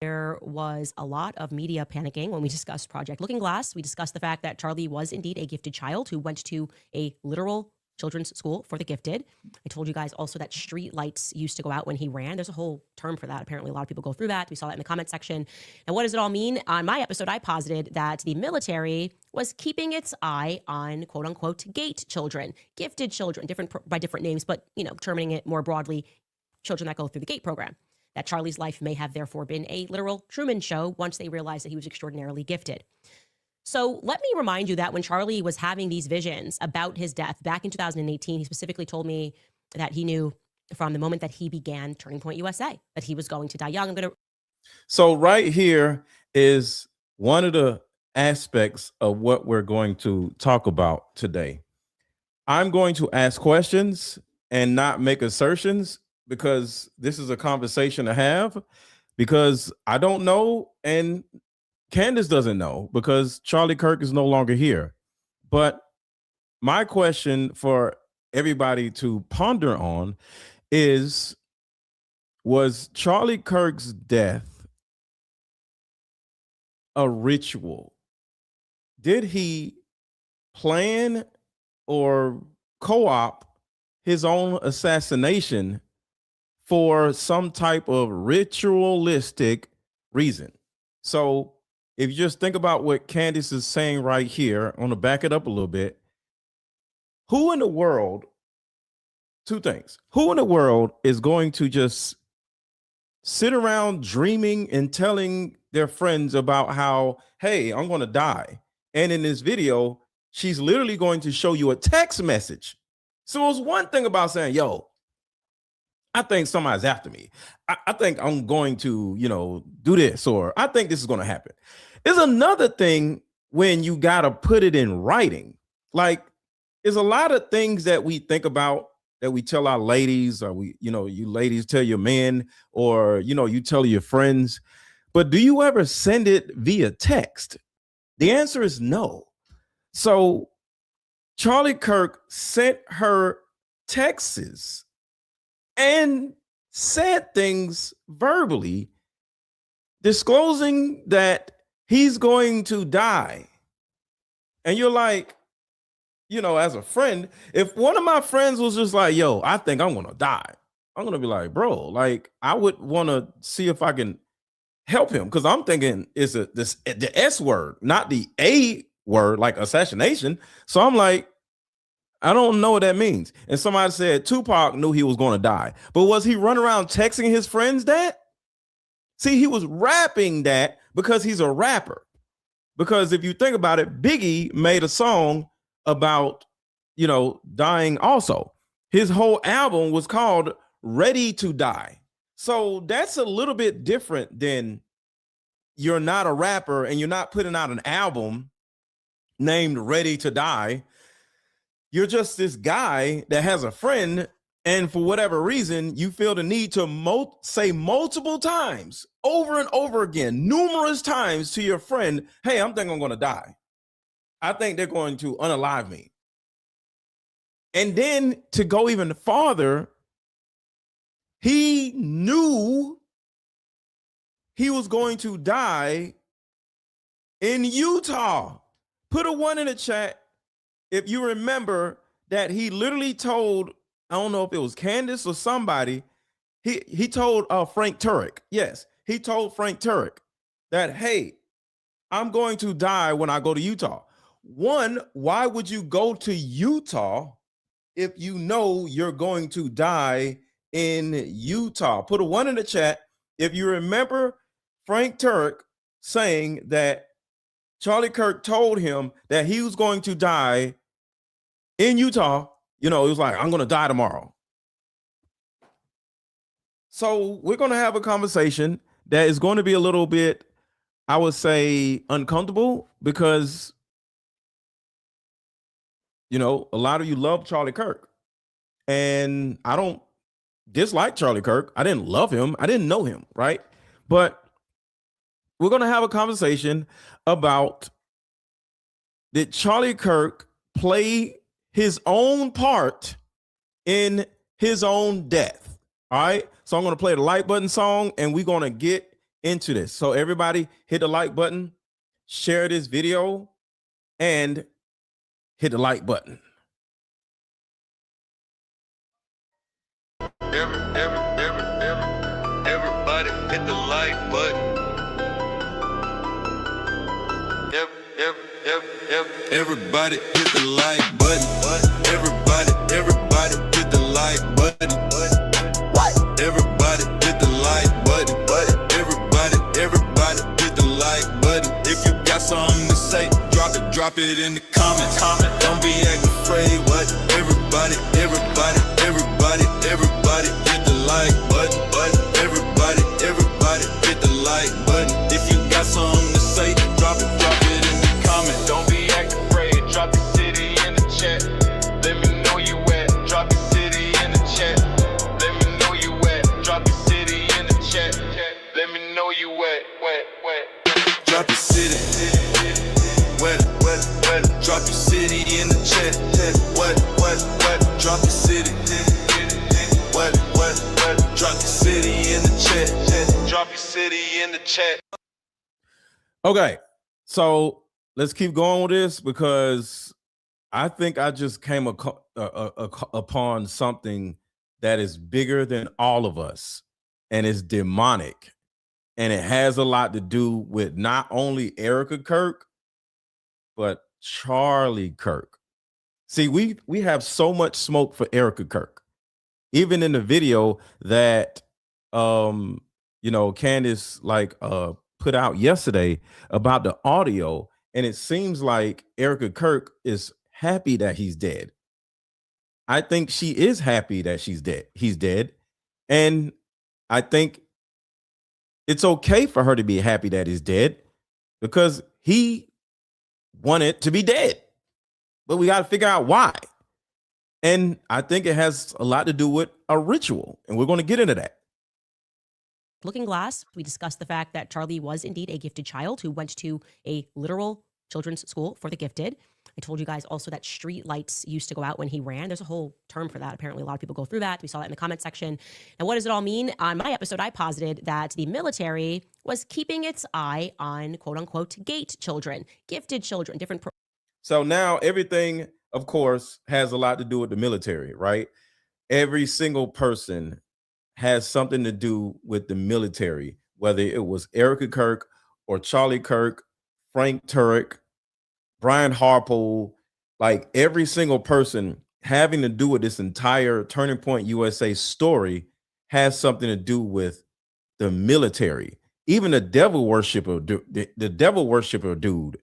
There was a lot of media panicking when we discussed Project Looking Glass. We discussed the fact that Charlie was indeed a gifted child who went to a literal children's school for the gifted. I told you guys also that street lights used to go out when he ran. There's a whole term for that. Apparently, a lot of people go through that. We saw that in the comment section. And what does it all mean? On my episode, I posited that the military was keeping its eye on quote unquote gate children, gifted children, different by different names, but terming it more broadly, children that go through the gate program. That Charlie's life may have therefore been a literal Truman Show once they realized that he was extraordinarily gifted. So let me remind you that when Charlie was having these visions about his death back in 2018, he specifically told me that he knew from the moment that he began Turning Point USA that he was going to die young. So right here is one of the aspects of what we're going to talk about today. I'm going to ask questions and not make assertions because this is a conversation to have, because I don't know and Candace doesn't know because Charlie Kirk is no longer here. But my question for everybody to ponder on is, was Charlie Kirk's death a ritual? Did he plan or co-opt his own assassination for some type of ritualistic reason? So if you just think about what Candace is saying right here, I want to back it up a little bit. Who in the world, two things, who in the world is going to just sit around dreaming and telling their friends about how, hey, I'm going to die? And in this video, she's literally going to show you a text message. So it's one thing about saying, yo, I think somebody's after me. I think I'm going to, do this, or I think this is going to happen. There's another thing when you got to put it in writing. Like, there's a lot of things that we think about that we tell our ladies, or you ladies tell your men, or, you tell your friends. But do you ever send it via text? The answer is no. So Charlie Kirk sent her texts and said things verbally disclosing that he's going to die. And you're like, as a friend, if one of my friends was just like, yo, I think I'm going to die, I'm going to be like, bro, like, I would want to see if I can help him, because I'm thinking it's the S word, not the A word, like assassination. So I'm like, I don't know what that means. And somebody said Tupac knew he was going to die, but was he running around texting his friends that? See, he was rapping that because he's a rapper. Because if you think about it, Biggie made a song about, dying also. His whole album was called Ready to Die. So that's a little bit different than you're not a rapper and you're not putting out an album named Ready to Die. You're just this guy that has a friend, and for whatever reason, you feel the need to say multiple times, over and over again, numerous times to your friend, hey, I'm thinking I'm going to die. I think they're going to unalive me. And then to go even farther, he knew he was going to die in Utah. Put a 1 in the chat if you remember that he literally told, I don't know if it was Candace or somebody, he told Frank Turek. Yes, he told Frank Turek that, hey, I'm going to die when I go to Utah. One, why would you go to Utah if you know you're going to die in Utah? Put a 1 in the chat if you remember Frank Turek saying that Charlie Kirk told him that he was going to die in Utah. He was like, I'm going to die tomorrow. So we're going to have a conversation that is going to be a little bit, I would say, uncomfortable, because, a lot of you love Charlie Kirk. And I don't dislike Charlie Kirk. I didn't love him. I didn't know him, right? But we're going to have a conversation about, did Charlie Kirk play his own part in his own death? All right. So I'm going to play the like button song, and we're going to get into this. So everybody hit the like button, share this video, and hit the like button. Everybody hit the like button. Everybody hit the like button. Everybody hit the like button. What? Everybody hit the like button. Everybody hit the like button. If you got something to say, drop it in the comments. Don't be acting afraid. What? Everybody hit the like button. Everybody hit the like button. If you got something to say, drop it in the comments. Don't be acting afraid. Drop your city in the chat. Let me know you at. Drop your city in the chat. Let me know you at. Drop your city in the chat. Let me know you at. Drop your city. What? Drop your city in the chat. What? Drop your city. What? Drop your city in the chat. Drop your city in the chat. Okay, so let's keep going with this because I think I just came upon something that is bigger than all of us, and it's demonic, and it has a lot to do with not only Erika Kirk, but Charlie Kirk. See, we have so much smoke for Erika Kirk. Even in the video that Candace put out yesterday about the audio, and it seems like Erika Kirk is happy that he's dead. I think she is happy that he's dead. And I think it's okay for her to be happy that he's dead because he wanted to be dead. But we got to figure out why. And I think it has a lot to do with a ritual, and we're going to get into that. Looking Glass, we discussed the fact that Charlie was indeed a gifted child who went to a literal children's school for the gifted. I told you guys also that street lights used to go out when he ran. There's a whole term for that. Apparently, a lot of people go through that. We saw that in the comment section. And what does it all mean? On my episode, I posited that the military was keeping its eye on quote-unquote gate children, gifted children, different. So now everything, of course, has a lot to do with the military, right? Every single person has something to do with the military, whether it was Erika Kirk or Charlie Kirk, Frank Turek, Brian Harpole, like every single person having to do with this entire Turning Point USA story has something to do with the military. Even the devil worshiper, the devil worshiper dude,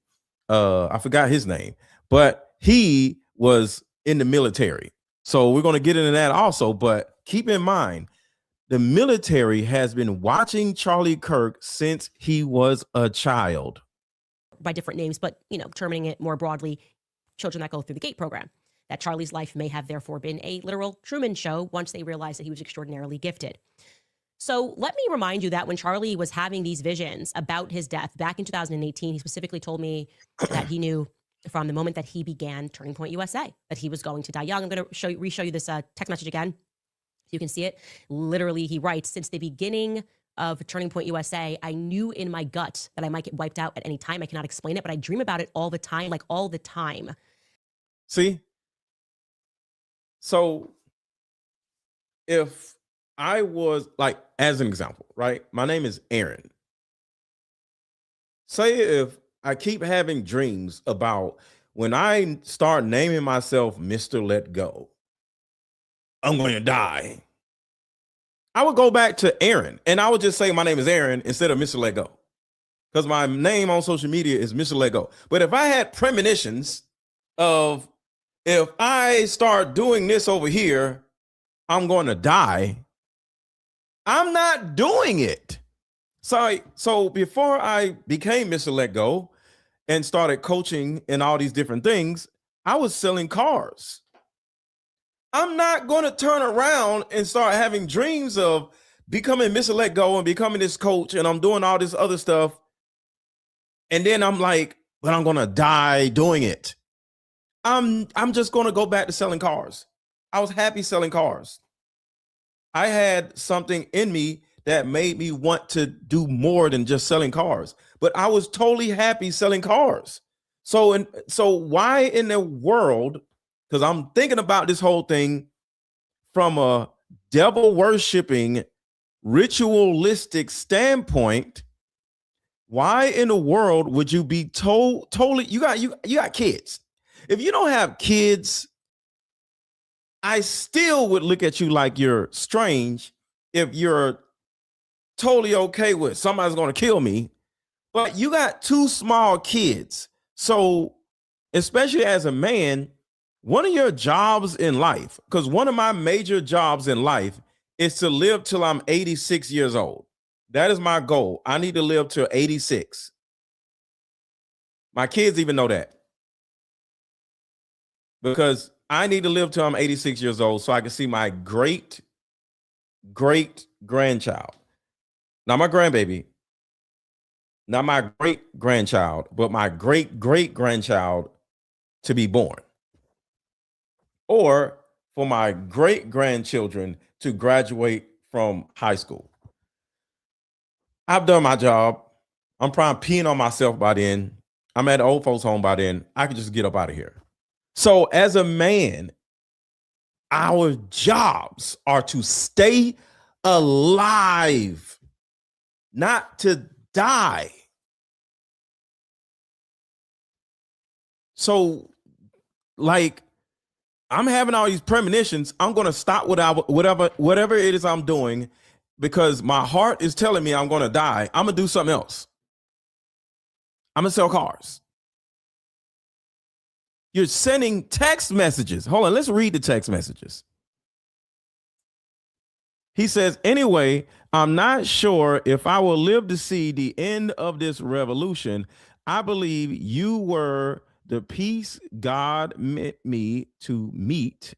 I forgot his name, but he was in the military. So we're going to get into that also, but keep in mind, the military has been watching Charlie Kirk since he was a child. By different names, but, terming it more broadly, children that go through the GATE program. That Charlie's life may have therefore been a literal Truman Show once they realized that he was extraordinarily gifted. So let me remind you that when Charlie was having these visions about his death back in 2018, he specifically told me that he knew from the moment that he began Turning Point USA that he was going to die young. I'm going to re-show you this text message again so you can see it. Literally, he writes, since the beginning of Turning Point USA, I knew in my gut that I might get wiped out at any time. I cannot explain it, but I dream about it all the time, like all the time. See? So if I was like, as an example, right? My name is Aaron. Say if I keep having dreams about when I start naming myself Mr. Let Go, I'm going to die. I would go back to Aaron and I would just say my name is Aaron instead of Mr. Let Go, because my name on social media is Mr. Let Go. But if I had premonitions of if I start doing this over here, I'm going to die, I'm not doing it. So before I became Mr. Let Go and started coaching and all these different things, I was selling cars. I'm not going to turn around and start having dreams of becoming Mr. Let Go and becoming this coach, and I'm doing all this other stuff. And then I'm like, but I'm going to die doing it. I'm just going to go back to selling cars. I was happy selling cars. I had something in me that made me want to do more than just selling cars. But I was totally happy selling cars. So why in the world? Because I'm thinking about this whole thing from a devil worshiping, ritualistic standpoint. Why in the world would you be totally? You got kids. If you don't have kids, I still would look at you like you're strange if you're totally okay with somebody's going to kill me. But you got two small kids. So, especially as a man, one of your jobs in life, because one of my major jobs in life is to live till I'm 86 years old. That is my goal. I need to live till 86. My kids even know that. Because I need to live till I'm 86 years old so I can see my great grandchild. Not my grandbaby, not my great grandchild, but my great grandchild to be born. Or for my great grandchildren to graduate from high school. I've done my job. I'm probably peeing on myself by then. I'm at the old folks' home by then. I can just get up out of here. So as a man, our jobs are to stay alive, not to die. So, like, I'm having all these premonitions. I'm going to stop whatever it is I'm doing because my heart is telling me I'm going to die. I'm going to do something else. I'm going to sell cars. You're sending text messages. Hold on, let's read the text messages. He says, anyway, I'm not sure if I will live to see the end of this revolution. I believe you were the peace God meant me to meet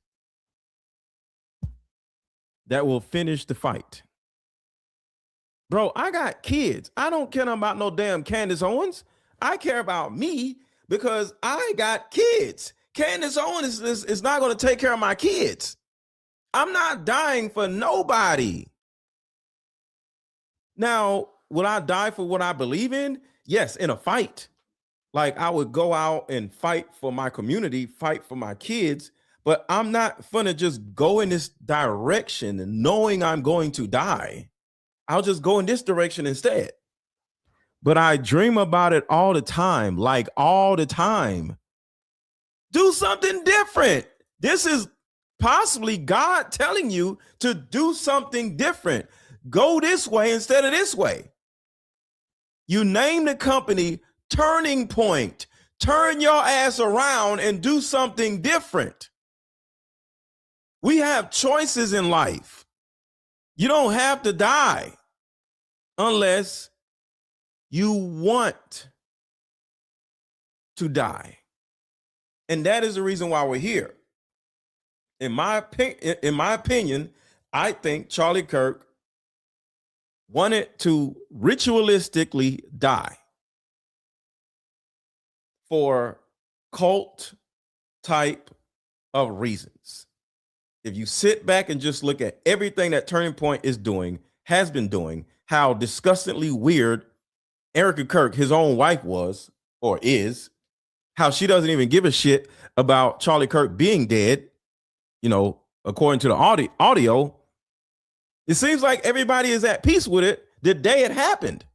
that will finish the fight. Bro, I got kids. I don't care about no damn Candace Owens. I care about me because I got kids. Candace Owens is not going to take care of my kids. I'm not dying for nobody. Now, will I die for what I believe in? Yes, in a fight. Like I would go out and fight for my community, fight for my kids, but I'm not gonna just go in this direction knowing I'm going to die. I'll just go in this direction instead. But I dream about it all the time, like all the time. Do something different. This is possibly God telling you to do something different. Go this way instead of this way. You name the company Turning Point. Turn your ass around and do something different. We have choices in life. You don't have to die unless you want to die. And that is the reason why we're here. In my opinion, I think Charlie Kirk wanted to ritualistically die for cult type of reasons. If you sit back and just look at everything that Turning Point is doing, has been doing, how disgustingly weird Erika Kirk, his own wife, was or is, how she doesn't even give a shit about Charlie Kirk being dead, you know, according to the audio, it seems like everybody is at peace with it the day it happened.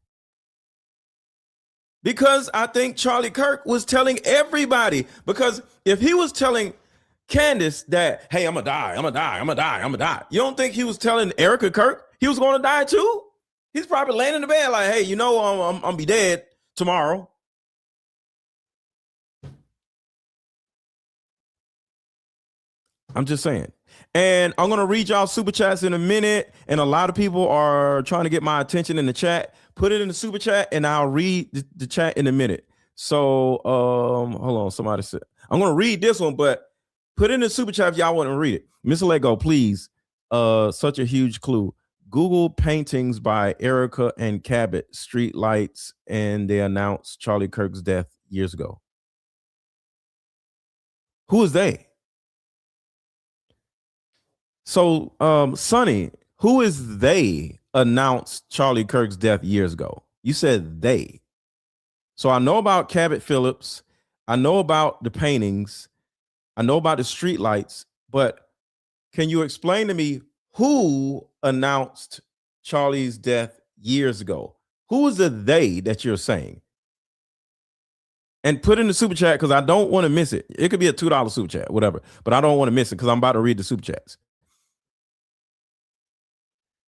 Because I think Charlie Kirk was telling everybody, because if he was telling Candace that, hey, I'm gonna die. You don't think he was telling Erika Kirk he was gonna die too? He's probably laying in the bed like, hey, you know, I'm gonna be dead tomorrow. I'm just saying. And I'm going to read y'all super chats in a minute. And a lot of people are trying to get my attention in the chat. Put it in the super chat and I'll read the chat in a minute. So hold on. Somebody said, I'm going to read this one, but put it in the super chat if y'all want to read it. Miss Lego, please. Such a huge clue. Google paintings by Erika and Cabot, street lights, and they announced Charlie Kirk's death years ago. Who is they? So, Sonny, who is they? announced Charlie Kirk's death years ago? You said they. So I know about Cabot Phillips. I know about the paintings. I know about the street lights. But can you explain to me who announced Charlie's death years ago? Who is the they that you're saying? And put in the super chat because I don't want to miss it. It could be a $2 super chat, whatever. But I don't want to miss it because I'm about to read the super chats.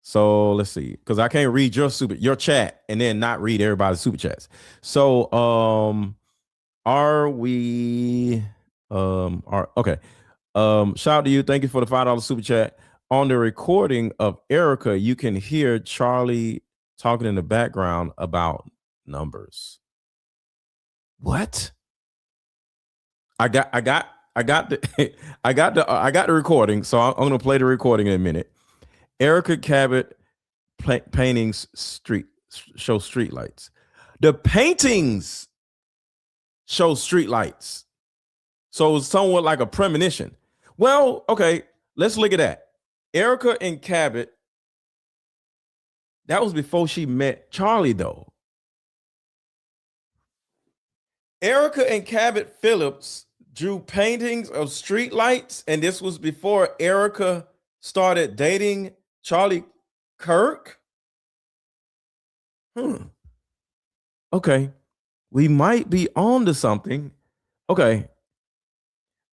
So let's see, because I can't read your chat and then not read everybody's super chats. So are we are okay. Shout out to you. Thank you for the $5 super chat. On the recording of Erika, you can hear Charlie talking in the background about numbers. What? I got the I got the recording, so I'm gonna play the recording in a minute. Erika Cabot paintings show street lights. The paintings show street lights. So it's somewhat like a premonition. Well, okay, let's look at that. Erika and Cabot, that was before she met Charlie, though. Erika and Cabot Phillips drew paintings of street lights, and this was before Erika started dating Charlie Kirk? Okay. We might be on to something. Okay.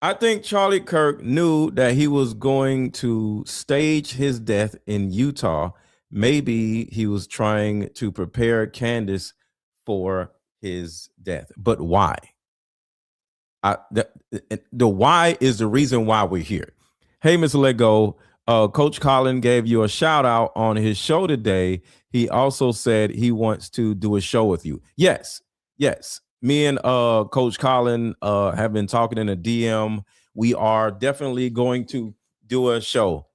I think Charlie Kirk knew that he was going to stage his death in Utah. Maybe he was trying to prepare Candace for his death. But why? The why is the reason why we're here. Hey, Mr. Lego. Coach Colin gave you a shout out on his show today. He also said he wants to do a show with you. Yes. Me and Coach Colin have been talking in a DM. We are definitely going to do a show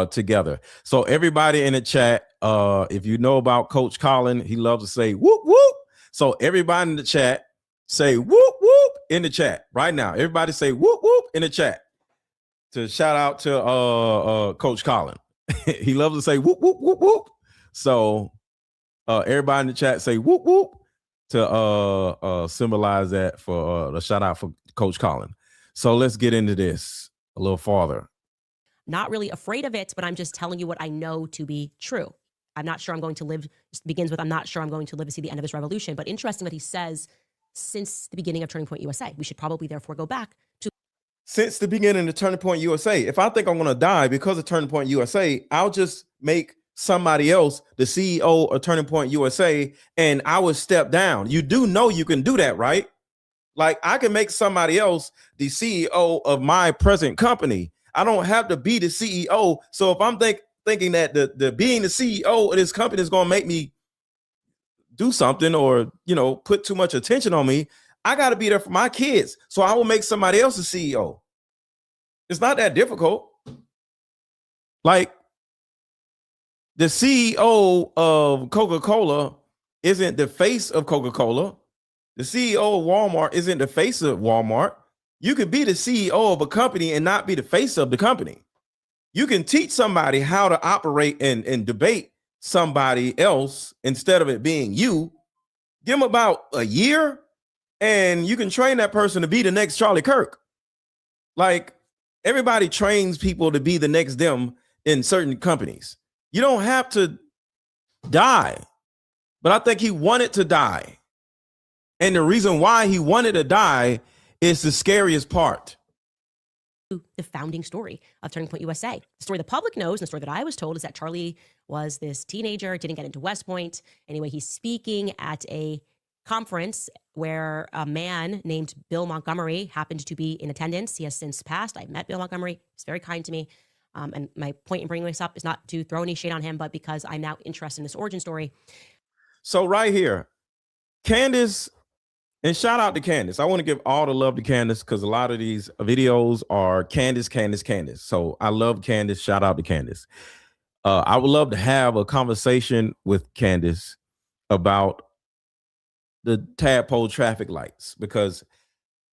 together. So everybody in the chat, if you know about Coach Colin, he loves to say whoop whoop. So everybody in the chat say whoop whoop in the chat right now. Everybody say whoop whoop in the chat. To shout out to Coach Colin. He loves to say whoop, whoop, whoop, whoop. So everybody in the chat say whoop, whoop to symbolize that for the shout out for Coach Colin. So let's get into this a little farther. Not really afraid of it, but I'm just telling you what I know to be true. I'm not sure I'm going to live, begins with, I'm not sure I'm going to live to see the end of this revolution. But interesting that he says, since the beginning of Turning Point USA, we should probably therefore go back to since the beginning of Turning Point USA. If I think I'm going to die because of Turning Point USA, I'll just make somebody else the CEO of Turning Point USA and I would step down. You do know you can do that, right? Like I can make somebody else the CEO of my present company. I don't have to be the CEO. So if I'm thinking that the being the CEO of this company is going to make me do something or, put too much attention on me, I got to be there for my kids. So I will make somebody else the CEO. It's not that difficult. Like the CEO of Coca-Cola isn't the face of Coca-Cola. The CEO of Walmart isn't the face of Walmart. You can be the CEO of a company and not be the face of the company. You can teach somebody how to operate and debate somebody else instead of it being you. Give them about a year and you can train that person to be the next Charlie Kirk. Like everybody trains people to be the next them in certain companies. You don't have to die, but I think he wanted to die. And the reason why he wanted to die is the scariest part. The founding story of Turning Point USA. The story the public knows, and the story that I was told, is that Charlie was this teenager, didn't get into West Point. Anyway, he's speaking at a conference where a man named Bill Montgomery happened to be in attendance. He has since passed. I met Bill Montgomery. He's very kind to me. And my point in bringing this up is not to throw any shade on him, but because I'm now interested in this origin story. So right here, Candace, and shout out to Candace. I want to give all the love to Candace because a lot of these videos are Candace. So I love Candace. Shout out to Candace. I would love to have a conversation with Candace about the tadpole traffic lights, because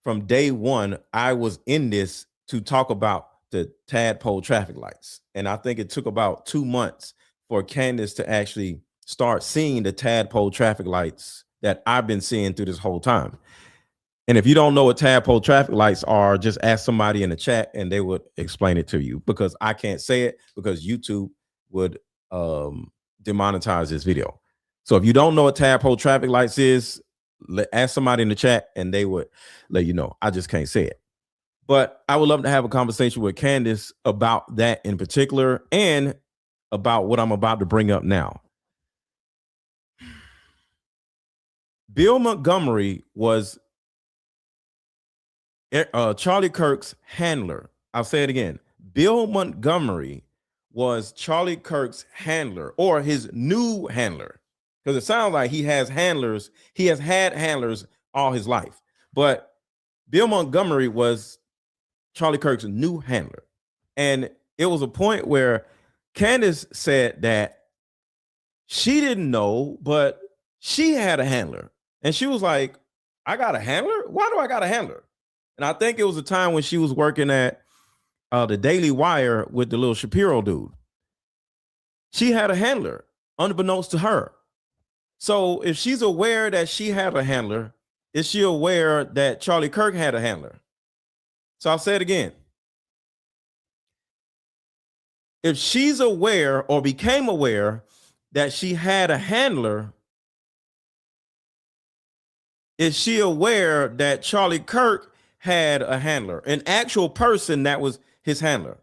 from day one, I was in this to talk about the tadpole traffic lights. And I think it took about 2 months for Candace to actually start seeing the tadpole traffic lights that I've been seeing through this whole time. And if you don't know what tadpole traffic lights are, just ask somebody in the chat and they would explain it to you, because I can't say it because YouTube would demonetize this video. So if you don't know what tadpole traffic lights is, ask somebody in the chat and they would let you know. I just can't say it. But I would love to have a conversation with Candace about that in particular and about what I'm about to bring up now. Bill Montgomery was Charlie Kirk's handler. I'll say it again. Bill Montgomery was Charlie Kirk's handler, or his new handler, because it sounds like he has handlers. He has had handlers all his life, but Bill Montgomery was Charlie Kirk's new handler. And it was a point where Candace said that she didn't know, but she had a handler. And she was like, I got a handler? Why do I got a handler? And I think it was a time when she was working at the Daily Wire with the little Shapiro dude. She had a handler, unbeknownst to her. So if she's aware that she had a handler, is she aware that Charlie Kirk had a handler? So I'll say it again. If she's aware or became aware that she had a handler, is she aware that Charlie Kirk had a handler, an actual person that was his handler?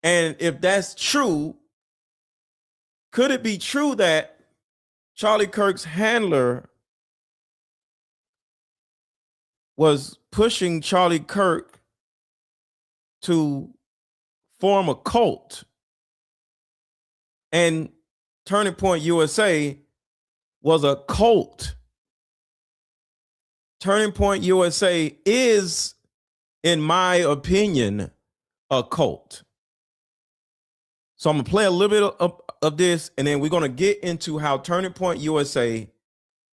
And if that's true, could it be true that Charlie Kirk's handler was pushing Charlie Kirk to form a cult? And Turning Point USA was a cult. Turning Point USA is, in my opinion, a cult. So I'm going to play a little bit of this, and then we're going to get into how Turning Point USA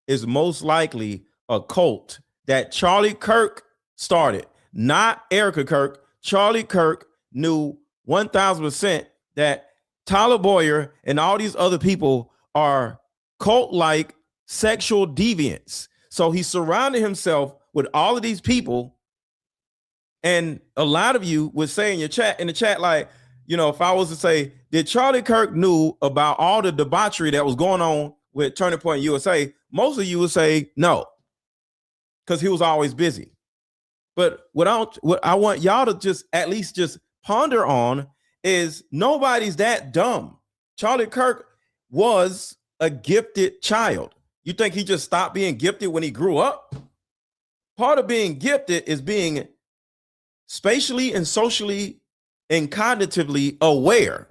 is most likely a cult that Charlie Kirk started, not Erika Kirk. Charlie Kirk knew 1000% that Tyler Boyer and all these other people are cult-like sexual deviants. So he surrounded himself with all of these people. And a lot of you would say in the chat, like, you know, if I was to say, did Charlie Kirk knew about all the debauchery that was going on with Turning Point USA? Most of you would say no, because he was always busy. But what I want y'all to just at least just ponder on is nobody's that dumb. Charlie Kirk was a gifted child. You think he just stopped being gifted when he grew up? Part of being gifted is being spatially and socially and cognitively aware,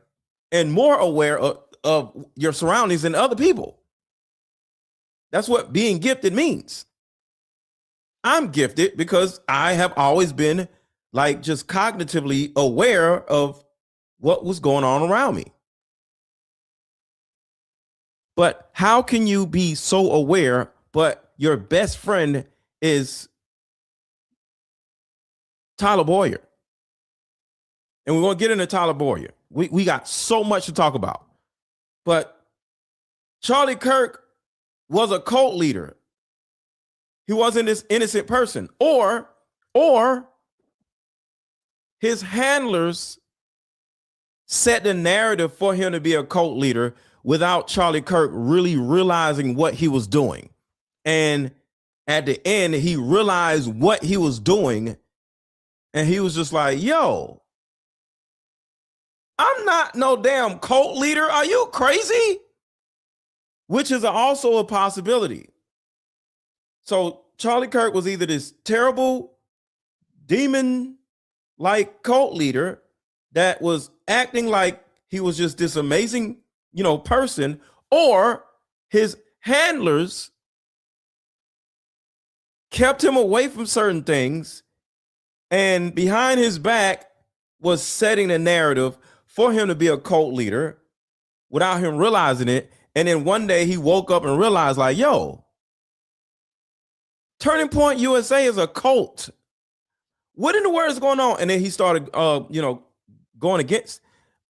and more aware of your surroundings than other people. That's what being gifted means. I'm gifted because I have always been like just cognitively aware of what was going on around me. But how can you be so aware, but your best friend is Tyler Boyer? And we're going to get into Tyler Boyer. We got so much to talk about. But Charlie Kirk was a cult leader. He wasn't this innocent person. Or his handlers set the narrative for him to be a cult leader without Charlie Kirk really realizing what he was doing. And at the end, he realized what he was doing. And he was just like, yo, I'm not no damn cult leader. Are you crazy? Which is also a possibility. So Charlie Kirk was either this terrible demon-like cult leader that was acting like he was just this amazing, person, or his handlers kept him away from certain things and behind his back was setting the narrative for him to be a cult leader without him realizing it. And then one day he woke up and realized, like, yo, Turning Point USA is a cult. What in the world is going on? And then he started, going against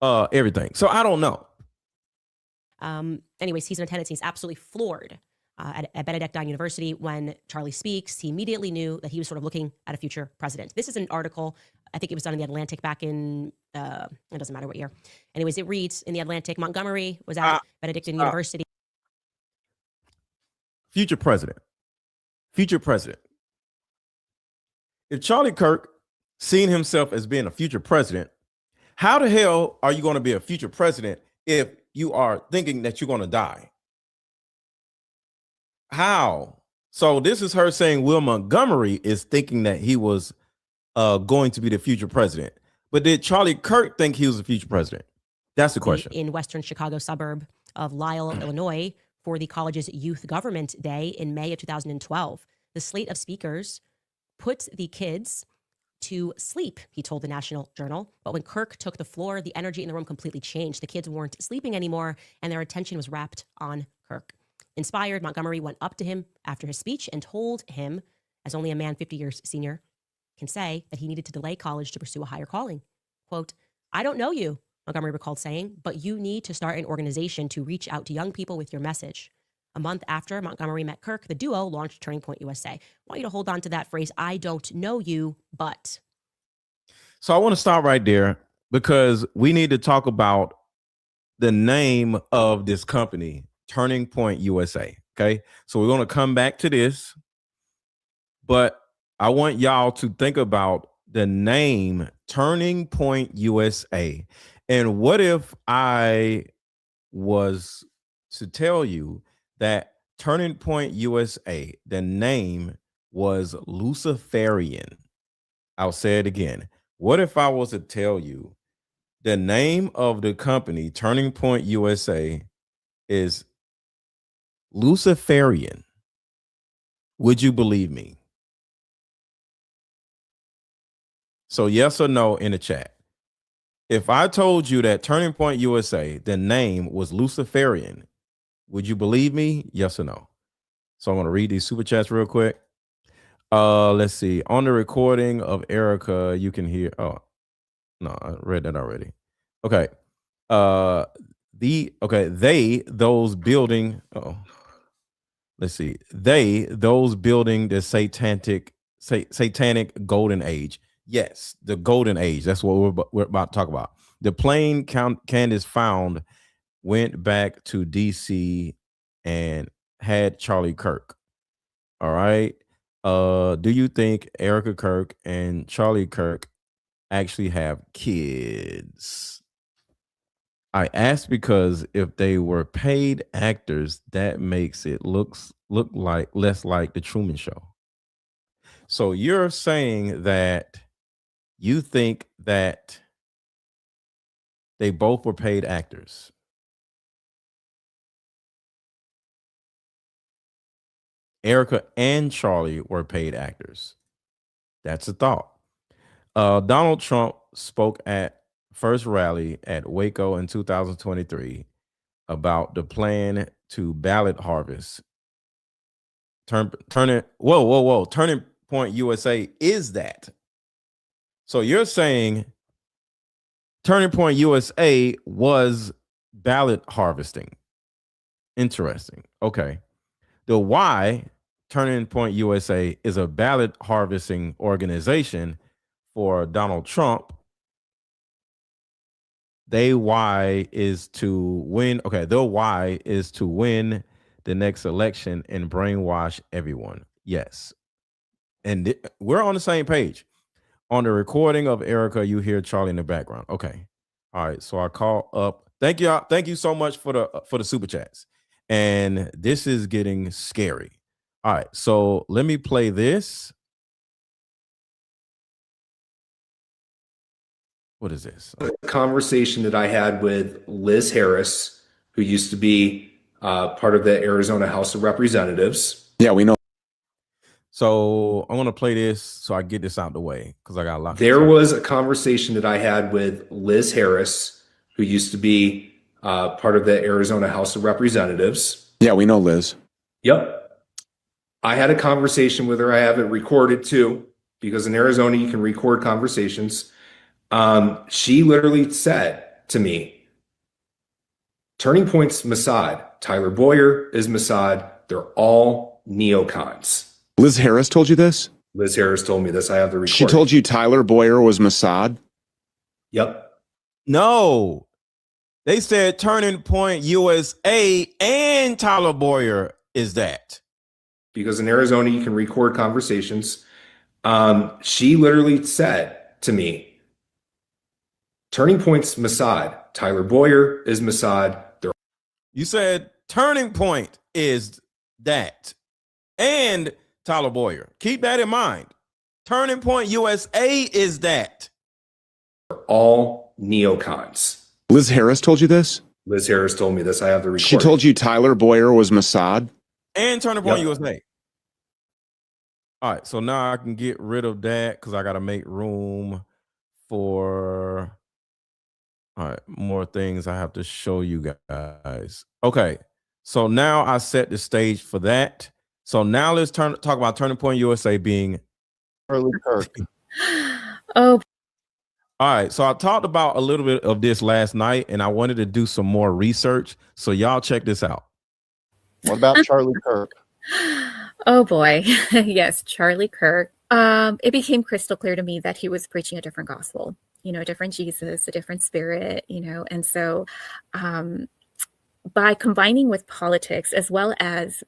everything. So I don't know. Anyways, he's in attendance. He's absolutely floored at Benedictine University when Charlie speaks. He immediately knew that he was sort of looking at a future president. This is an article, I think it was done in the Atlantic back in, it doesn't matter what year. Anyways, it reads in the Atlantic, Montgomery was at Benedictine University. Future president. Future president. If Charlie Kirk seen himself as being a future president, how the hell are you going to be a future president if you are thinking that you're going to die? How? So this is her saying Will Montgomery is thinking that he was going to be the future president. But did Charlie Kirk think he was the future president? That's the question. In western Chicago suburb of Lisle, Illinois, for the college's Youth Government Day in May of 2012. The slate of speakers put the kids to sleep, he told the National Journal. But when Kirk took the floor, the energy in the room completely changed. The kids weren't sleeping anymore, and their attention was wrapped on Kirk. Inspired, Montgomery went up to him after his speech and told him, as only a man 50 years senior can say, that he needed to delay college to pursue a higher calling. Quote, "I don't know you," Montgomery recalled saying, "but you need to start an organization to reach out to young people with your message." A month after Montgomery met Kirk, the duo launched Turning Point USA. I want you to hold on to that phrase, "I don't know you, but." So I want to stop right there because we need to talk about the name of this company, Turning Point USA. Okay. So we're going to come back to this, but I want y'all to think about the name Turning Point USA. And what if I was to tell you that Turning Point USA, the name was Luciferian? I'll say it again. What if I was to tell you the name of the company, Turning Point USA, is Luciferian? Would you believe me? So yes or no in the chat. If I told you that Turning Point USA, the name was Luciferian, would you believe me? Yes or no? So I'm going to read these super chats real quick. Let's see. On the recording of Erika, you can hear. Oh, no, I read that already. Okay. Those building. Oh, let's see. Those building the satanic golden age. Yes, the golden age. That's what we're about to talk about. The plane Candace found went back to DC and had Charlie Kirk. All right. Do you think Erika Kirk and Charlie Kirk actually have kids? I asked because if they were paid actors, that makes it look like less like the Truman Show. So you're saying that you think that they both were paid actors. Erika and Charlie were paid actors. That's a thought. Donald Trump spoke at first rally at Waco in 2023 about the plan to ballot harvest. Turning Point USA is that. So you're saying Turning Point USA was ballot harvesting. Interesting. Okay. The why Turning Point USA is a ballot harvesting organization for Donald Trump. Their why is to win. Okay, their why is to win the next election and brainwash everyone. Yes. And we're on the same page. On the recording of Erika, you hear Charlie in the background. Okay. All right. So I call up. Thank you. Thank you so much for the super chats. And this is getting scary. All right. So let me play this. What is this? A conversation that I had with Liz Harris, who used to be part of the Arizona House of Representatives. Yeah, we know. So I want to play this so I get this out the way because I got a lot. There was a conversation that I had with Liz Harris, who used to be part of the Arizona House of Representatives. Yeah, we know Liz. Yep. I had a conversation with her. I have it recorded too, because in Arizona you can record conversations. She literally said to me, Turning Point's Mossad. Tyler Boyer is Mossad. They're all neocons. Liz Harris told you this? Liz Harris told me this. I have the recording. She told you Tyler Boyer was Mossad? Yep. No, they said Turning Point USA and Tyler Boyer is that. Because in Arizona, you can record conversations. She literally said to me, Turning Point's Mossad. Tyler Boyer is Mossad. They're You said Turning Point is that and Tyler Boyer. Keep that in mind. Turning Point USA is that. all neocons. Liz Harris told you this? Liz Harris told me this. I have the recording. She told you Tyler Boyer was Mossad? And Turning Point Yep. USA. All right, so now I can get rid of that because I got to make room for more things I have to show you guys. Okay, so now I set the stage for that. So now let's talk about Turning Point USA being Charlie Kirk. Oh, all right. So I talked about a little bit of this last night, and I wanted to do some more research. So y'all check this out. What about Charlie Kirk? oh boy. Yes, Charlie Kirk. It became crystal clear to me that he was preaching a different gospel, a different Jesus, a different spirit, and so by combining with politics as well as,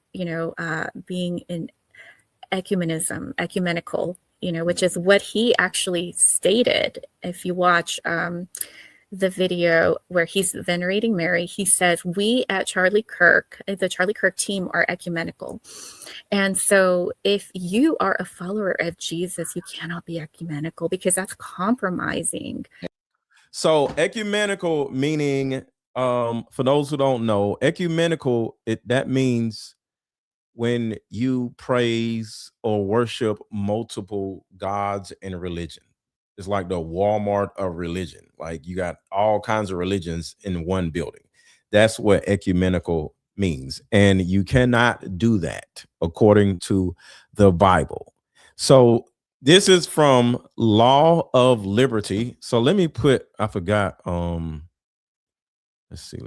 being in ecumenical, which is what he actually stated. If you watch the video where he's venerating Mary, he says, we at Charlie Kirk, the Charlie Kirk team, are ecumenical. And so if you are a follower of Jesus, you cannot be ecumenical because that's compromising. So ecumenical meaning, for those who don't know, ecumenical, that means when you praise or worship multiple gods and religion. It's like the Walmart of religion. Like you got all kinds of religions in one building. That's what ecumenical means. And you cannot do that according to the Bible. So this is from Law of Liberty. So let me put, I forgot. Let's see.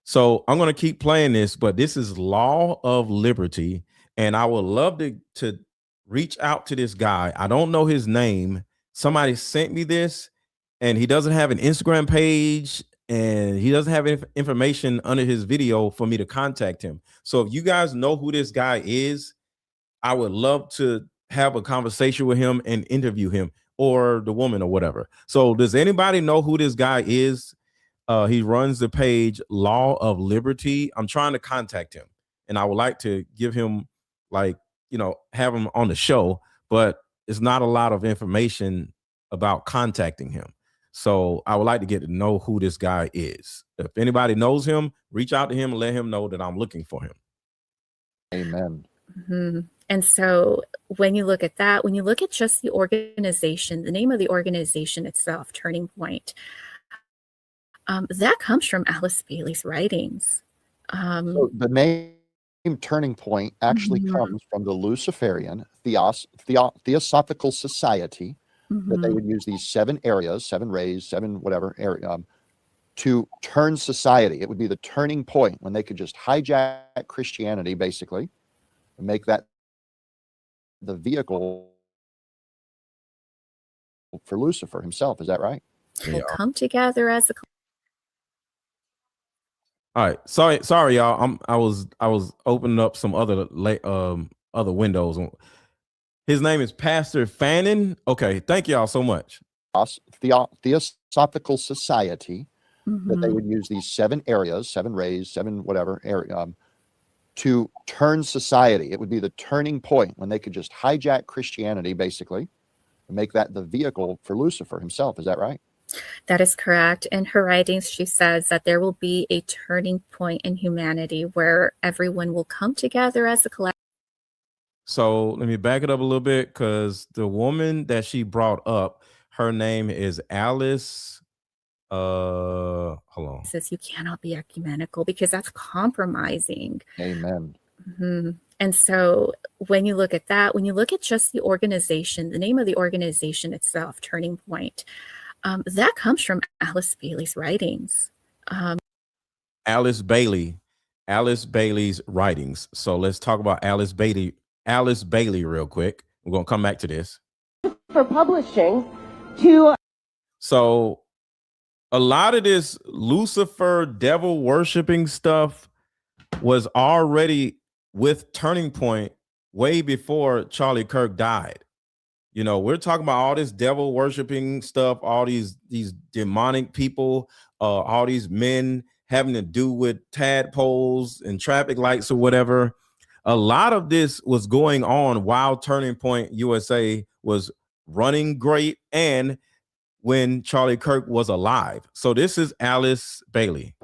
So I'm going to keep playing this, but this is Law of Liberty. And I would love to reach out to this guy. I don't know his name. Somebody sent me this, and he doesn't have an Instagram page, and he doesn't have any information under his video for me to contact him. So if you guys know who this guy is, I would love to have a conversation with him and interview him, or the woman or whatever. So does anybody know who this guy is? He runs the page Law of Liberty. I'm trying to contact him, and I would like to give him, have him on the show, but it's not a lot of information about contacting him. So I would like to get to know who this guy is. If anybody knows him, reach out to him and let him know that I'm looking for him. Amen. Mm-hmm. And so when you look at that, when you look at just the organization, the name of the organization itself, Turning Point, that comes from Alice Bailey's writings. So the name Turning Point actually comes from the Luciferian Theosophical Society, that they would use these 7 areas, 7 rays, 7 whatever area, to turn society. It would be the turning point when they could just hijack Christianity, basically, and make that the vehicle for Lucifer himself. Is that right? Will come together as a All right. Sorry, y'all. I was opening up some other windows. His name is Pastor Fannin. Okay, thank y'all so much. Theosophical Society, that they would use these 7 areas, 7 rays, 7 whatever area, to turn society. It would be the turning point when they could just hijack Christianity, basically, and make that the vehicle for Lucifer himself. Is that right? That is correct. In her writings, she says that there will be a turning point in humanity where everyone will come together as a collective. So let me back it up a little bit, because the woman that she brought up, her name is Alice. Hold on. Says you cannot be ecumenical because that's compromising. Amen. And so when you look at that, when you look at just the organization, the name of the organization itself, Turning Point, that comes from Alice Bailey's writings. Alice Bailey's writings. So let's talk about Alice Bailey real quick. We're going to come back to this. For publishing to So a lot of this Lucifer devil worshiping stuff was already with Turning Point way before Charlie Kirk died. You know, we're talking about all this devil worshiping stuff, all these demonic people, all these men having to do with tadpoles and traffic lights or whatever. A lot of this was going on while Turning Point USA was running great and when Charlie Kirk was alive. So this is Alice Bailey,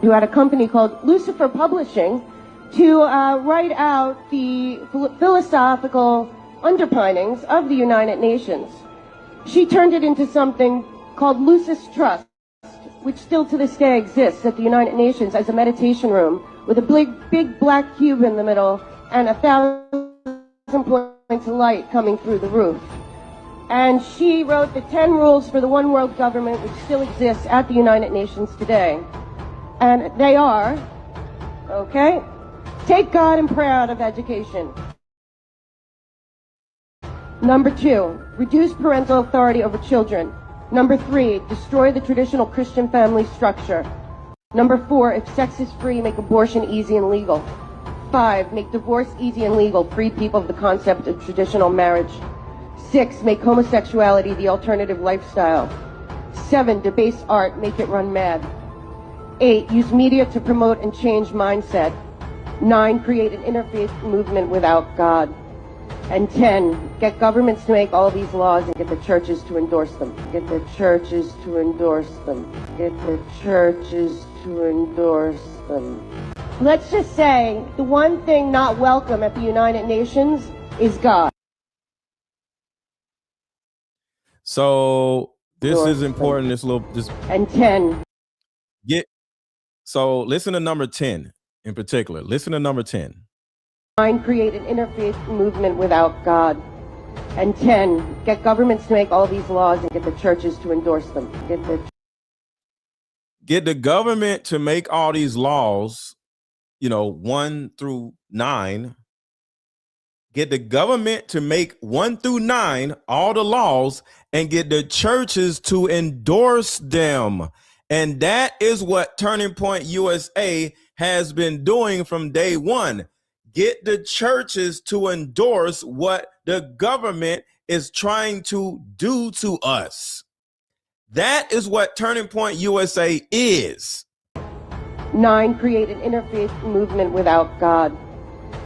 who had a company called Lucifer Publishing to write out the philosophical underpinnings of the United Nations. She turned it into something called Lucis Trust, which still to this day exists at the United Nations as a meditation room with a big black cube in the middle and 1,000 points of light coming through the roof. And she wrote the 10 rules for the one world government, which still exists at the United Nations today. And they are, okay, take God and prayer out of education. Number 2, reduce parental authority over children. Number 3, destroy the traditional Christian family structure. Number 4, if sex is free, make abortion easy and legal. 5, make divorce easy and legal, free people of the concept of traditional marriage. 6, make homosexuality the alternative lifestyle. 7, debase art, make it run mad. 8, use media to promote and change mindset. 9, create an interfaith movement without God. And 10, get governments to make all these laws and get the churches to endorse them. Get the churches to endorse them. Get the churches to endorse them. Let's just say the one thing not welcome at the United Nations is God. So this is important. And 10. So listen to number 10 in particular. Listen to number 10. 9, create an interfaith movement without God. And 10, get governments to make all these laws and get the churches to endorse them. Get the government to make all these laws, 1 through 9. Get the government to make 1 through 9 all the laws and get the churches to endorse them. And that is what Turning Point USA has been doing from day one. Get the churches to endorse what the government is trying to do to us. That is what Turning Point USA is. 9, create an interfaith movement without God.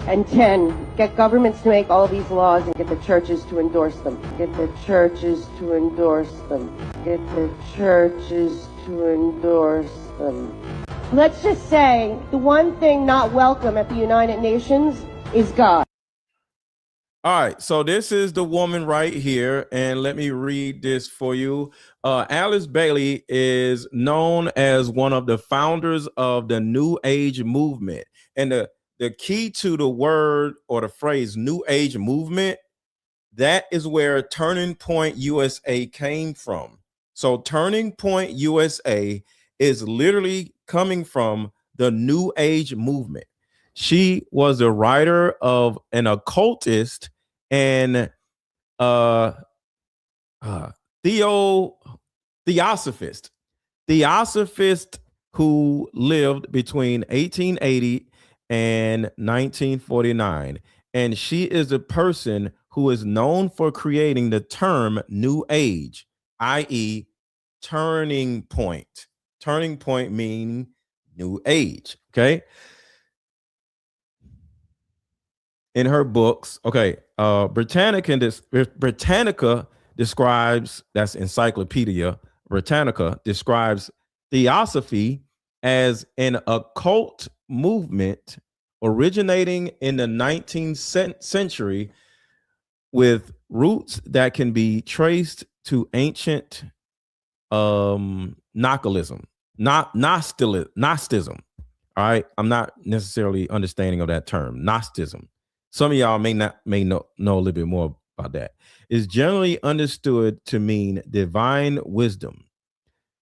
And 10, get governments to make all these laws and get the churches to endorse them. Get the churches to endorse them. Get the churches to endorse them. Let's just say the one thing not welcome at the United Nations is God. All right, so this is the woman right here, and let me read this for you. Alice Bailey is known as one of the founders of the New Age movement. And the key to the word or the phrase New Age movement, that is where Turning Point USA came from. So Turning Point USA is literally coming from the New Age movement. She was a writer of an occultist and theosophist who lived between 1880 and 1949. And she is a person who is known for creating the term New Age, i.e. turning point. Turning point meaning New Age, okay? In her books, Britannica describes, that's Encyclopedia Britannica, describes theosophy as an occult movement originating in the 19th century with roots that can be traced to ancient Gnosticism. All right, I'm not necessarily understanding of that term, Gnosticism. Some of y'all may know a little bit more about that. Is generally understood to mean divine wisdom.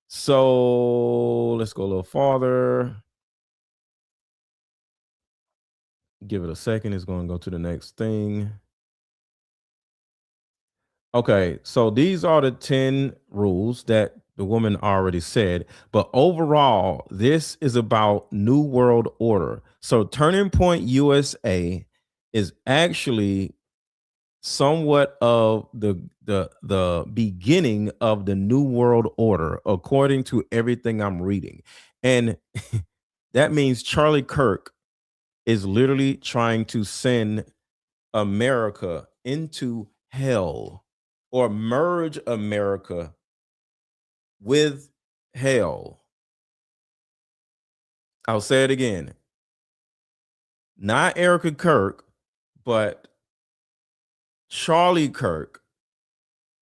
So let's go a little farther. Give it a second. It's going to go to the next thing. Okay, so these are the 10 rules that the woman already said, but overall, this is about New World Order. So Turning Point USA is actually somewhat of the beginning of the New World Order, according to everything I'm reading. And that means Charlie Kirk is literally trying to send America into hell, or merge America with hell. I'll say it again. Not Erika Kirk, but Charlie Kirk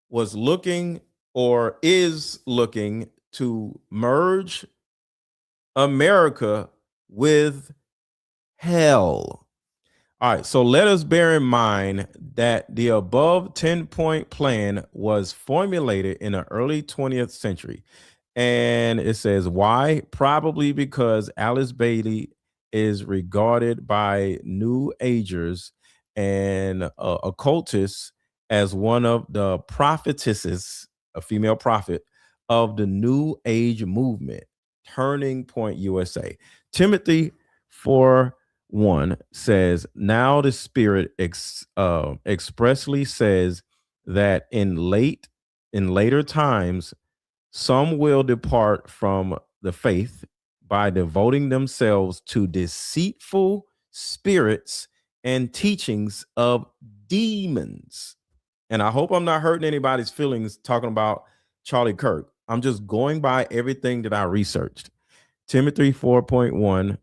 was looking, or is looking, to merge America with hell. All right, so let us bear in mind that the above 10-point plan was formulated in the early 20th century. And it says why? Probably because Alice Bailey is regarded by New Agers and occultists as one of the prophetesses, a female prophet, of the New Age movement, Turning Point USA. Timothy 4:1 says, now the Spirit expressly says that in later times, some will depart from the faith by devoting themselves to deceitful spirits and teachings of demons. And I hope I'm not hurting anybody's feelings talking about Charlie Kirk. I'm just going by everything that I researched. Timothy 4:1,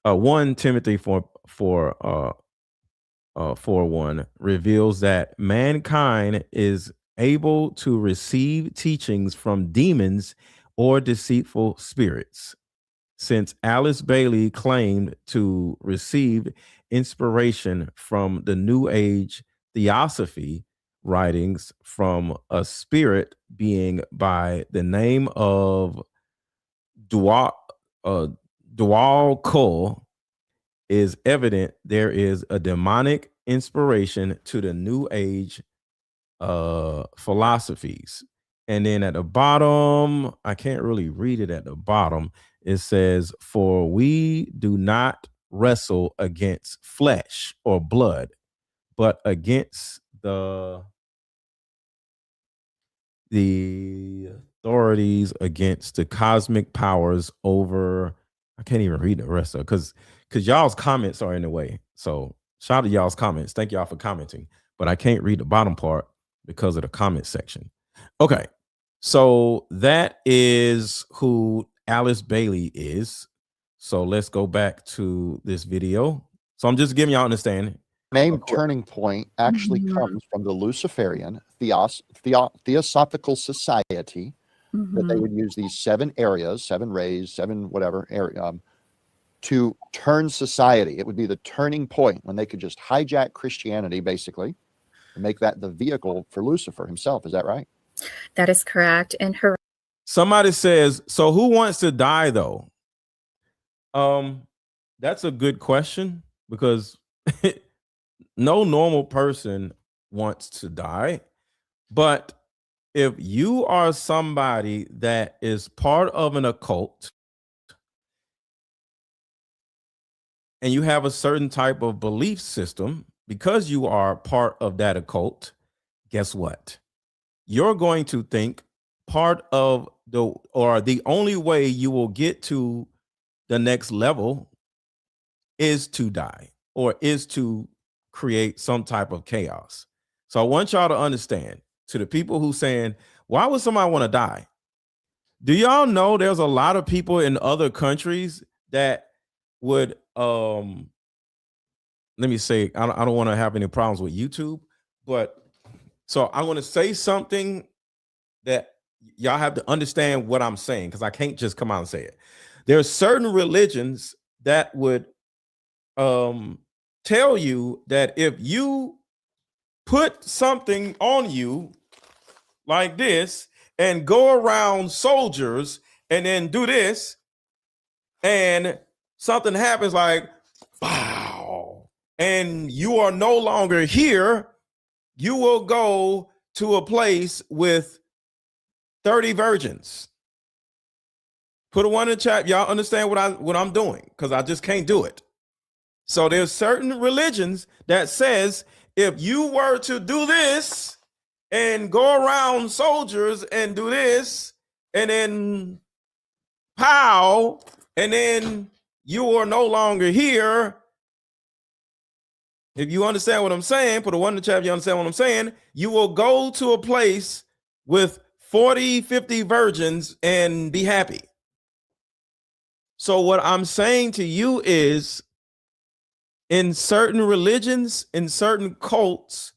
1 Timothy 4:1 reveals that mankind is able to receive teachings from demons or deceitful spirits. Since Alice Bailey claimed to receive inspiration from the New Age theosophy writings from a spirit being by the name of Dual Kul, is evident there is a demonic inspiration to the New Age philosophies. And then at the bottom, I can't really read it at the bottom. It says, for we do not wrestle against flesh or blood, but against the authorities, against the cosmic powers over. I can't even read the rest of it because y'all's comments are in the way. So shout out to y'all's comments. Thank y'all for commenting. But I can't read the bottom part because of the comment section. Okay. So that is who Alice Bailey is. So let's go back to this video. So I'm just giving y'all understanding. Name Turning Point actually comes from the Luciferian Theosophical Society, that they would use these 7 areas, 7 rays, 7 whatever area, to turn society. It would be the turning point when they could just hijack Christianity, basically, and make that the vehicle for Lucifer himself. Is that right? That is correct. And her Somebody says, so who wants to die though? That's a good question, because no normal person wants to die. But if you are somebody that is part of an occult and you have a certain type of belief system, because you are part of that occult, guess what? You're going to think part of the only way you will get to the next level is to die, or is to create some type of chaos. So I want y'all to understand, to the people who saying, why would somebody want to die? Do y'all know there's a lot of people in other countries that would, let me say, I don't want to have any problems with YouTube, but so I'm going to say something that y'all have to understand what I'm saying, because I can't just come out and say it. There are certain religions that would tell you that if you put something on you like this and go around soldiers and then do this and something happens like, wow, and you are no longer here, you will go to a place with 30 virgins. Put a 1 in the chat. Y'all understand what I'm doing, because I just can't do it. So there's certain religions that says if you were to do this and go around soldiers and do this and then pow, and then you are no longer here. If you understand what I'm saying, put a 1 in the chat if you understand what I'm saying. You will go to a place with 40, 50 virgins and be happy. So what I'm saying to you is, in certain religions, in certain cults,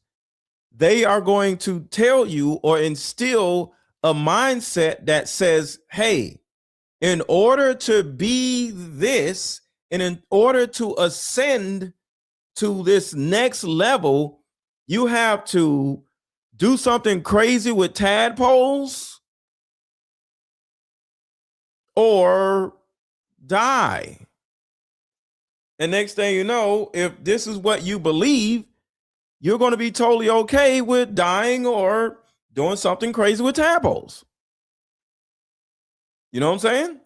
they are going to tell you or instill a mindset that says, hey, in order to be this, and in order to ascend to this next level, you have to do something crazy with tadpoles or die. And next thing you know, if this is what you believe, you're going to be totally okay with dying or doing something crazy with tadpoles. You know what I'm saying?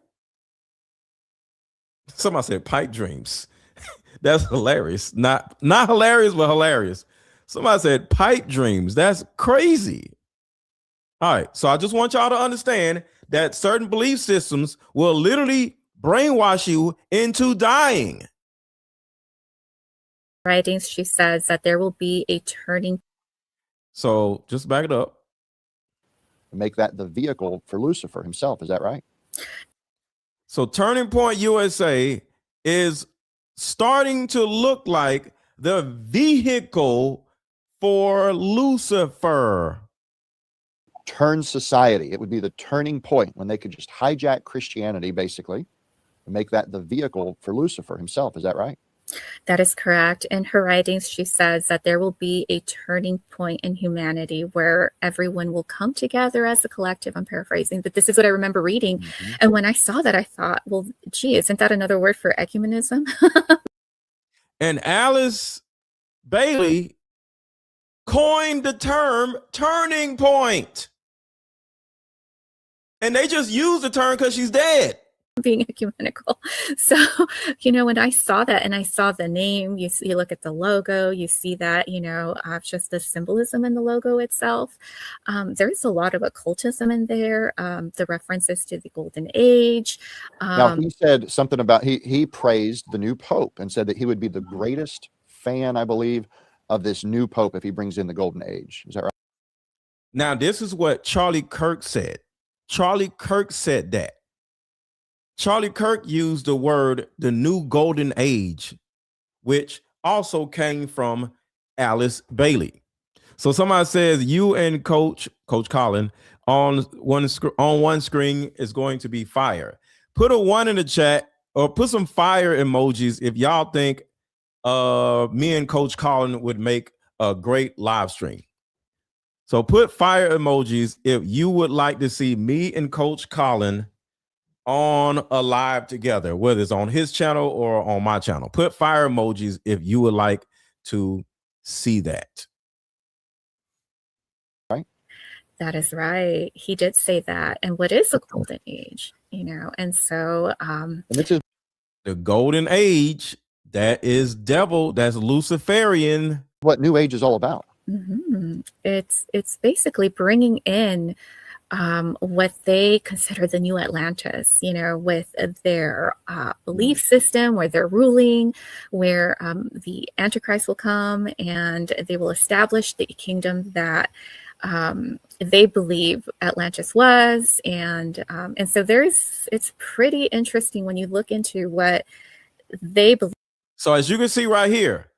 Somebody said pipe dreams. That's hilarious. Not hilarious, but hilarious. Somebody said pipe dreams. That's crazy. All right. So I just want y'all to understand that certain belief systems will literally brainwash you into dying. Writings, she says that there will be a turning. So just back it up. Make that the vehicle for Lucifer himself. Is that right? So Turning Point USA is starting to look like the vehicle for Lucifer. Turn society. It would be the turning point when they could just hijack Christianity, basically, and make that the vehicle for Lucifer himself. Is that right? That is correct. In her writings, she says that there will be a turning point in humanity where everyone will come together as a collective. I'm paraphrasing, but this is what I remember reading. Mm-hmm. And when I saw that, I thought, well, gee, isn't that another word for ecumenism? And Alice Bailey coined the term turning point. And they just used the term because she's dead. Being ecumenical. So, when I saw that and I saw the name, you look at the logo, you see that, just the symbolism in the logo itself. There's a lot of occultism in there, the references to the Golden Age. Now, he said something about, he praised the new Pope and said that he would be the greatest fan, I believe, of this new Pope if he brings in the Golden Age. Is that right? Now, this is what Charlie Kirk said. Charlie Kirk said that. Charlie Kirk used the word the new golden age, which also came from Alice Bailey. So somebody says you and Coach Colin on one screen is going to be fire. Put a 1 in the chat or put some fire emojis if y'all think me and Coach Colin would make a great live stream. So put fire emojis if you would like to see me and Coach Colin on a live together, whether it's on his channel or on my channel. Put fire emojis if you would like to see that. Right. That is right. He did say that. And what is a golden age? And so and this is the golden age, that is devil, that's Luciferian. What New Age is all about. Mm-hmm. It's basically bringing in what they consider the new Atlantis, with their belief system, where they're ruling, where the Antichrist will come and they will establish the kingdom that they believe Atlantis was. And so it's pretty interesting when you look into what they believe. So as you can see right here,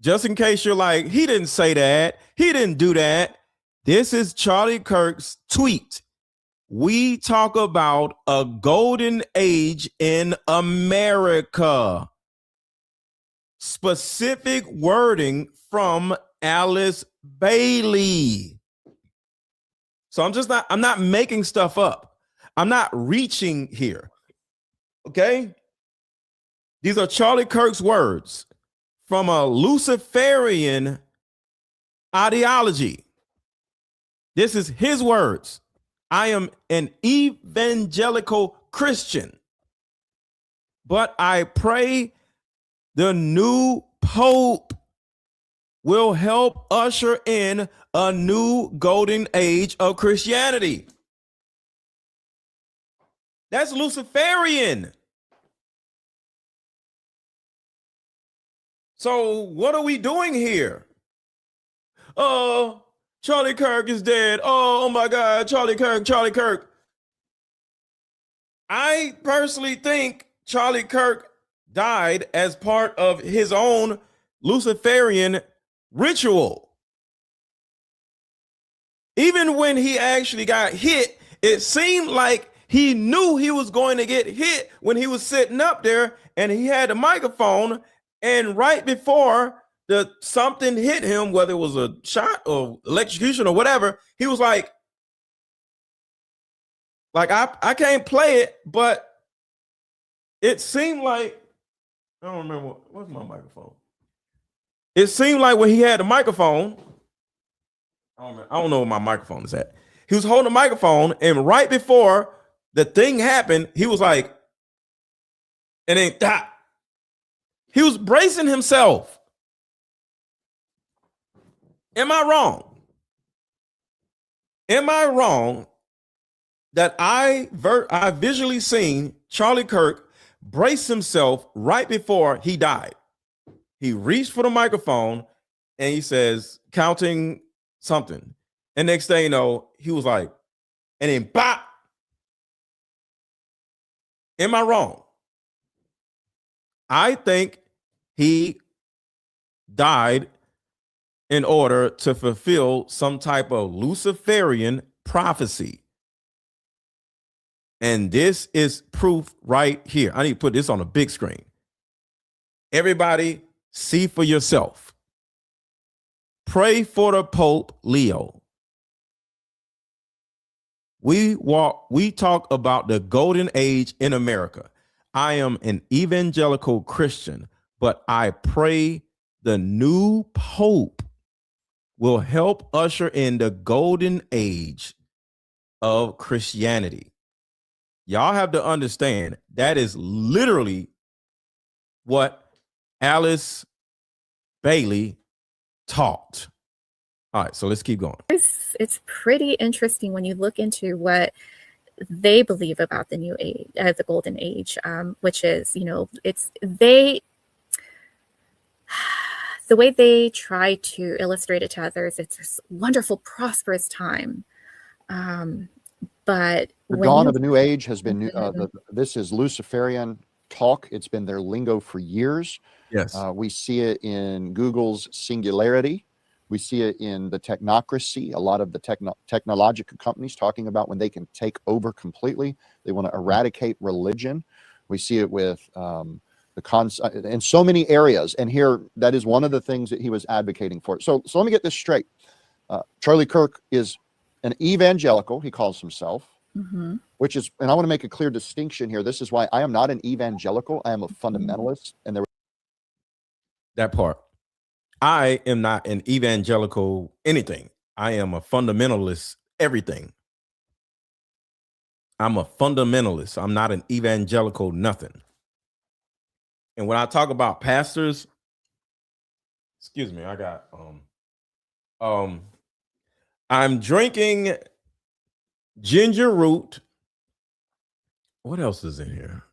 just in case you're like, he didn't say that, he didn't do that. This is Charlie Kirk's tweet. We talk about a golden age in America. Specific wording from Alice Bailey. So I'm not making stuff up. I'm not reaching here. Okay? These are Charlie Kirk's words from a Luciferian ideology. This is his words. I am an evangelical Christian, but I pray the new Pope will help usher in a new golden age of Christianity. That's Luciferian. So what are we doing here? Oh, Charlie Kirk is dead. Oh my God, Charlie Kirk. I personally think Charlie Kirk died as part of his own Luciferian ritual. Even when he actually got hit, it seemed like he knew he was going to get hit when he was sitting up there and he had the microphone. And right before something hit him, whether it was a shot or electrocution or whatever, he was like I can't play it, but it seemed like, I don't remember, what's my microphone? It seemed like when he had the microphone, I don't know where my microphone is at. He was holding the microphone, and right before the thing happened, he was like, and then he was bracing himself. Am I wrong? Am I wrong that I visually seen Charlie Kirk brace himself right before he died? He reached for the microphone and he says, counting something. And next thing you know, he was like, and then bop. Am I wrong? I think he died in order to fulfill some type of Luciferian prophecy. And this is proof right here. I need to put this on a big screen. Everybody, see for yourself. Pray for the Pope Leo. We talk about the golden age in America. I am an evangelical Christian, but I pray the new Pope will help usher in the golden age of Christianity. Y'all have to understand that is literally what Alice Bailey taught. All right, so let's keep going. It's pretty interesting when you look into what they believe about the new age, the golden age, which is, the way they try to illustrate it to others. It's this wonderful, prosperous time. But the dawn of a new age has been, this is Luciferian talk. It's been their lingo for years. Yes. We see it in Google's singularity. We see it in the technocracy. A lot of the technological companies talking about when they can take over completely. They want to eradicate religion. We see it with in so many areas. And here, that is one of the things that he was advocating for. So let me get this straight. Charlie Kirk is an evangelical, he calls himself, which is, and I want to make a clear distinction here. This is why I am not an evangelical. I am a fundamentalist. And that part. I am not an evangelical anything. I am a fundamentalist everything. I'm a fundamentalist. I'm not an evangelical nothing. And when I talk about pastors, excuse me, I got I'm drinking ginger root. What else is in here?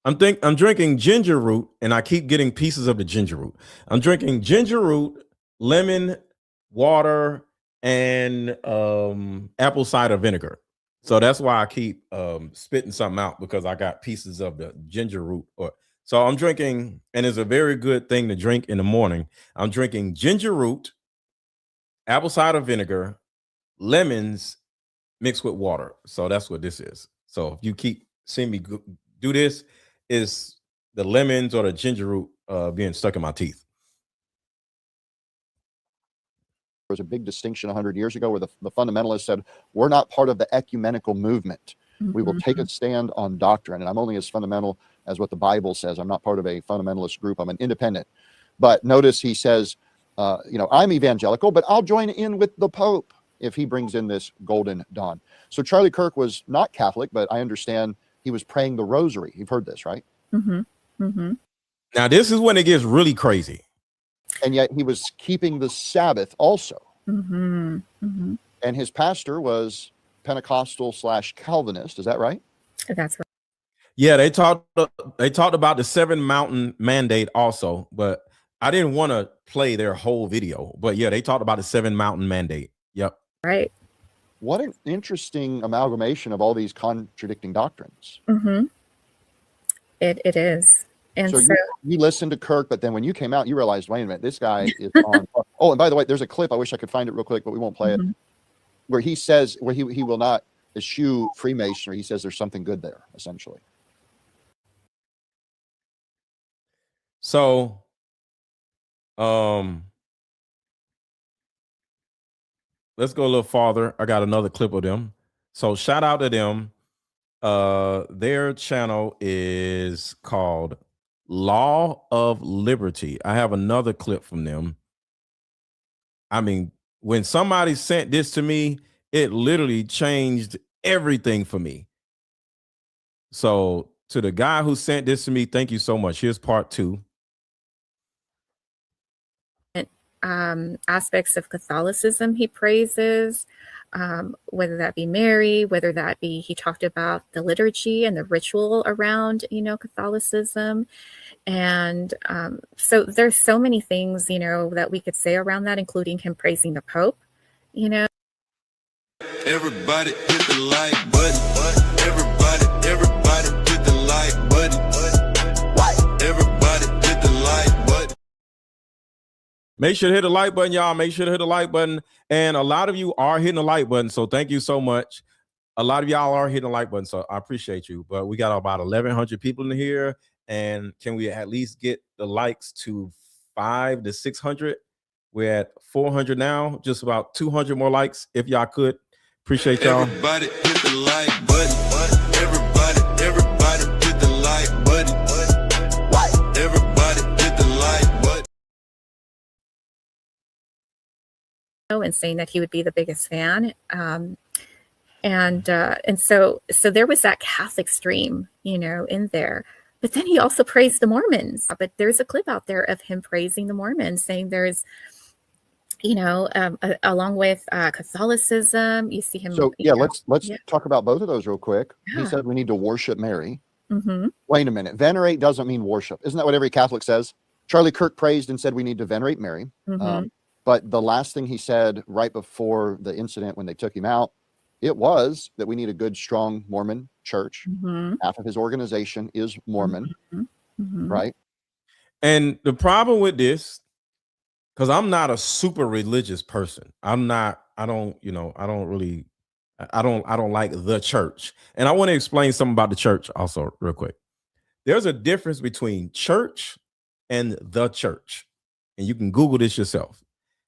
I'm drinking ginger root, and I keep getting pieces of the ginger root. I'm drinking ginger root, lemon, water, and apple cider vinegar. So that's why I keep spitting something out, because I got pieces of the ginger root. So I'm drinking, and it's a very good thing to drink in the morning. I'm drinking ginger root, apple cider vinegar, lemons mixed with water. So that's what this is. So if you keep seeing me do this, is the lemons or the ginger root being stuck in my teeth. There was a big distinction 100 years ago where the fundamentalists said, we're not part of the ecumenical movement. We will take a stand on doctrine. And I'm only as fundamental as what the Bible says. I'm not part of a fundamentalist group. I'm an independent. But notice he says, I'm evangelical, but I'll join in with the Pope if he brings in this golden dawn. So Charlie Kirk was not Catholic, but I understand he was praying the rosary. You've heard this, right? Mm-hmm. Mm-hmm. Now, this is when it gets really crazy. And yet he was keeping the Sabbath also. Mm-hmm. Mm-hmm. And his pastor was Pentecostal / Calvinist. Is that right? That's right. Yeah, they talked about the 7 mountain mandate also, but I didn't want to play their whole video. But yeah, they talked about the 7 mountain mandate. Yep. Right. What an interesting amalgamation of all these contradicting doctrines. Mm-hmm. It is. And so you listened to Kirk, but then when you came out, you realized, wait a minute, this guy is on. Oh, and by the way, there's a clip. I wish I could find it real quick, but we won't play it. Where he says, where he will not eschew Freemasonry. He says there's something good there, essentially. So, let's go a little farther. I got another clip of them. So shout out to them. Their channel is called Law of Liberty. I have another clip from them. I mean, when somebody sent this to me, it literally changed everything for me. So to the guy who sent this to me, thank you so much. Here's part 2. Aspects of Catholicism he praises, whether that be Mary, whether that be, he talked about the liturgy and the ritual around, Catholicism. And so there's so many things, that we could say around that, including him praising the Pope, Everybody hit the like button. Everybody hit the like button. Everybody hit the like button. Make sure to hit the like button, y'all. Make sure to hit the like button. And a lot of you are hitting the like button, so thank you so much. A lot of y'all are hitting the like button, so I appreciate you. But we got about 1,100 people in here, and can we at least get the likes to 500 to 600? We're at 400 now, just about 200 more likes if y'all could. Appreciate y'all. Everybody hit the like button. Everybody hit the like button. Everybody hit the like button. And saying that he would be the biggest fan. And so there was that Catholic stream, in there. But then he also praised the Mormons. But there's a clip out there of him praising the Mormons, saying there's, along with Catholicism, you see him. So let's talk about both of those real quick. Yeah. He said we need to worship Mary. Mm-hmm. Wait a minute. Venerate doesn't mean worship. Isn't that what every Catholic says? Charlie Kirk praised and said we need to venerate Mary. Mm-hmm. But the last thing he said right before the incident when they took him out, it was that we need a good, strong Mormon church. Mm-hmm. Half of his organization is Mormon, right? And the problem with this, because I'm not a super religious person. I don't like the church. And I want to explain something about the church also real quick. There's a difference between church and the church. And you can Google this yourself.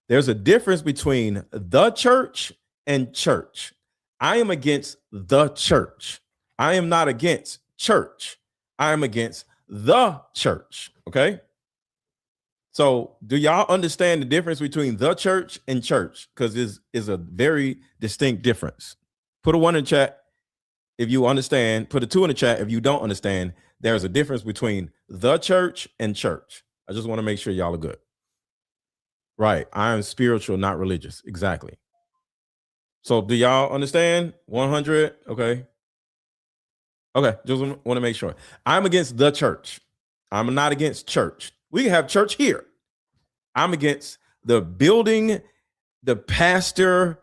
There's a difference between the church and church. I am against the church. I am not against church. I am against the church. Okay. So do y'all understand the difference between the church and church? Because this is a very distinct difference. Put a 1 in chat if you understand. Put a 2 in the chat if you don't understand. There's a difference between the church and church. I just want to make sure y'all are good. Right. I am spiritual, not religious. Exactly. So do y'all understand? 100. Okay. Okay. Just want to make sure. I'm against the church. I'm not against church. We can have church here. I'm against the building, the pastor,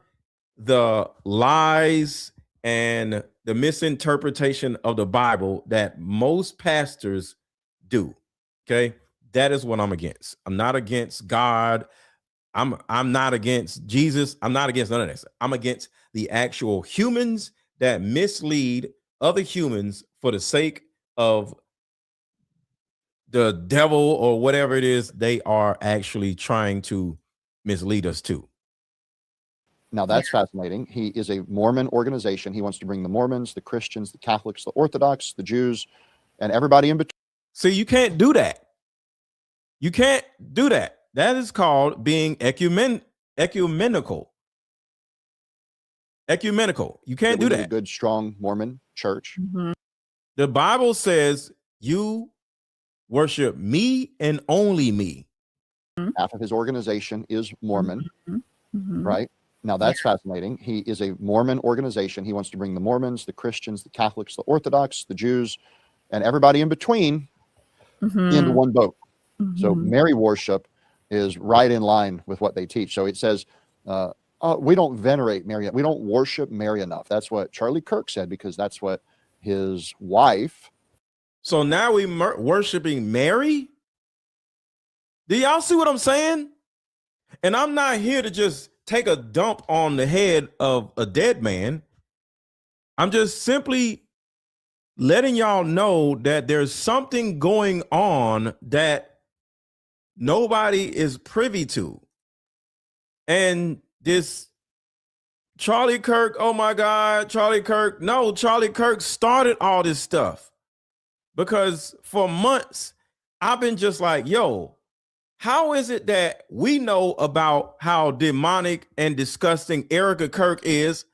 the lies, and the misinterpretation of the Bible that most pastors do. Okay. That is what I'm against. I'm not against God. I'm not against Jesus. I'm not against none of this. I'm against the actual humans that mislead other humans for the sake of the devil or whatever it is they are actually trying to mislead us to. Now that's fascinating. He is a Mormon organization. He wants to bring the Mormons, the Christians, the Catholics, the Orthodox, the Jews, and everybody in between. See, you can't do that. You can't do that. That is called being ecumenical. Ecumenical. You can't We do need a that. good, strong Mormon church. Mhm. The Bible says you worship me and only me. Half of his organization is Mormon, Mhm. Mhm. right? Now that's fascinating. He is a Mormon organization. He wants to bring the Mormons, the Christians, the Catholics, the Orthodox, the Jews, and everybody in between Mhm. into one boat. So Mhm. Mary worship is right in line with what they teach. So it says, we don't venerate Mary. We don't worship Mary enough. That's what Charlie Kirk said, because that's what his wife. So now we worshiping Mary. Do y'all see what I'm saying? And I'm not here to just take a dump on the head of a dead man. I'm just simply letting y'all know that there's something going on that nobody is privy to. And this Charlie Kirk, oh my God, Charlie Kirk. No, Charlie Kirk started all this stuff, because for months I've been just like, yo, how is it that we know about how demonic and disgusting Erika Kirk is?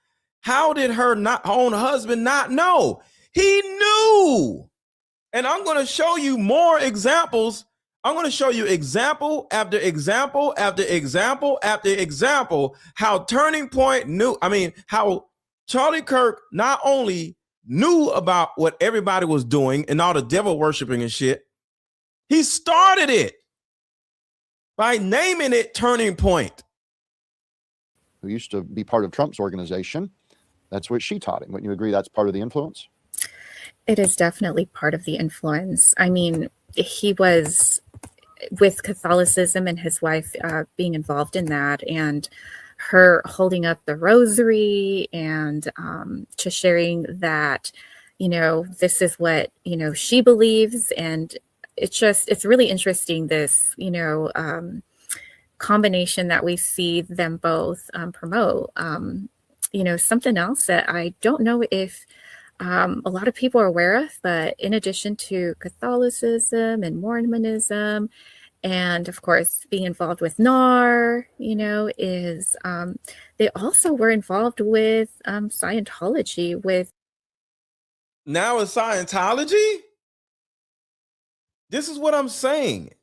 How did her own husband not know? He knew. And I'm going to show you more examples. I'm going to show you example after example after example after example how Turning Point knew. I mean, how Charlie Kirk not only knew about what everybody was doing and all the devil worshiping and shit, he started it by naming it Turning Point. Who used to be part of Trump's organization. That's what she taught him. Wouldn't you agree that's part of the influence? It is definitely part of the influence. I mean, he was with Catholicism and his wife being involved in that, and her holding up the rosary and just sharing that, this is what, she believes. And it's really interesting, this, combination that we see them both promote. Something else that I don't know if a lot of people are aware of, but in addition to Catholicism and Mormonism, and of course being involved with NAR, is they also were involved with Scientology. Now it's Scientology? This is what I'm saying.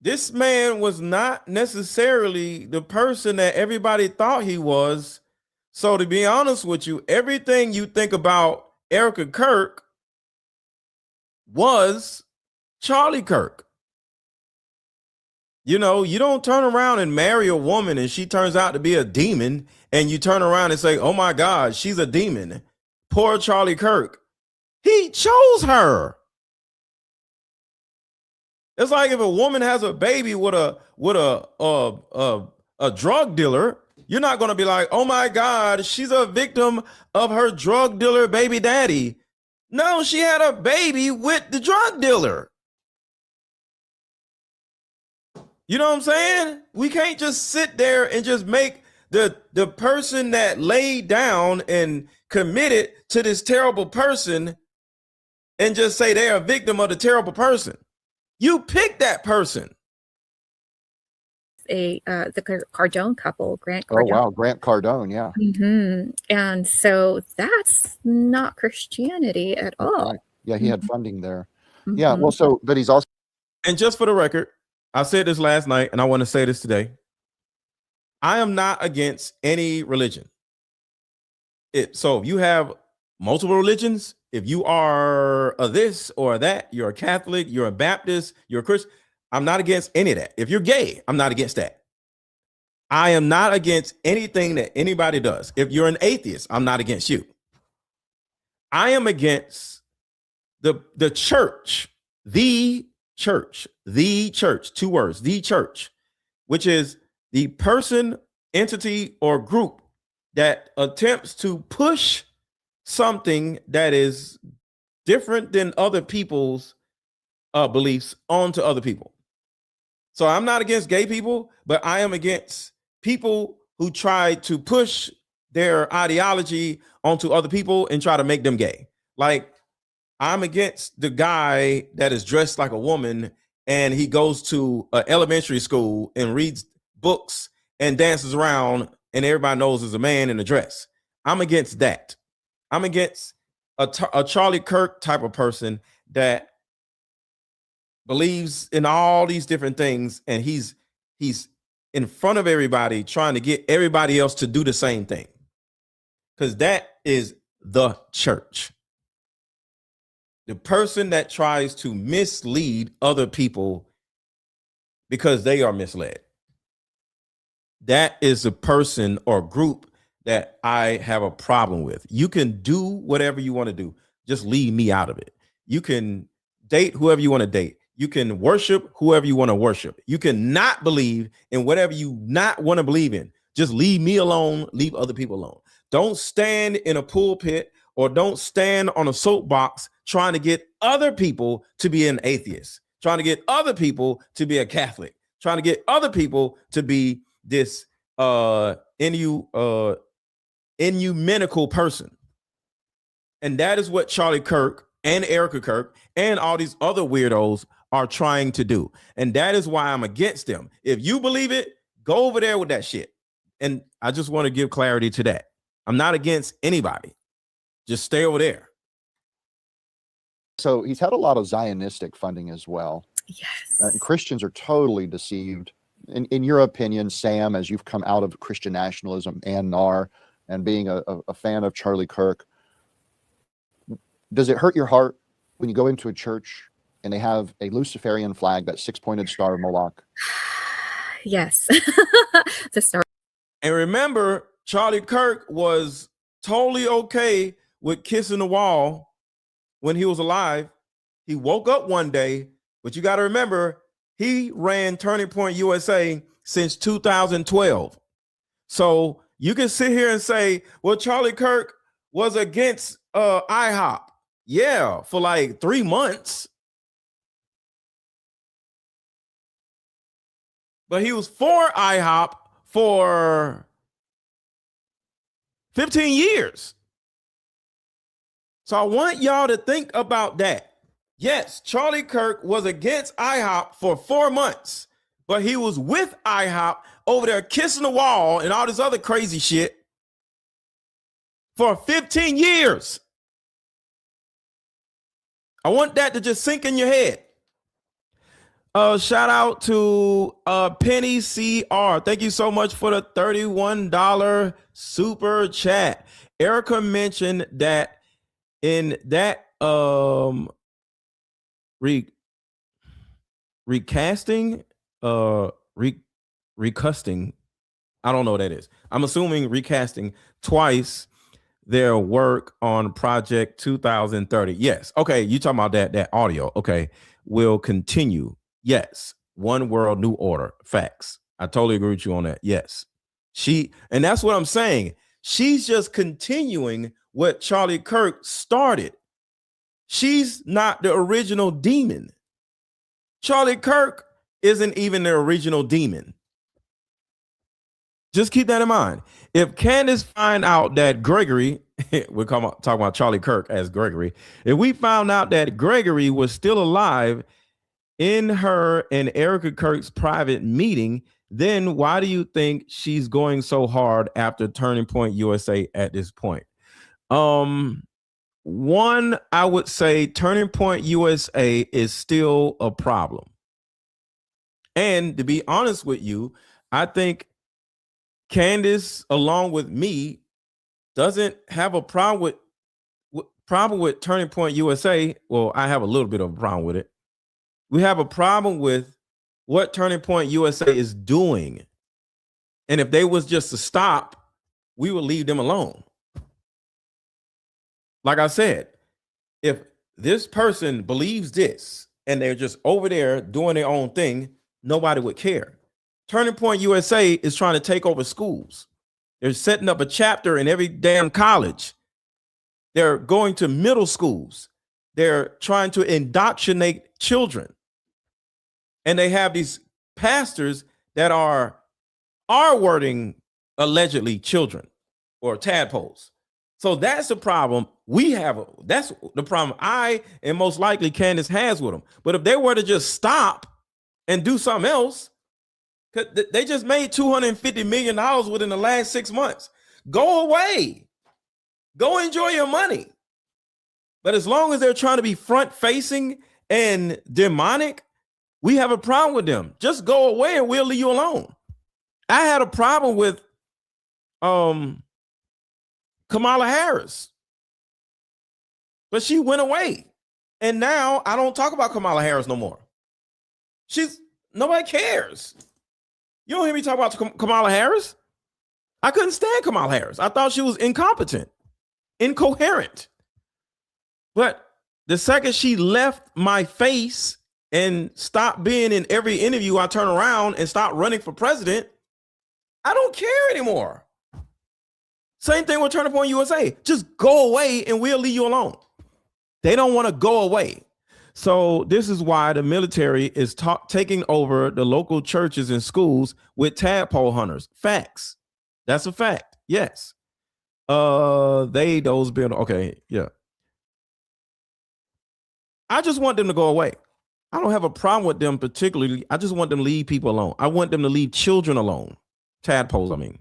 This man was not necessarily the person that everybody thought he was. So to be honest with you, everything you think about Erika Kirk was Charlie Kirk. You don't turn around and marry a woman and she turns out to be a demon, and you turn around and say, oh my God, she's a demon. Poor Charlie Kirk. He chose her. It's like if a woman has a baby with a drug dealer, you're not going to be like, oh my God, she's a victim of her drug dealer baby daddy. No, she had a baby with the drug dealer. You know what I'm saying? We can't just sit there and just make the person that laid down and committed to this terrible person and just say they're a victim of the terrible person. You pick that person. The Cardone couple, Grant Oh, Cardone. wow. Grant Cardone. Yeah. Mm-hmm. And so that's not Christianity at all. Right. Yeah. He had funding there. Yeah. Well, but he's also. And just for the record, I said this last night and I want to say this today. I am not against any religion. So if you have multiple religions, if you are a this or that, you're a Catholic, you're a Baptist, you're a Christian, I'm not against any of that. If you're gay, I'm not against that. I am not against anything that anybody does. If you're an atheist, I'm not against you. I am against the church, the church, 2 words, the church, which is the person, entity, or group that attempts to push something that is different than other people's beliefs onto other people. So I'm not against gay people, but I am against people who try to push their ideology onto other people and try to make them gay. Like, I'm against the guy that is dressed like a woman and he goes to elementary school and reads books and dances around, and everybody knows is a man in a dress. I'm against that. I'm against a Charlie Kirk type of person that believes in all these different things, and he's in front of everybody trying to get everybody else to do the same thing, because that is the church. The person that tries to mislead other people because they are misled, that is a person or group that I have a problem with. You can do whatever you want to do, just leave me out of it. You can date whoever you want to date. You can worship whoever you want to worship. You can not believe in whatever you not want to believe in. Just leave me alone, leave other people alone. Don't stand in a pulpit or don't stand on a soapbox trying to get other people to be an atheist, trying to get other people to be a Catholic, trying to get other people to be this inhumanical person. And that is what Charlie Kirk and Erika Kirk and all these other weirdos are trying to do. And that is why I'm against them. If you believe it, go over there with that shit. And I just want to give clarity to that. I'm not against anybody. Just stay over there. So he's had a lot of Zionistic funding as well. Yes. And Christians are totally deceived. In your opinion, Sam, as you've come out of Christian nationalism and NAR and being a fan of Charlie Kirk, does it hurt your heart when you go into a church and they have a Luciferian flag, that six-pointed star of Moloch? Yes. The star. And remember, Charlie Kirk was totally okay with kissing the wall when he was alive. He woke up one day, but you got to remember, he ran Turning Point USA since 2012. So you can sit here and say, well, Charlie Kirk was against IHOP. Yeah, for like 3 months. But he was for IHOP for 15 years. So I want y'all to think about that. Yes, Charlie Kirk was against IHOP for 4 months, but he was with IHOP over there kissing the wall and all this other crazy shit for 15 years. I want that to just sink in your head. Shout out to Penny CR. Thank you so much for the $31 super chat. Erika mentioned that in that recasting, recasting, I don't know what that is. I'm assuming recasting twice their work on Project 2030. Yes. Okay. You talking about that audio. Okay. Will continue. Yes. One world, new order. Facts. I totally agree with you on that. Yes. And that's what I'm saying. She's just continuing what Charlie Kirk started. She's not the original demon. Charlie Kirk isn't even the original demon. Just keep that in mind. If Candace find out that Gregory, we're talking about Charlie Kirk as Gregory. If we found out that Gregory was still alive in her and Erika Kirk's private meeting, then why do you think she's going so hard after Turning Point USA at this point? One, I would say Turning Point USA is still a problem. And to be honest with you, I think Candace, along with me, doesn't have a problem with Turning Point USA. Well, I have a little bit of a problem with it. We have a problem with what Turning Point USA is doing. And if they was just to stop, we would leave them alone. Like I said, if this person believes this and they're just over there doing their own thing, nobody would care. Turning Point USA is trying to take over schools. They're setting up a chapter in every damn college. They're going to middle schools. They're trying to indoctrinate children. And they have these pastors that are R-wording allegedly children or tadpoles. So that's the problem we have. That's the problem I and most likely Candace has with them. But if they were to just stop, and do something else. 'Cause they just made $250 million within the last 6 months. Go away. Go enjoy your money. But as long as they're trying to be front facing and demonic, we have a problem with them. Just go away and we'll leave you alone. I had a problem with Kamala Harris, but she went away. And now I don't talk about Kamala Harris no more. Nobody cares. You don't hear me talk about Kamala Harris. I couldn't stand Kamala Harris. I thought she was incompetent, incoherent. But the second she left my face and stopped being in every interview, I turn around and stop running for president, I don't care anymore. Same thing with Turning Point USA. Just go away and we'll leave you alone. They don't want to go away. So this is why the military is taking over the local churches and schools with tadpole hunters. Facts. That's a fact. Yes. Those been okay. Yeah. I just want them to go away. I don't have a problem with them particularly. I just want them to leave people alone. I want them to leave children alone. Tadpoles, I mean.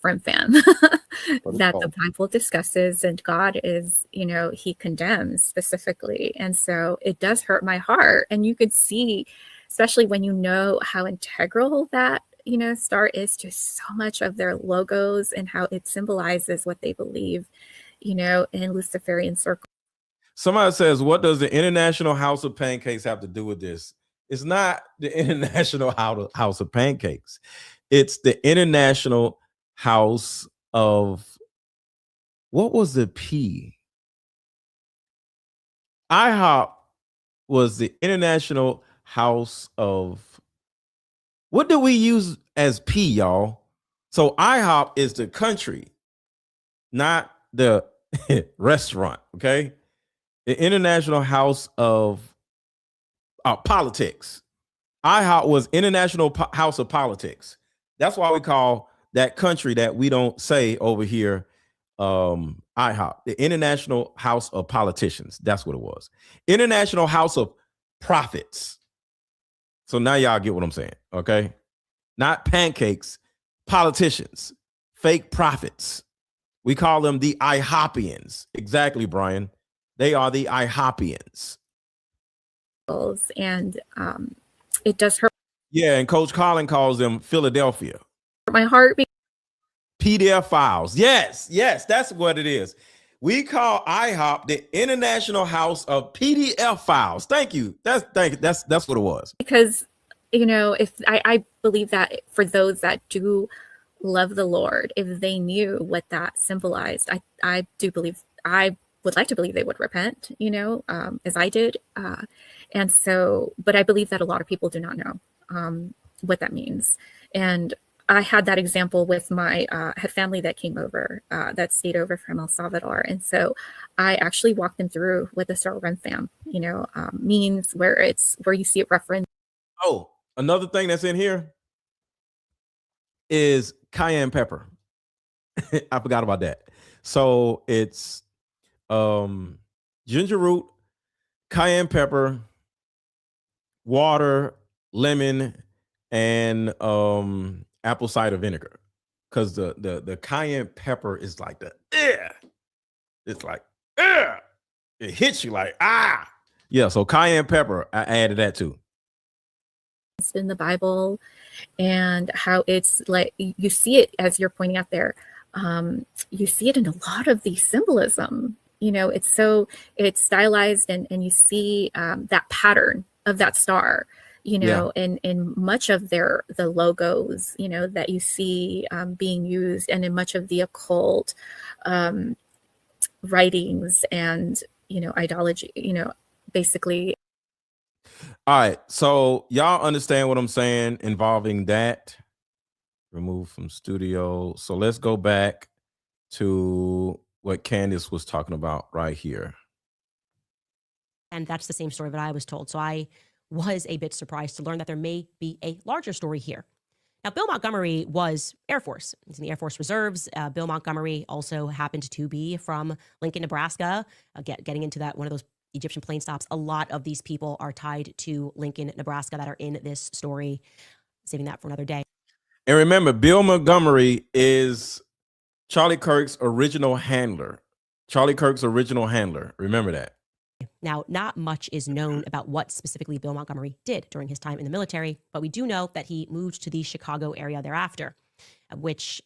From fan that the Bible discusses, and God is, he condemns specifically. And so it does hurt my heart. And you could see, especially when you know how integral that, star is to so much of their logos and how it symbolizes what they believe, in Luciferian circles. Somebody says, what does the International House of Pancakes have to do with this? It's not the International House of Pancakes. It's the International House of, what was the P? IHOP was the International House of, what do we use as P, y'all? So IHOP is the country, not the restaurant, okay? The International House of Politics. IHOP was International House of Politics. That's why we call that country that we don't say over here, IHOP, the International House of Politicians. That's what it was. International House of Prophets. So now y'all get what I'm saying, okay? Not pancakes, politicians, fake prophets. We call them the IHOPians. Exactly, Brian. They are the IHOPians. And it does hurt. Yeah, and Coach Colin calls them Philadelphia. My heart. PDF files. Yes, that's what it is. We call IHOP the International House of PDF files. Thank you. That's what it was. Because, if I believe that for those that do love the Lord, if they knew what that symbolized, I do believe, I would like to believe they would repent, as I did. And so, but I believe that a lot of people do not know what that means. And I had that example with my had family that came over, that stayed over from El Salvador. And so I actually walked them through what the Star Run Fam, means, where you see it referenced. Oh, another thing that's in here is cayenne pepper. I forgot about that. So it's ginger root, cayenne pepper, water, lemon, and apple cider vinegar, because the cayenne pepper is like it's like it hits you like yeah. So cayenne pepper, I added that too. In the Bible, and how it's like you see it, as you're pointing out there, you see it in a lot of the symbolism. It's stylized, and you see that pattern of that star. In much of the logos, that you see being used, and in much of the occult writings and, ideology, basically. All right. So y'all understand what I'm saying involving that. Remove from studio. So let's go back to what Candace was talking about right here. And that's the same story that I was told. So I was a bit surprised to learn that there may be a larger story here. Now, Bill Montgomery was Air Force. He's in the Air Force Reserves. Bill Montgomery also happened to be from Lincoln, Nebraska. Getting into that, one of those, Egyptian plane stops. A lot of these people are tied to Lincoln, Nebraska that are in this story. Saving that for another day. And remember, Bill Montgomery is Charlie Kirk's original handler. Charlie Kirk's original handler. Remember that. Now, not much is known about what specifically Bill Montgomery did during his time in the military, but we do know that he moved to the Chicago area thereafter, which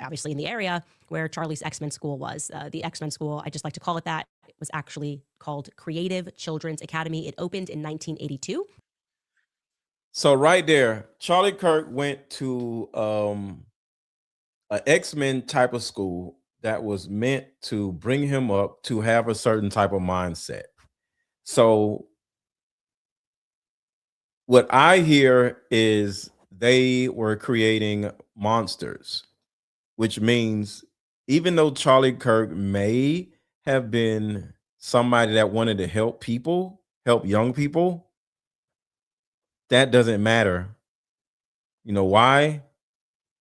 obviously in the area where Charlie's X-Men school was. The X-Men school, I just like to call it that, it was actually called Creative Children's Academy. It opened in 1982. So right there, Charlie Kirk went to an X-Men type of school that was meant to bring him up to have a certain type of mindset. So what I hear is they were creating monsters, which means even though Charlie Kirk may have been somebody that wanted to help people, help young people, that doesn't matter. You know why?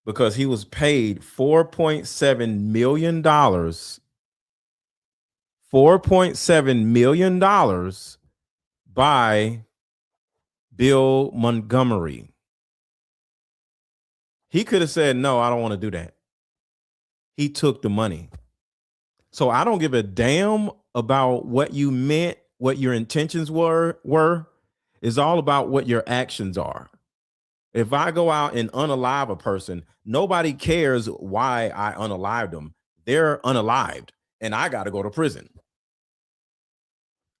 Because he was paid $4.7 million, $4.7 million by Bill Montgomery. He could have said, no, I don't want to do that. He took the money. So I don't give a damn about what you meant, what your intentions were. It's all about what your actions are. If I go out and unalive a person, nobody cares why I unalived them. They're unalived, and I got to go to prison.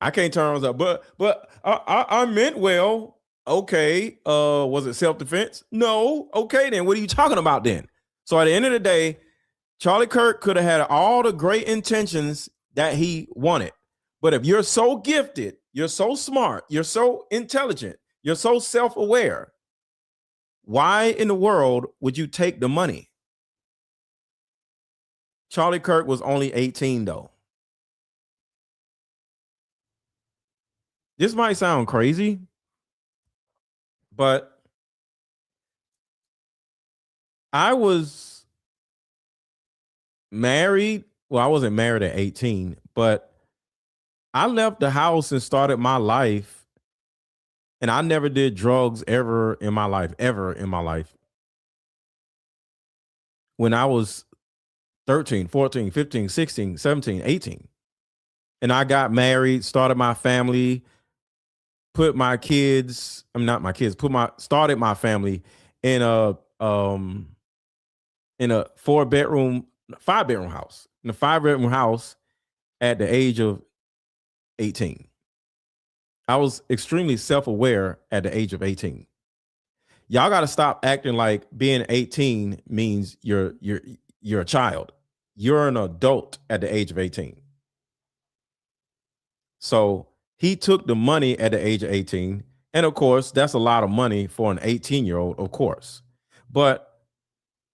I can't turn around and say, but I meant well. Okay, was it self-defense? No. Okay, then what are you talking about then? So at the end of the day, Charlie Kirk could have had all the great intentions that he wanted. But if you're so gifted, you're so smart, you're so intelligent, you're so self-aware, why in the world would you take the money? Charlie Kirk was only 18, though. This might sound crazy, but I was married. Well, I wasn't married at 18, but I left the house and started my life, and I never did drugs ever in my life. When I was 13, 14, 15, 16, 17, 18. And I got married, started my family, started my family in a 5-bedroom house. In a 5-bedroom house at the age of 18. I was extremely self-aware at the age of 18. Y'all got to stop acting like being 18 means you're a child. You're an adult at the age of 18. So he took the money at the age of 18. And of course, that's a lot of money for an 18-year-old, of course. But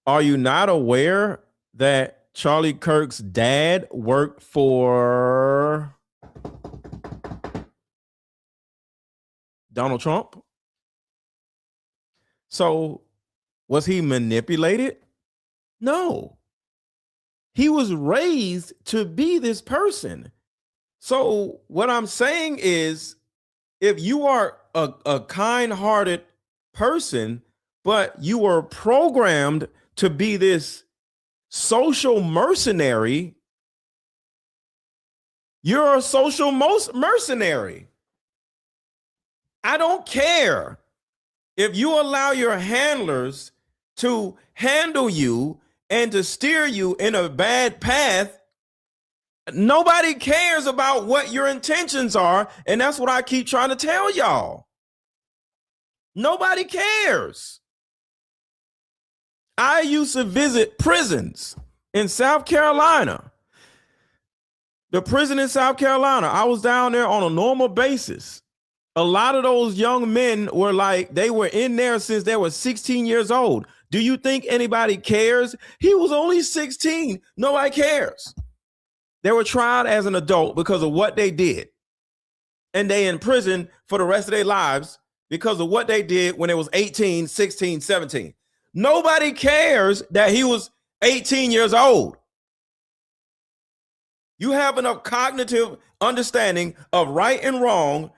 are you not aware that Charlie Kirk's dad worked for Donald Trump? So was he manipulated? No. He was raised to be this person. So what I'm saying is, if you are a kind-hearted person, but you were programmed to be this social mercenary, you're a social mercenary. I don't care if you allow your handlers to handle you and to steer you in a bad path. Nobody cares about what your intentions are. And that's what I keep trying to tell y'all. Nobody cares. I used to visit prisons in South Carolina. The prison in South Carolina, I was down there on a normal basis. A lot of those young men were like, they were in there since they were 16 years old. Do you think anybody cares? He was only 16. Nobody cares. They were tried as an adult because of what they did. And they in prison for the rest of their lives because of what they did when they was 18, 16, 17. Nobody cares that he was 18 years old. You have enough cognitive understanding of right and wrong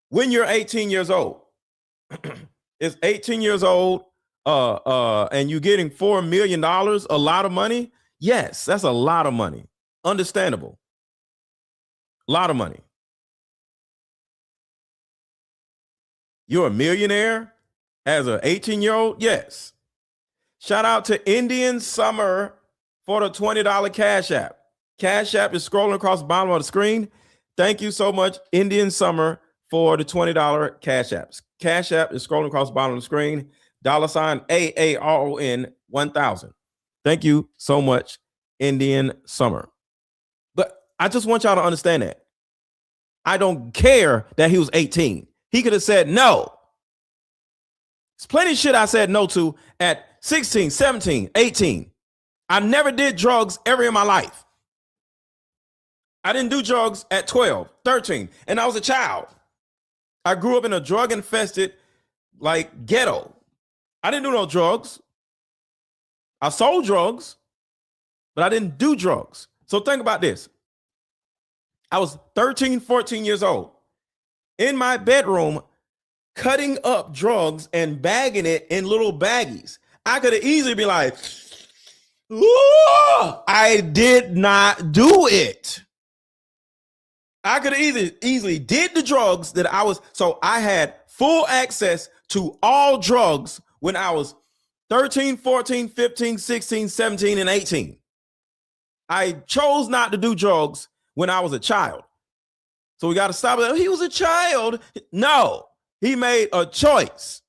when you're 18 years old. It's 18 years old, and you're getting $4 million, a lot of money. Yes, that's a lot of money. Understandable. A lot of money. You're a millionaire as an 18-year-old? Yes. Shout out to Indian Summer for the $20 Cash App. Cash App is scrolling across the bottom of the screen. Thank you so much, Indian Summer, for the $20 Cash Apps. Cash App is scrolling across the bottom of the screen. $AARON 1000. Thank you so much, Indian Summer. But I just want y'all to understand that. I don't care that he was 18. He could have said no. There's plenty of shit I said no to at 16, 17, 18. I never did drugs ever in my life. I didn't do drugs at 12, 13, and I was a child. I grew up in a drug-infested, ghetto. I didn't do no drugs. I sold drugs, but I didn't do drugs. So think about this. I was 13, 14 years old in my bedroom cutting up drugs and bagging it in little baggies. I could have easily been like, ooh, I did not do it. I could have easily did the drugs that I was. So I had full access to all drugs when I was 13, 14, 15, 16, 17, and 18. I chose not to do drugs when I was a child. So we got to stop it. He was a child. No, he made a choice.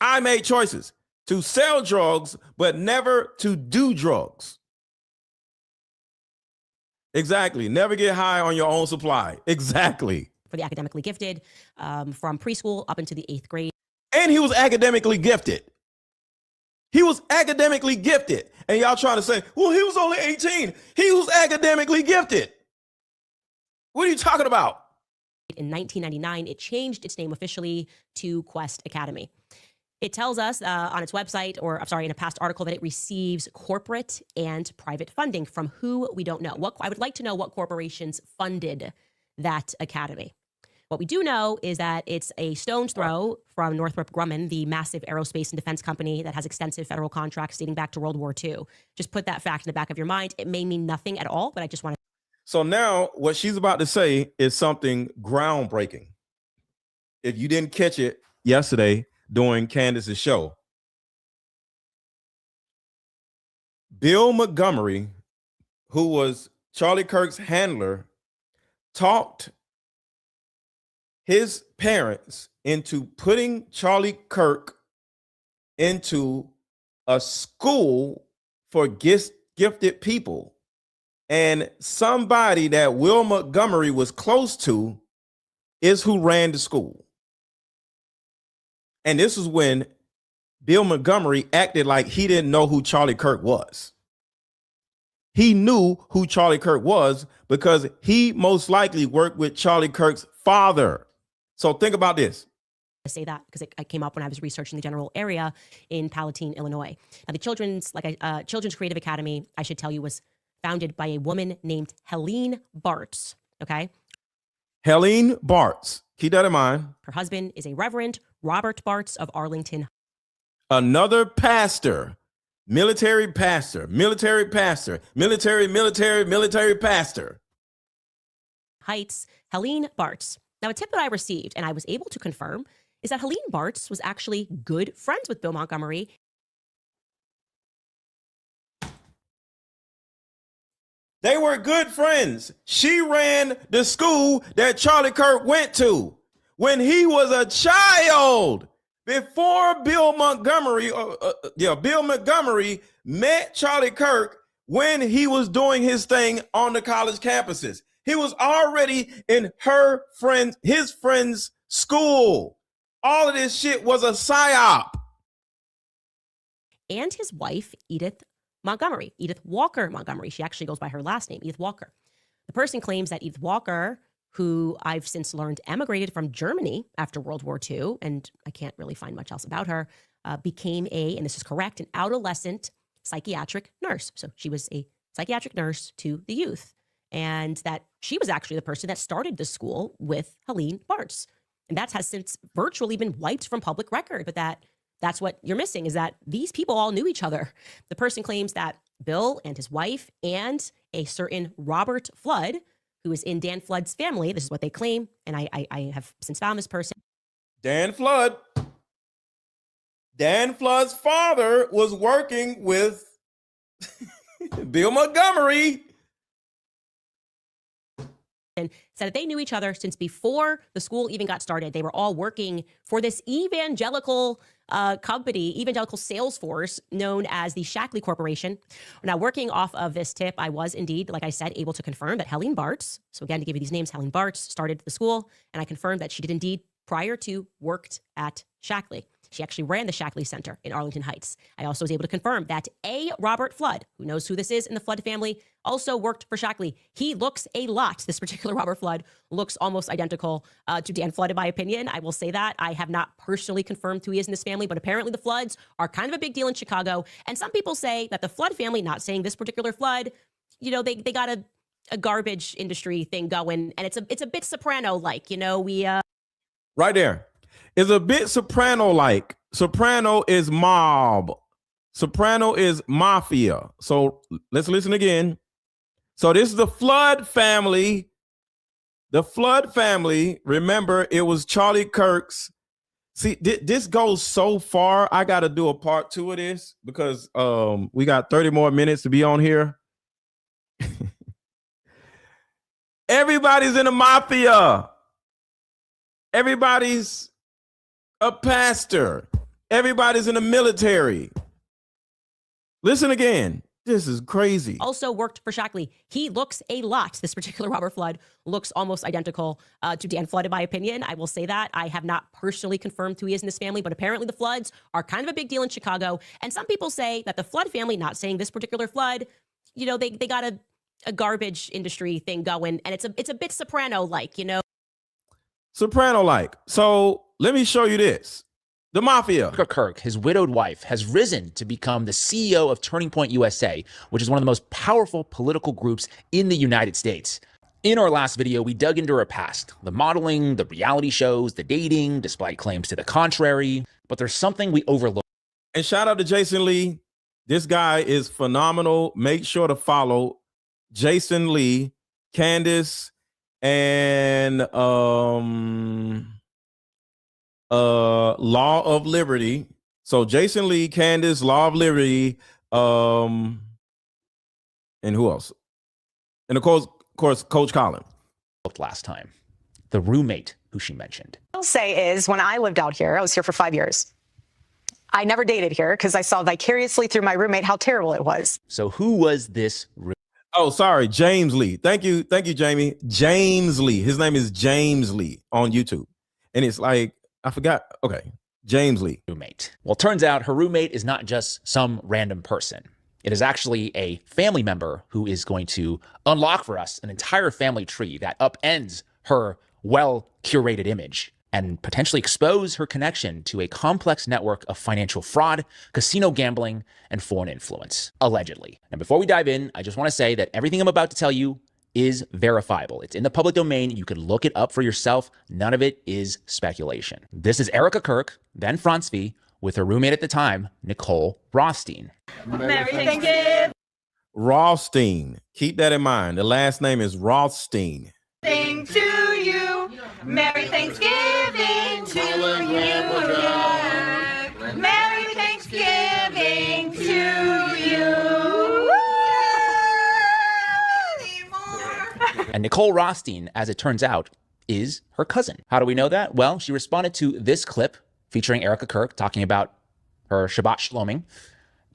I made choices to sell drugs, but never to do drugs. Exactly. Never get high on your own supply. Exactly. For the academically gifted, from preschool up into the 8th grade. And he was academically gifted. He was academically gifted. And y'all trying to say, well, he was only 18. He was academically gifted. What are you talking about? In 1999, it changed its name officially to Quest Academy. It tells us on its website, in a past article, that it receives corporate and private funding from who we don't know. I would like to know what corporations funded that academy. What we do know is that it's a stone's throw from Northrop Grumman, the massive aerospace and defense company that has extensive federal contracts dating back to World War II. Just put that fact in the back of your mind. It may mean nothing at all, but I just want to. So now what she's about to say is something groundbreaking. If you didn't catch it yesterday during Candace's show, Bill Montgomery, who was Charlie Kirk's handler, talked his parents into putting Charlie Kirk into a school for gifted people. And somebody that Will Montgomery was close to is who ran the school. And this is when Bill Montgomery acted like he didn't know who Charlie Kirk was. He knew who Charlie Kirk was because he most likely worked with Charlie Kirk's father. So think about this. I say that because it came up when I was researching the general area in Palatine, Illinois. Now, the Children's Creative Academy, I should tell you, was founded by a woman named Helene Bartz. Okay. Helene Bartz. Keep that in mind. Her husband is a Reverend Robert Bartz of Arlington. Another pastor, military pastor, military pastor. Heights, Helene Bartz. Now, a tip that I received and I was able to confirm is that Helene Bartz was actually good friends with Bill Montgomery. They were good friends. She ran the school that Charlie Kirk went to when he was a child. Before Bill Montgomery met Charlie Kirk when he was doing his thing on the college campuses. He was already in his friend's school. All of this shit was a psyop. And his wife, Edith Walker Montgomery. She actually goes by her last name, Edith Walker. The person claims that Edith Walker, who I've since learned emigrated from Germany after World War II, and I can't really find much else about her, became and this is correct, an adolescent psychiatric nurse. So she was a psychiatric nurse to the youth. and that she was actually the person that started the school with Helene Bartz. And that has since virtually been wiped from public record. But that's what you're missing, is that these people all knew each other. The person claims that Bill and his wife and a certain Robert Flood, who is in Dan Flood's family, this is what they claim, and I have since found this person. Dan Flood. Dan Flood's father was working with Bill Montgomery. And said that they knew each other since before the school even got started. They were all working for this evangelical company, evangelical sales force known as the Shackley Corporation. Now, working off of this tip, I was indeed, like I said, able to confirm that Helene Bartz, so again, to give you these names, Helene Bartz started the school, and I confirmed that she did indeed, prior to, worked at Shackley. She actually ran the Shackley Center in Arlington Heights. I also was able to confirm that a Robert Flood, who knows who this is in the Flood family, also worked for Shackley. He looks a lot, this particular Robert Flood, looks almost identical to Dan Flood, in my opinion. I will say that. I have not personally confirmed who he is in this family, but apparently the Floods are kind of a big deal in Chicago. And some people say that the Flood family, not saying this particular Flood, you know, they got a garbage industry thing going, and it's a bit Soprano-like, you know, Right there. Is a bit Soprano-like. Soprano is mob. Soprano is mafia. So let's listen again. So this is the Flood family. The Flood family, remember, it was Charlie Kirk's. See, this goes so far. I got to do a part 2 of this because we got 30 more minutes to be on here. Everybody's in the mafia. Everybody's a pastor. Everybody's in the military. Listen again. This is crazy. Also worked for Shackley. He looks a lot, this particular Robert Flood, looks almost identical to Dan Flood, in my opinion. I will say that. I have not personally confirmed who he is in this family, but apparently the Floods are kind of a big deal in Chicago. And some people say that the Flood family, not saying this particular Flood, you know, they got a garbage industry thing going, and it's a bit Soprano-like, you know. Soprano-like. So let me show you this. The mafia. Erika Kirk, his widowed wife, has risen to become the CEO of Turning Point USA, which is one of the most powerful political groups in the United States. In our last video, we dug into her past, the modeling, the reality shows, the dating, despite claims to the contrary. But there's something we overlook. And shout out to Jason Lee. This guy is phenomenal. Make sure to follow Jason Lee, Candace, and Law of Liberty. So Jason Lee, Candace, Law of Liberty, and who else? And of course, Coach Colin. Last time, the roommate who she mentioned. I'll say is when I lived out here, I was here for 5 years. I never dated here because I saw vicariously through my roommate how terrible it was. So who was this roommate? Oh, sorry, James Lee. Thank you, Jamie. James Lee. His name is James Lee on YouTube, and it's like, I forgot. Okay. James Lee. Roommate. Well, turns out her roommate is not just some random person. It is actually a family member who is going to unlock for us an entire family tree that upends her well-curated image and potentially expose her connection to a complex network of financial fraud, casino gambling, and foreign influence, allegedly. And before we dive in, I just want to say that everything I'm about to tell you is verifiable. It's in the public domain. You can look it up for yourself. None of it is speculation. This is Erika Kirk, then Franz V, with her roommate at the time, Nicole Rothstein. Merry Thanksgiving Rothstein. Keep that in mind. The last name is Rothstein. to you. Merry Thanksgiving to you. Merry Thanksgiving to you. And Nicole Rothstein, as it turns out, is her cousin. How do we know that? Well, she responded to this clip featuring Erika Kirk talking about her Shabbat Shaloming.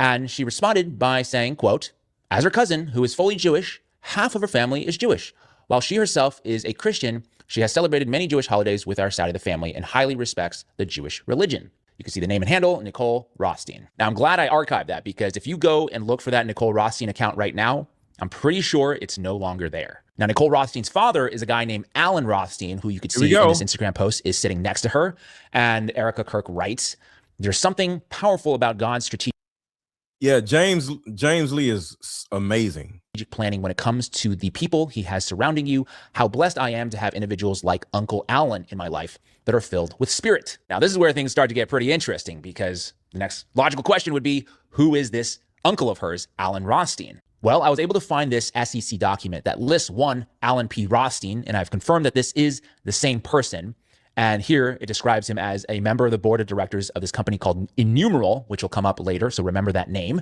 And she responded by saying, quote, as her cousin, who is fully Jewish, half of her family is Jewish. While she herself is a Christian, she has celebrated many Jewish holidays with our side of the family and highly respects the Jewish religion. You can see the name and handle, Nicole Rothstein. Now, I'm glad I archived that because if you go and look for that Nicole Rothstein account right now, I'm pretty sure it's no longer there. Now, Nicole Rothstein's father is a guy named Alan Rothstein, who you could see in this Instagram post is sitting next to her. And Erika Kirk writes, there's something powerful about God's strategic Yeah, James Lee is amazing. planning when it comes to the people he has surrounding you, how blessed I am to have individuals like Uncle Alan in my life that are filled with spirit. Now, this is where things start to get pretty interesting, because the next logical question would be, who is this uncle of hers, Alan Rothstein? Well, I was able to find this SEC document that lists one Alan P. Rothstein, and I've confirmed that this is the same person. And here it describes him as a member of the board of directors of this company called Innumerable, which will come up later, so remember that name.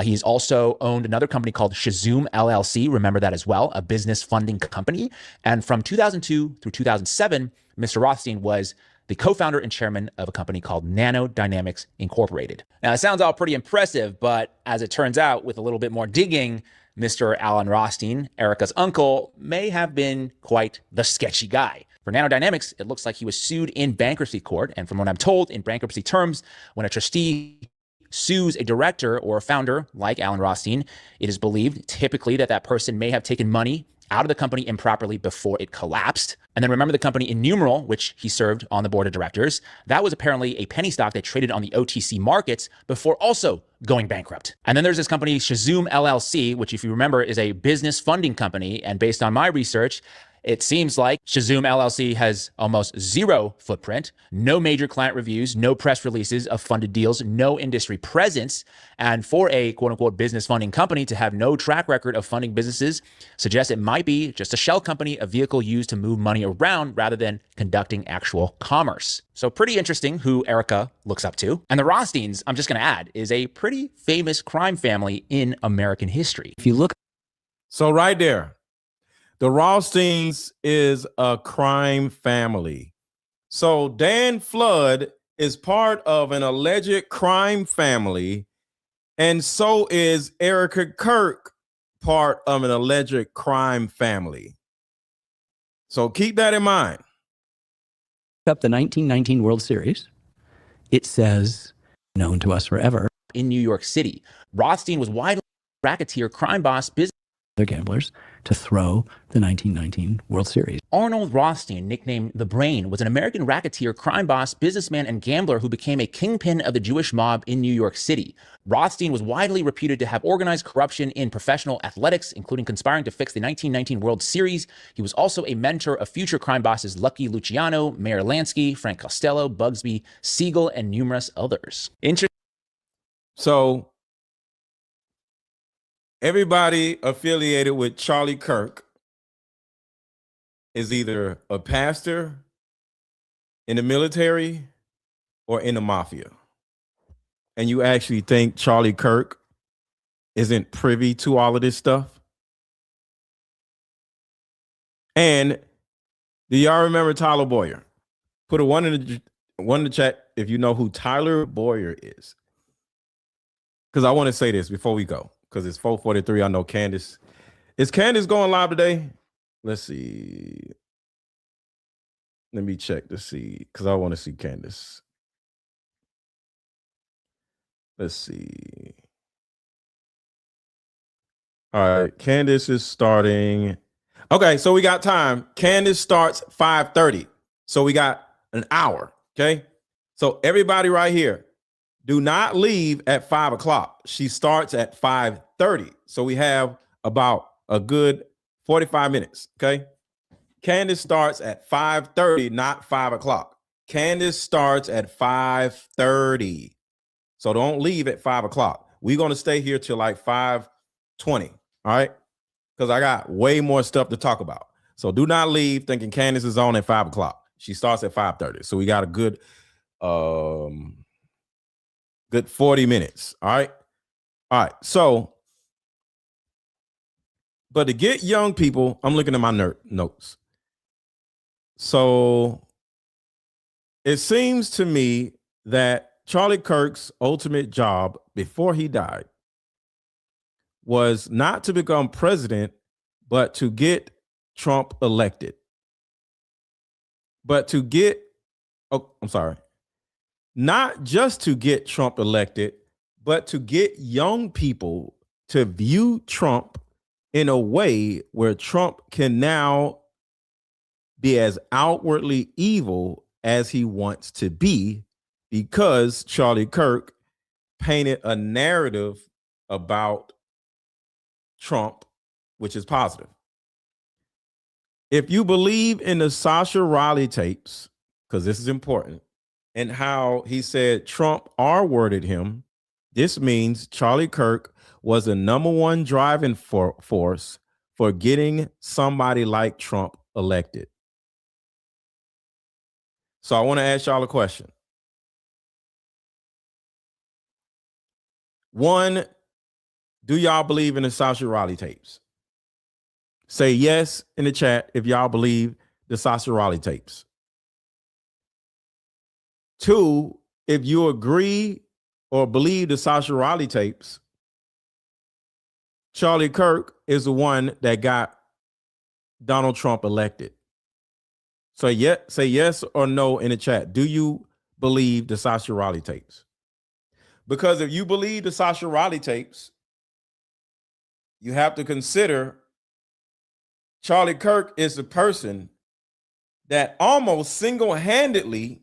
He's also owned another company called Shazoom LLC, remember that as well, a business funding company. And from 2002 through 2007, Mr. Rothstein was the co-founder and chairman of a company called Nano Dynamics Incorporated. Now, it sounds all pretty impressive, but as it turns out, with a little bit more digging, Mr. Alan Rothstein, Erika's uncle, may have been quite the sketchy guy. For Nano Dynamics, it looks like he was sued in bankruptcy court. And from what I'm told, in bankruptcy terms, when a trustee sues a director or a founder like Alan Rothstein, it is believed typically that that person may have taken money out of the company improperly before it collapsed. And then remember the company Innumerable, which he served on the board of directors. That was apparently a penny stock that traded on the OTC markets before also going bankrupt. And then there's this company Shazoom LLC, which if you remember is a business funding company. And based on my research, it seems like Shazoom LLC has almost zero footprint, no major client reviews, no press releases of funded deals, no industry presence. And for a quote unquote business funding company to have no track record of funding businesses suggests it might be just a shell company, a vehicle used to move money around rather than conducting actual commerce. So pretty interesting who Erika looks up to. And the Rothsteins, I'm just going to add, is a pretty famous crime family in American history. If you look. So right there, the Rothsteins is a crime family. So Dan Flood is part of an alleged crime family, and so is Erika Kirk part of an alleged crime family. So keep that in mind. Up the 1919 World Series, it says, known to us forever. In New York City, Rothstein was widely racketeer, crime boss, business. Other gamblers to throw the 1919 World Series. Arnold Rothstein, nicknamed The Brain, was an American racketeer, crime boss, businessman, and gambler who became a kingpin of the Jewish mob in New York City. Rothstein was widely reputed to have organized corruption in professional athletics, including conspiring to fix the 1919 World Series. He was also a mentor of future crime bosses Lucky Luciano, Mayor Lansky, Frank Costello, Bugsby Siegel, and numerous others. So everybody affiliated with Charlie Kirk is either a pastor, in the military, or in the mafia. And you actually think Charlie Kirk isn't privy to all of this stuff? And do y'all remember Tyler Boyer? Put a one in the chat if you know who Tyler Boyer is. Because I want to say this before we go. Because it's 4:43. I know Candace. Is Candace going live today? Let's see. Let me check to see. Because I want to see Candace. Let's see. All right. Candace is starting. Okay. So we got time. Candace starts 5:30. So we got an hour. Okay. So everybody right here, do not leave at 5 o'clock. She starts at 5:30. So we have about a good 45 minutes. Okay. Candace starts at 5:30, not 5 o'clock. Candace starts at 5:30. So don't leave at 5 o'clock. We're going to stay here till like 5:20. All right. Because I got way more stuff to talk about. So do not leave thinking Candace is on at 5 o'clock. She starts at 5:30. So we got a good 40 minutes. All right. All right. So, but to get young people, I'm looking at my notes. So it seems to me that Charlie Kirk's ultimate job before he died was not to become president, but to get Trump elected. But to get, not just to get Trump elected, but to get young people to view Trump in a way where Trump can now be as outwardly evil as he wants to be, because Charlie Kirk painted a narrative about Trump which is positive. If you believe in the Sasha Riley tapes, because this is important, and how he said Trump R-worded him, this means Charlie Kirk was the number one driving force for getting somebody like Trump elected. So I want to ask y'all a question. One, do y'all believe in the Sasha Riley tapes? Say yes in the chat if y'all believe the Sasha Riley tapes. Two, if you agree or believe the Sasha Riley tapes, Charlie Kirk is the one that got Donald Trump elected. So say yes or no in the chat. Do you believe the Sasha Riley tapes? Because if you believe the Sasha Riley tapes, you have to consider Charlie Kirk is the person that almost single-handedly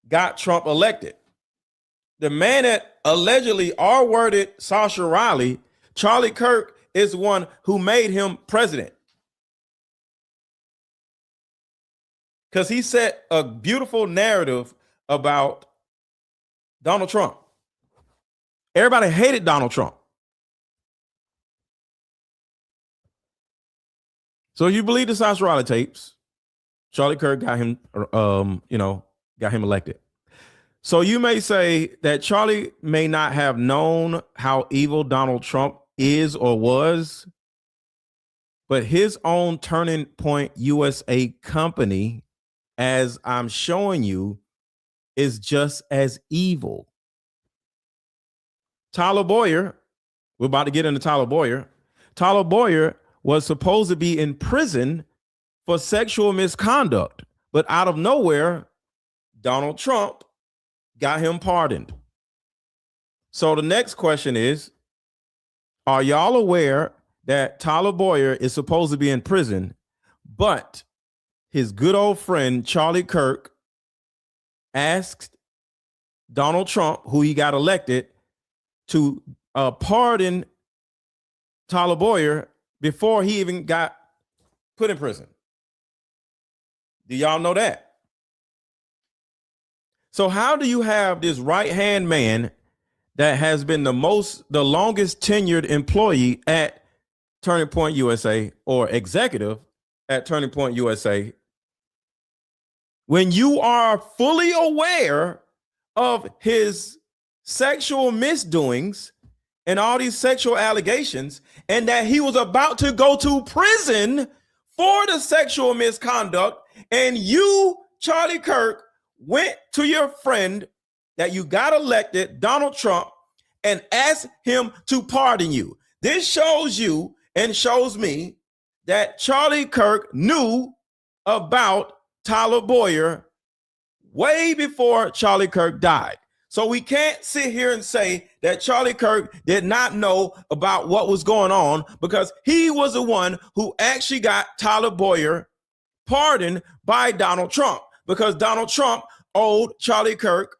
got Trump elected. The man that allegedly R-worded Sasha Riley, Charlie Kirk, is the one who made him president. Because he set a beautiful narrative about Donald Trump. Everybody hated Donald Trump. So you believe the Sasha Riley tapes, Charlie Kirk got him, got him elected. So you may say that Charlie may not have known how evil Donald Trump is or was, but his own Turning Point USA company, as I'm showing you, is just as evil. Tyler Boyer, we're about to get into Tyler Boyer. Tyler Boyer was supposed to be in prison for sexual misconduct, but out of nowhere, Donald Trump got him pardoned. So the next question is, are y'all aware that Tyler Boyer is supposed to be in prison, but his good old friend Charlie Kirk asked Donald Trump, who he got elected, to pardon Tyler Boyer before he even got put in prison? Do y'all know that? So how do you have this right-hand man that has been the longest tenured employee at Turning Point USA, or executive at Turning Point USA, when you are fully aware of his sexual misdoings and all these sexual allegations, and that he was about to go to prison for the sexual misconduct, and you, Charlie Kirk, went to your friend that you got elected, Donald Trump, and asked him to pardon you? This shows you and shows me that Charlie Kirk knew about Tyler Boyer way before Charlie Kirk died. So we can't sit here and say that Charlie Kirk did not know about what was going on, because he was the one who actually got Tyler Boyer pardoned by Donald Trump, because Donald Trump owed Charlie Kirk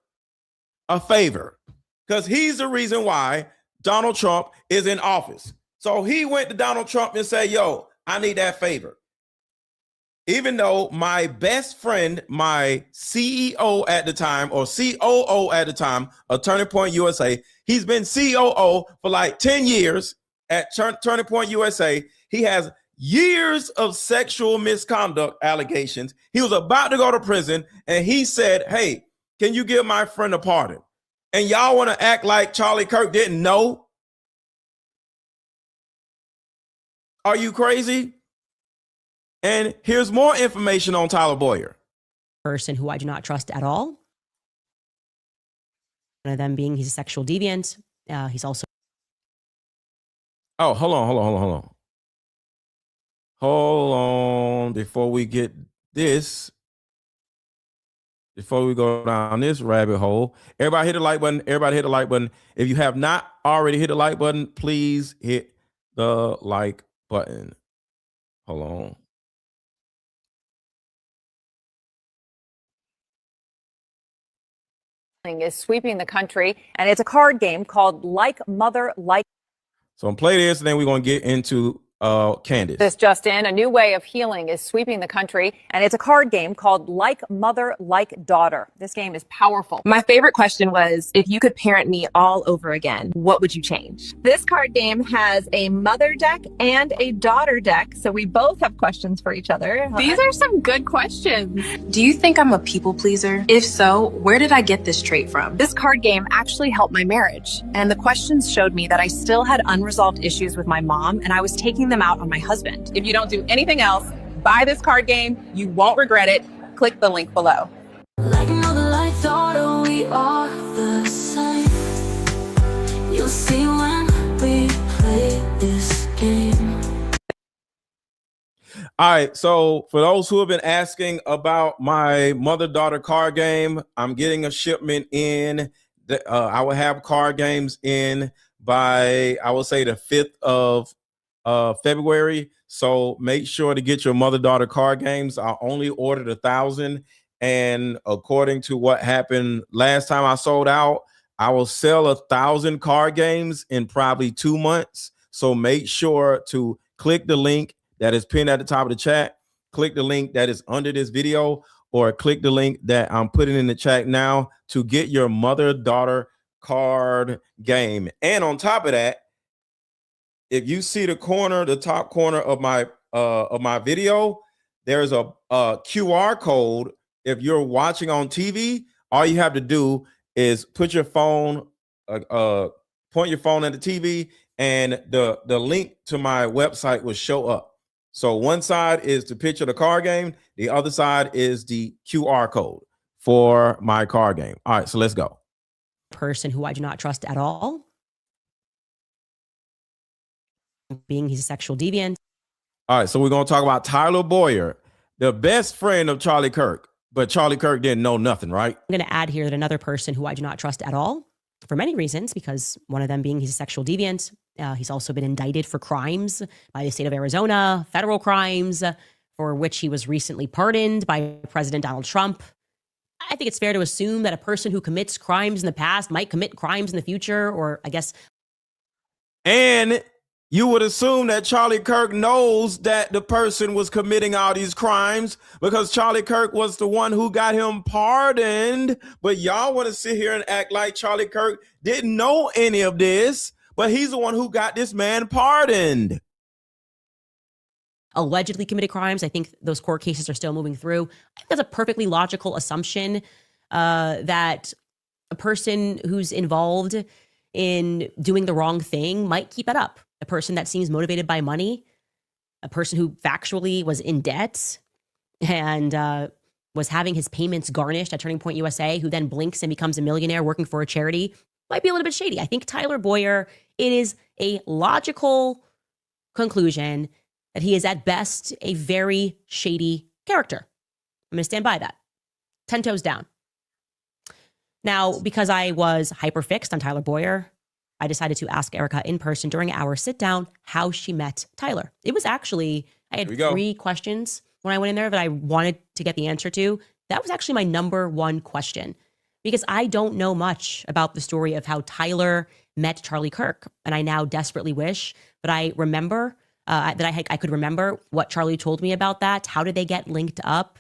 a favor, because he's the reason why Donald Trump is in office. So he went to Donald Trump and said, yo, I need that favor. Even though my best friend, my CEO at the time, or COO at the time of Turning Point USA, he's been COO for like 10 years at Turning Point USA. He has years of sexual misconduct allegations. He was about to go to prison, and he said, hey, can you give my friend a pardon? And y'all want to act like Charlie Kirk didn't know? Are you crazy? And here's more information on Tyler Boyer. Person who I do not trust at all. One of them being he's a sexual deviant. He's also. Oh, hold on. Hold on. Before we get this, before we go down this rabbit hole, everybody hit the like button. Everybody hit the like button. If you have not already hit the like button, please hit the like button. Hold on. Is sweeping the country, and it's a card game called Like Mother Like. So I'm gonna play this, and then we're gonna get into Candace. This just in, a new way of healing is sweeping the country, and it's a card game called Like Mother, Like Daughter. This game is powerful. My favorite question was, if you could parent me all over again, what would you change? This card game has a mother deck and a daughter deck, so we both have questions for each other. These are some good questions. Do you think I'm a people pleaser? If so, where did I get this trait from? This card game actually helped my marriage, and the questions showed me that I still had unresolved issues with my mom, and I was taking them out on my husband. If you don't do anything else, buy this card game. You won't regret it. Click the link below. Like mother, like daughter, we are the same. You'll see when we play this game. All right, so for those who have been asking about my mother-daughter card game, I'm getting a shipment in. I will have card games in by, I will say, the 5th of February. So make sure to get your mother-daughter card games. I only ordered 1,000, and according to what happened last time I sold out, I will sell 1,000 card games in probably 2 months. So make sure to click the link that is pinned at the top of the chat, click the link that is under this video, or click the link that I'm putting in the chat now to get your mother-daughter card game. And on top of that, if you see the top corner of my video, there's a QR code. If you're watching on TV, all you have to do is put your phone, point your phone at the TV, and the link to my website will show up. So one side is the picture of the card game, the other side is the QR code for my card game. All right, so let's go. Person who I do not trust at all. Being he's a sexual deviant. All right, so we're going to talk about Tyler Boyer, the best friend of Charlie Kirk, but Charlie Kirk didn't know nothing, right? I'm going to add here that another person who I do not trust at all for many reasons, because one of them being he's a sexual deviant. He's also been indicted for crimes by the state of Arizona, federal crimes for which he was recently pardoned by President Donald Trump. I think it's fair to assume that a person who commits crimes in the past might commit crimes in the future, or I guess. And you would assume that Charlie Kirk knows that the person was committing all these crimes because Charlie Kirk was the one who got him pardoned. But y'all want to sit here and act like Charlie Kirk didn't know any of this, but he's the one who got this man pardoned. Allegedly committed crimes. I think those court cases are still moving through. I think that's a perfectly logical assumption that a person who's involved in doing the wrong thing might keep it up. A person that seems motivated by money, a person who factually was in debt and was having his payments garnished at Turning Point USA, who then blinks and becomes a millionaire working for a charity, might be a little bit shady. I think Tyler Boyer, it is a logical conclusion that he is at best a very shady character. I'm going to stand by that. 10 toes down. Now, because I was hyper-fixed on Tyler Boyer, I decided to ask Erika in person during our sit down how she met Tyler. It was actually, I had 3 questions when I went in there that I wanted to get the answer to. That was actually my number 1 question because I don't know much about the story of how Tyler met Charlie Kirk. And I now desperately wish that I remember, I could remember what Charlie told me about that. How did they get linked up?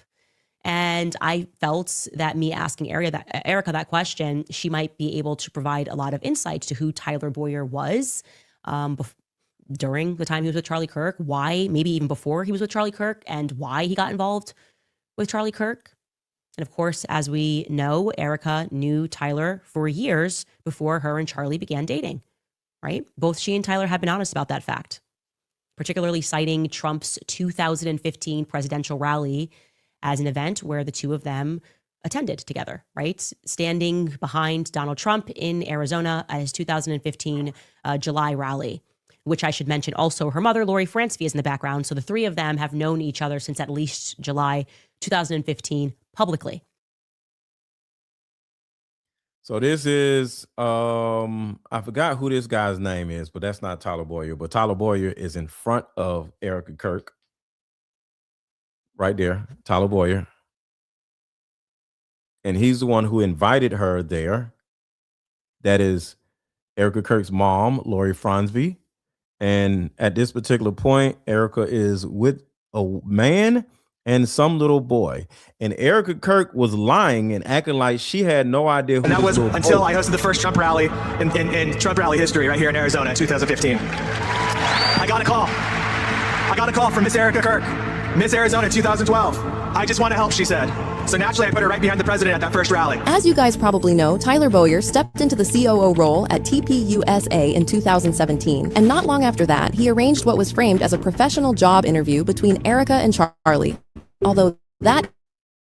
And I felt that me asking Erika that question, she might be able to provide a lot of insight to who Tyler Boyer was during the time he was with Charlie Kirk, why, maybe even before he was with Charlie Kirk, and why he got involved with Charlie Kirk. And of course, as we know, Erika knew Tyler for years before her and Charlie began dating, right? Both she and Tyler have been honest about that fact, particularly citing Trump's 2015 presidential rally as an event where the two of them attended together, right? Standing behind Donald Trump in Arizona at his 2015 July rally, which I should mention also her mother, Lori Francevy, is in the background. So the 3 of them have known each other since at least July 2015 publicly. So this is, I forgot who this guy's name is, but that's not Tyler Boyer. But Tyler Boyer is in front of Erika Kirk. Right there, Tyler Boyer. And he's the one who invited her there. That is Erika Kirk's mom, Lori Francevy. And at this particular point, Erika is with a man and some little boy. And Erika Kirk was lying and acting like she had no idea who And that was this little until boy I hosted the first Trump rally in Trump rally history right here in Arizona in 2015. I got a call from Miss Erika Kirk, Miss Arizona 2012. I just want to help, she said. So naturally, I put her right behind the president at that first rally. As you guys probably know, Tyler Boyer stepped into the COO role at TPUSA in 2017. And not long after that, he arranged what was framed as a professional job interview between Erika and Charlie. Although that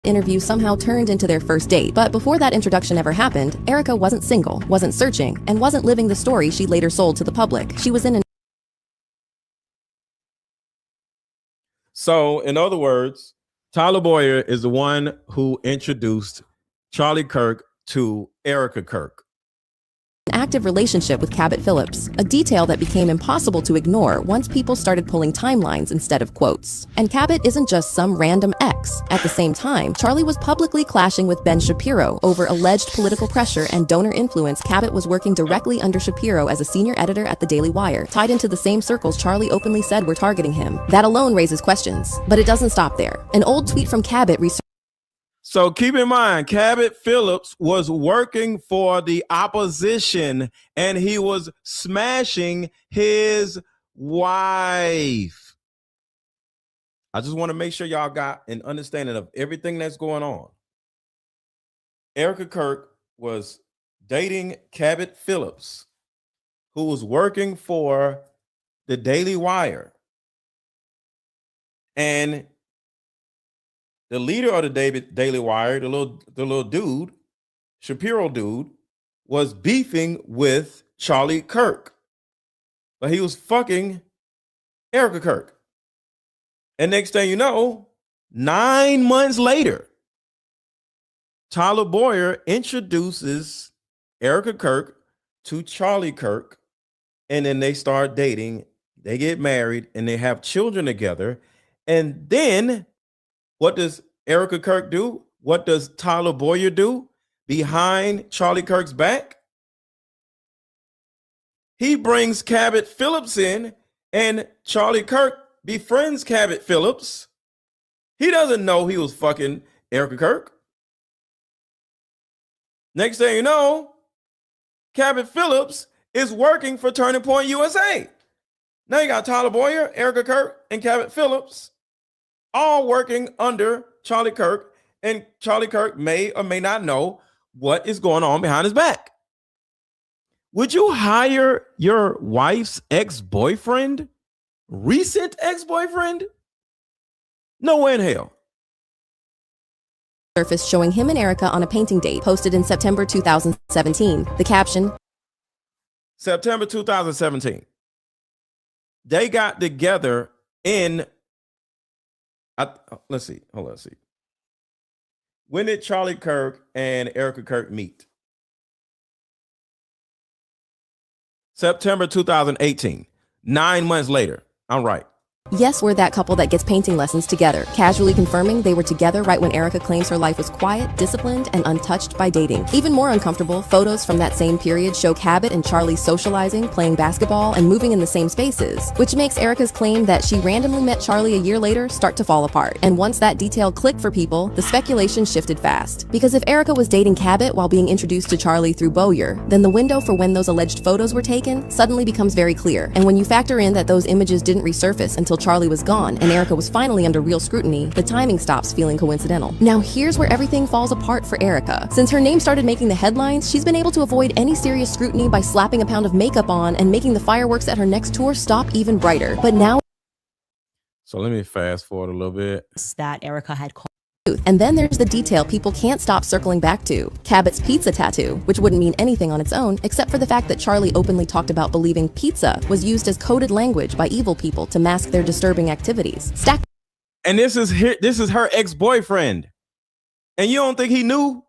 interview somehow turned into their first date. But before that introduction ever happened, Erika wasn't single, wasn't searching, and wasn't living the story she later sold to the public. She was in an So, in other words, Tyler Boyer is the one who introduced Charlie Kirk to Erika Kirk. active relationship with Cabot Phillips, a detail that became impossible to ignore once people started pulling timelines instead of quotes. And Cabot isn't just some random ex. At the same time, Charlie was publicly clashing with Ben Shapiro over alleged political pressure and donor influence. Cabot was working directly under Shapiro as a senior editor at the Daily Wire, tied into the same circles Charlie openly said were targeting him. That alone raises questions. But it doesn't stop there. An old tweet from Cabot So keep in mind, Cabot Phillips was working for the opposition and he was smashing his wife. I just want to make sure y'all got an understanding of everything that's going on. Erika Kirk was dating Cabot Phillips, who was working for the Daily Wire. And the leader of the Daily Wire, the little dude, Shapiro dude, was beefing with Charlie Kirk. But he was fucking Erika Kirk. And next thing you know, 9 months later, Tyler Boyer introduces Erika Kirk to Charlie Kirk. And then they start dating. They get married and they have children together. And then what does Erika Kirk do? What does Tyler Boyer do behind Charlie Kirk's back? He brings Cabot Phillips in, and Charlie Kirk befriends Cabot Phillips. He doesn't know he was fucking Erika Kirk. Next thing you know, Cabot Phillips is working for Turning Point USA. Now you got Tyler Boyer, Erika Kirk, and Cabot Phillips all working under Charlie Kirk, and Charlie Kirk may or may not know what is going on behind his back. Would you hire your wife's ex-boyfriend, recent ex-boyfriend? No way in hell. surfaced showing him and Erika on a painting date posted in September 2017. The caption, September 2017. They got together in let's see. Hold on. Let's see. When did Charlie Kirk and Erika Kirk meet? September 2018. 9 months later. I'm right. yes, we're that couple that gets painting lessons together, casually confirming they were together right when Erika claims her life was quiet, disciplined, and untouched by dating. Even more uncomfortable, photos from that same period show Cabot and Charlie socializing, playing basketball, and moving in the same spaces, which makes Erika's claim that she randomly met Charlie a year later start to fall apart. And once that detail clicked for people, the speculation shifted fast. Because if Erika was dating Cabot while being introduced to Charlie through Boyer, then the window for when those alleged photos were taken suddenly becomes very clear. And when you factor in that those images didn't resurface until Charlie was gone and Erika was finally under real scrutiny, the timing stops feeling coincidental. Now here's where everything falls apart for Erika. Since her name started making the headlines, she's been able to avoid any serious scrutiny by slapping a pound of makeup on and making the fireworks at her next tour stop even brighter. But now, So let me fast forward a little bit. That Erika had called. and then there's the detail people can't stop circling back to, Cabot's pizza tattoo, which wouldn't mean anything on its own, except for the fact that Charlie openly talked about believing pizza was used as coded language by evil people to mask their disturbing activities. And this is her ex-boyfriend. And you don't think he knew?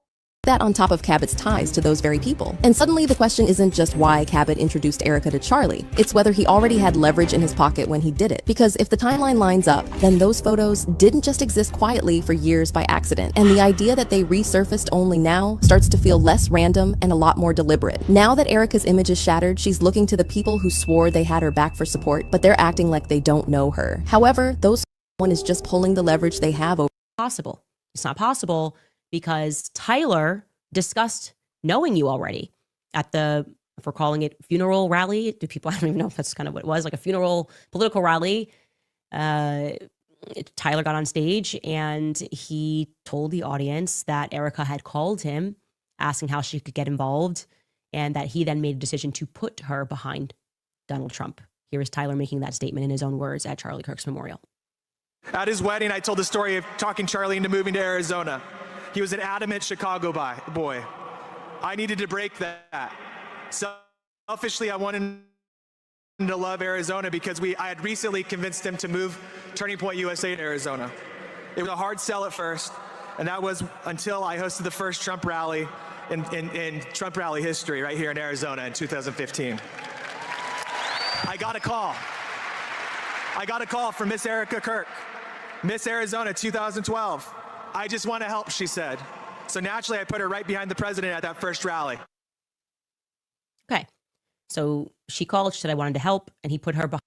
that on top of Cabot's ties to those very people. And suddenly the question isn't just why Cabot introduced Erika to Charlie, it's whether he already had leverage in his pocket when he did it. Because if the timeline lines up, then those photos didn't just exist quietly for years by accident. And the idea that they resurfaced only now starts to feel less random and a lot more deliberate. Now that Erika's image is shattered, she's looking to the people who swore they had her back for support, but they're acting like they don't know her. However, those one is just pulling the leverage they have over. Possible. It's not possible because Tyler discussed knowing you already at the, if we're calling it funeral rally, do people, I don't even know if that's kind of what it was, like a funeral political rally. Tyler got on stage and he told the audience that Erika had called him asking how she could get involved, and that he then made a decision to put her behind Donald Trump. Here is Tyler making that statement in his own words at Charlie Kirk's memorial. At his wedding, I told the story of talking Charlie into moving to Arizona. He was an adamant Chicago boy. I needed to break that. Selfishly, I wanted him to love Arizona because I had recently convinced him to move Turning Point USA to Arizona. It was a hard sell at first, and that was until I hosted the first Trump rally in Trump rally history right here in Arizona in 2015. I got a call. I got a call from Miss Erika Kirk, Miss Arizona 2012. I just want to help, she said. So naturally, I put her right behind the president at that first rally. Okay. So she called, she said, I wanted to help, and he put her behind.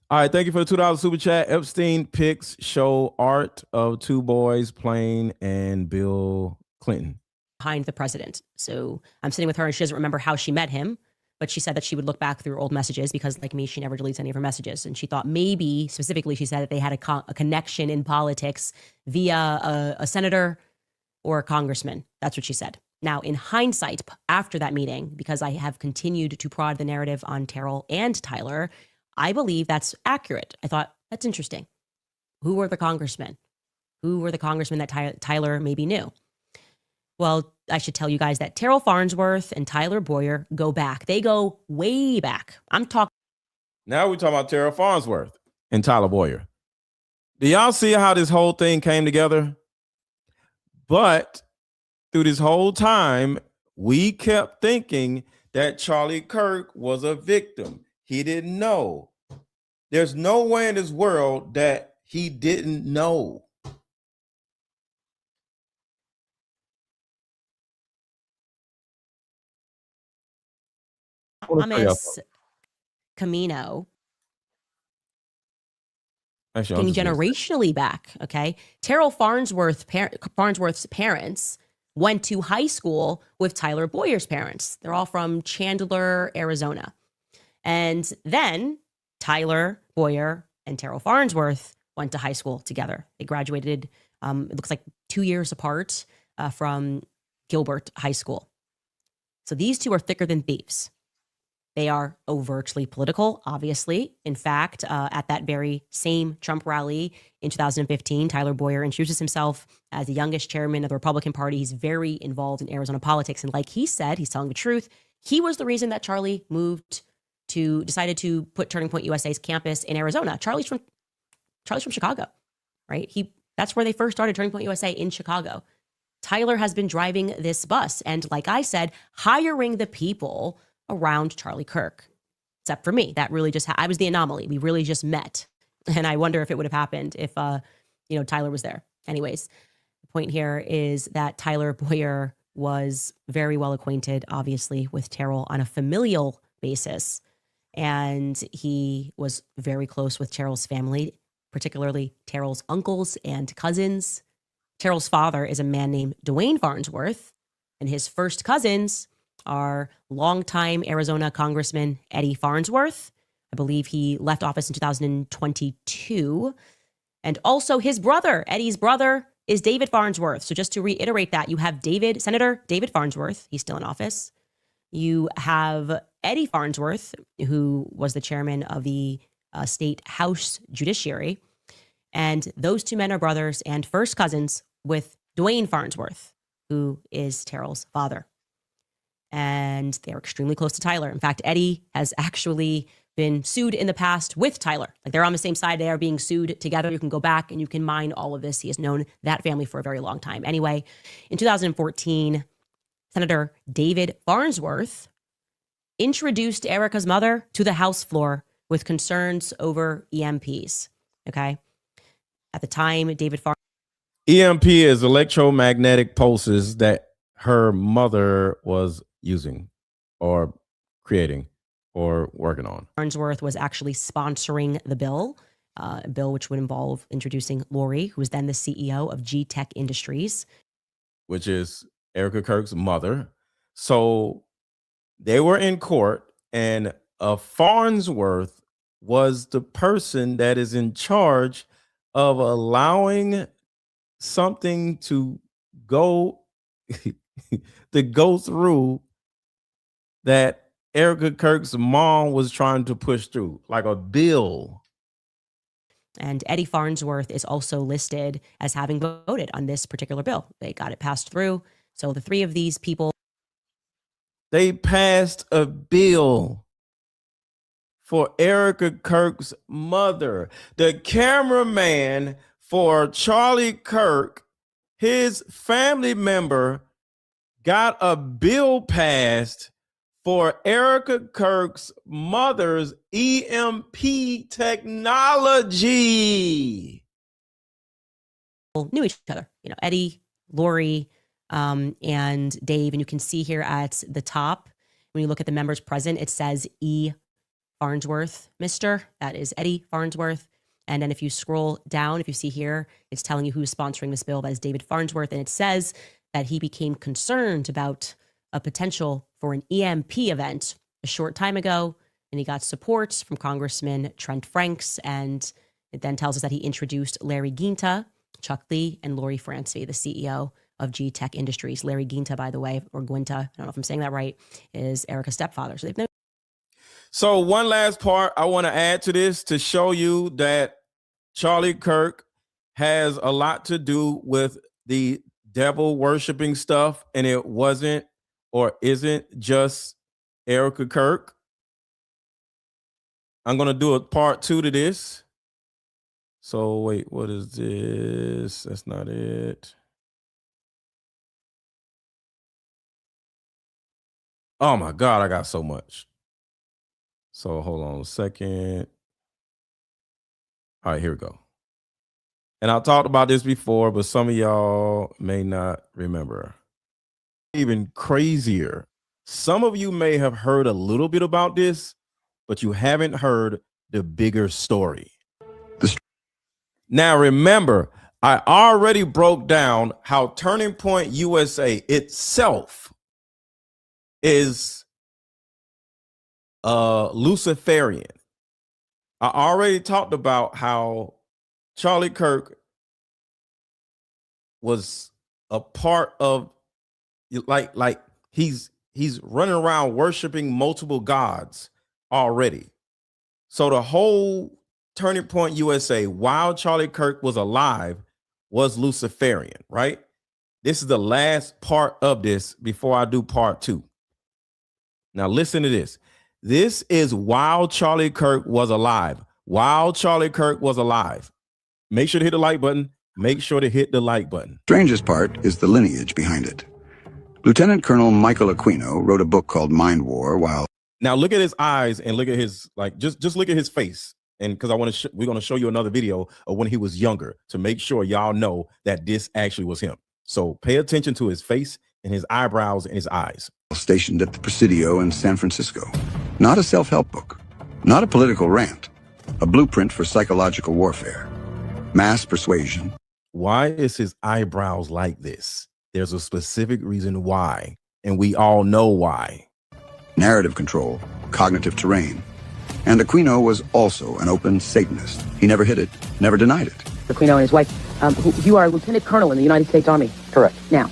All right, thank you for the $2 super chat. Epstein pics show art of two boys playing and Bill Clinton. Behind the president. So I'm sitting with her and she doesn't remember how she met him, but she said that she would look back through old messages because, like me, she never deletes any of her messages. And she thought maybe, specifically, she said that they had a connection in politics via a senator or a congressman. That's what she said. Now, in hindsight, after that meeting, because I have continued to prod the narrative on Terrell and Tyler, I believe that's accurate. I thought, that's interesting. Who were the congressmen? Who were the congressmen that Tyler maybe knew? Well, I should tell you guys that Terrell Farnsworth and Tyler Boyer go back. They go way back. I'm talking. Now we're talking about Terrell Farnsworth and Tyler Boyer. Do y'all see how this whole thing came together? But through this whole time, we kept thinking that Charlie Kirk was a victim. He didn't know. There's no way in this world that he didn't know. Thomas Camino came generationally back. Okay. Terrell Farnsworth's parents went to high school with Tyler Boyer's parents. They're all from Chandler, Arizona. And then Tyler Boyer and Terrell Farnsworth went to high school together. They graduated, it looks like 2 years apart from Gilbert High School. So these two are thicker than thieves. They are overtly political, obviously. In fact, at that very same Trump rally in 2015, Tyler Boyer introduces himself as the youngest chairman of the Republican Party. He's very involved in Arizona politics. And like he said, he's telling the truth. He was the reason that Charlie decided to put Turning Point USA's campus in Arizona. Charlie's from Chicago, right? That's where they first started Turning Point USA, in Chicago. Tyler has been driving this bus. And like I said, hiring the people around Charlie Kirk, except for me. That really just, I was the anomaly. We really just met. And I wonder if it would have happened if, Tyler was there. Anyways, the point here is that Tyler Boyer was very well acquainted, obviously, with Terrell on a familial basis. And he was very close with Terrell's family, particularly Terrell's uncles and cousins. Terrell's father is a man named Dwayne Farnsworth, and his first cousins are longtime Arizona Congressman Eddie Farnsworth. I believe he left office in 2022. And also his brother, Eddie's brother, is David Farnsworth. So just to reiterate that, you have Senator David Farnsworth. He's still in office. You have Eddie Farnsworth, who was the chairman of the state House Judiciary. And those two men are brothers and first cousins with Dwayne Farnsworth, who is Terrell's father. And they're extremely close to Tyler. In fact, Eddie has actually been sued in the past with Tyler. Like they're on the same side. They are being sued together. You can go back and you can mine all of this. He has known that family for a very long time. Anyway, in 2014, Senator David Farnsworth introduced Erika's mother to the House floor with concerns over EMPs. Okay. At the time, David Farnsworth. EMP is electromagnetic pulses that her mother was using or creating or working on. Farnsworth was actually sponsoring the bill, a bill which would involve introducing Lori, who was then the CEO of G Tech Industries, which is Erika Kirk's mother. So they were in court, and Farnsworth was the person that is in charge of allowing something to go through that Erika Kirk's mom was trying to push through, like a bill. And Eddie Farnsworth is also listed as having voted on this particular bill. They got it passed through. So the three of these people. They passed a bill for Erika Kirk's mother. The cameraman for Charlie Kirk, his family member, got a bill passed for Erika Kirk's mother's EMP technology. Knew each other, Eddie, Lori, and Dave. And you can see here at the top, when you look at the members present, it says E. Farnsworth, Mr. That is Eddie Farnsworth. And then if you scroll down, if you see here, it's telling you who's sponsoring this bill. That is David Farnsworth. And it says that he became concerned about a potential for an EMP event a short time ago. And he got support from Congressman Trent Franks. And it then tells us that he introduced Larry Ginta, Chuck Lee, and Lori Francey, the CEO of G Tech Industries. Larry Ginta, by the way, or Gwinta, I don't know if I'm saying that right, is Erika's stepfather. So they've known. So one last part I want to add to this to show you that Charlie Kirk has a lot to do with the devil worshiping stuff, and it wasn't or isn't just Erika Kirk. I'm going to do a part 2 to this. So wait, what is this? That's not it. Oh my God, I got so much. So hold on a second. All right, here we go. And I talked about this before, but some of y'all may not remember. Even crazier. Some of you may have heard a little bit about this, but you haven't heard the bigger story. Now, remember, I already broke down how Turning Point USA itself is Luciferian. I already talked about how Charlie Kirk was a part of, like he's running around worshiping multiple gods already. So the whole Turning Point USA, while Charlie Kirk was alive, was Luciferian, right? This is the last part of this before I do part 2. Now listen to this. This is while Charlie Kirk was alive. While Charlie Kirk was alive. Make sure to hit the like button. Make sure to hit the like button. Strangest part is the lineage behind it. Lieutenant Colonel Michael Aquino wrote a book called Mind War while... Now look at his eyes and look at his, just look at his face. And because we're going to show you another video of when he was younger to make sure y'all know that this actually was him. So pay attention to his face and his eyebrows and his eyes. Stationed at the Presidio in San Francisco. Not a self-help book. Not a political rant. A blueprint for psychological warfare. Mass persuasion. Why is his eyebrows like this? There's a specific reason why, and we all know why. Narrative control, cognitive terrain. And Aquino was also an open Satanist. He never hid it, never denied it. Aquino and his wife, you are a lieutenant colonel in the United States Army. Correct. Now,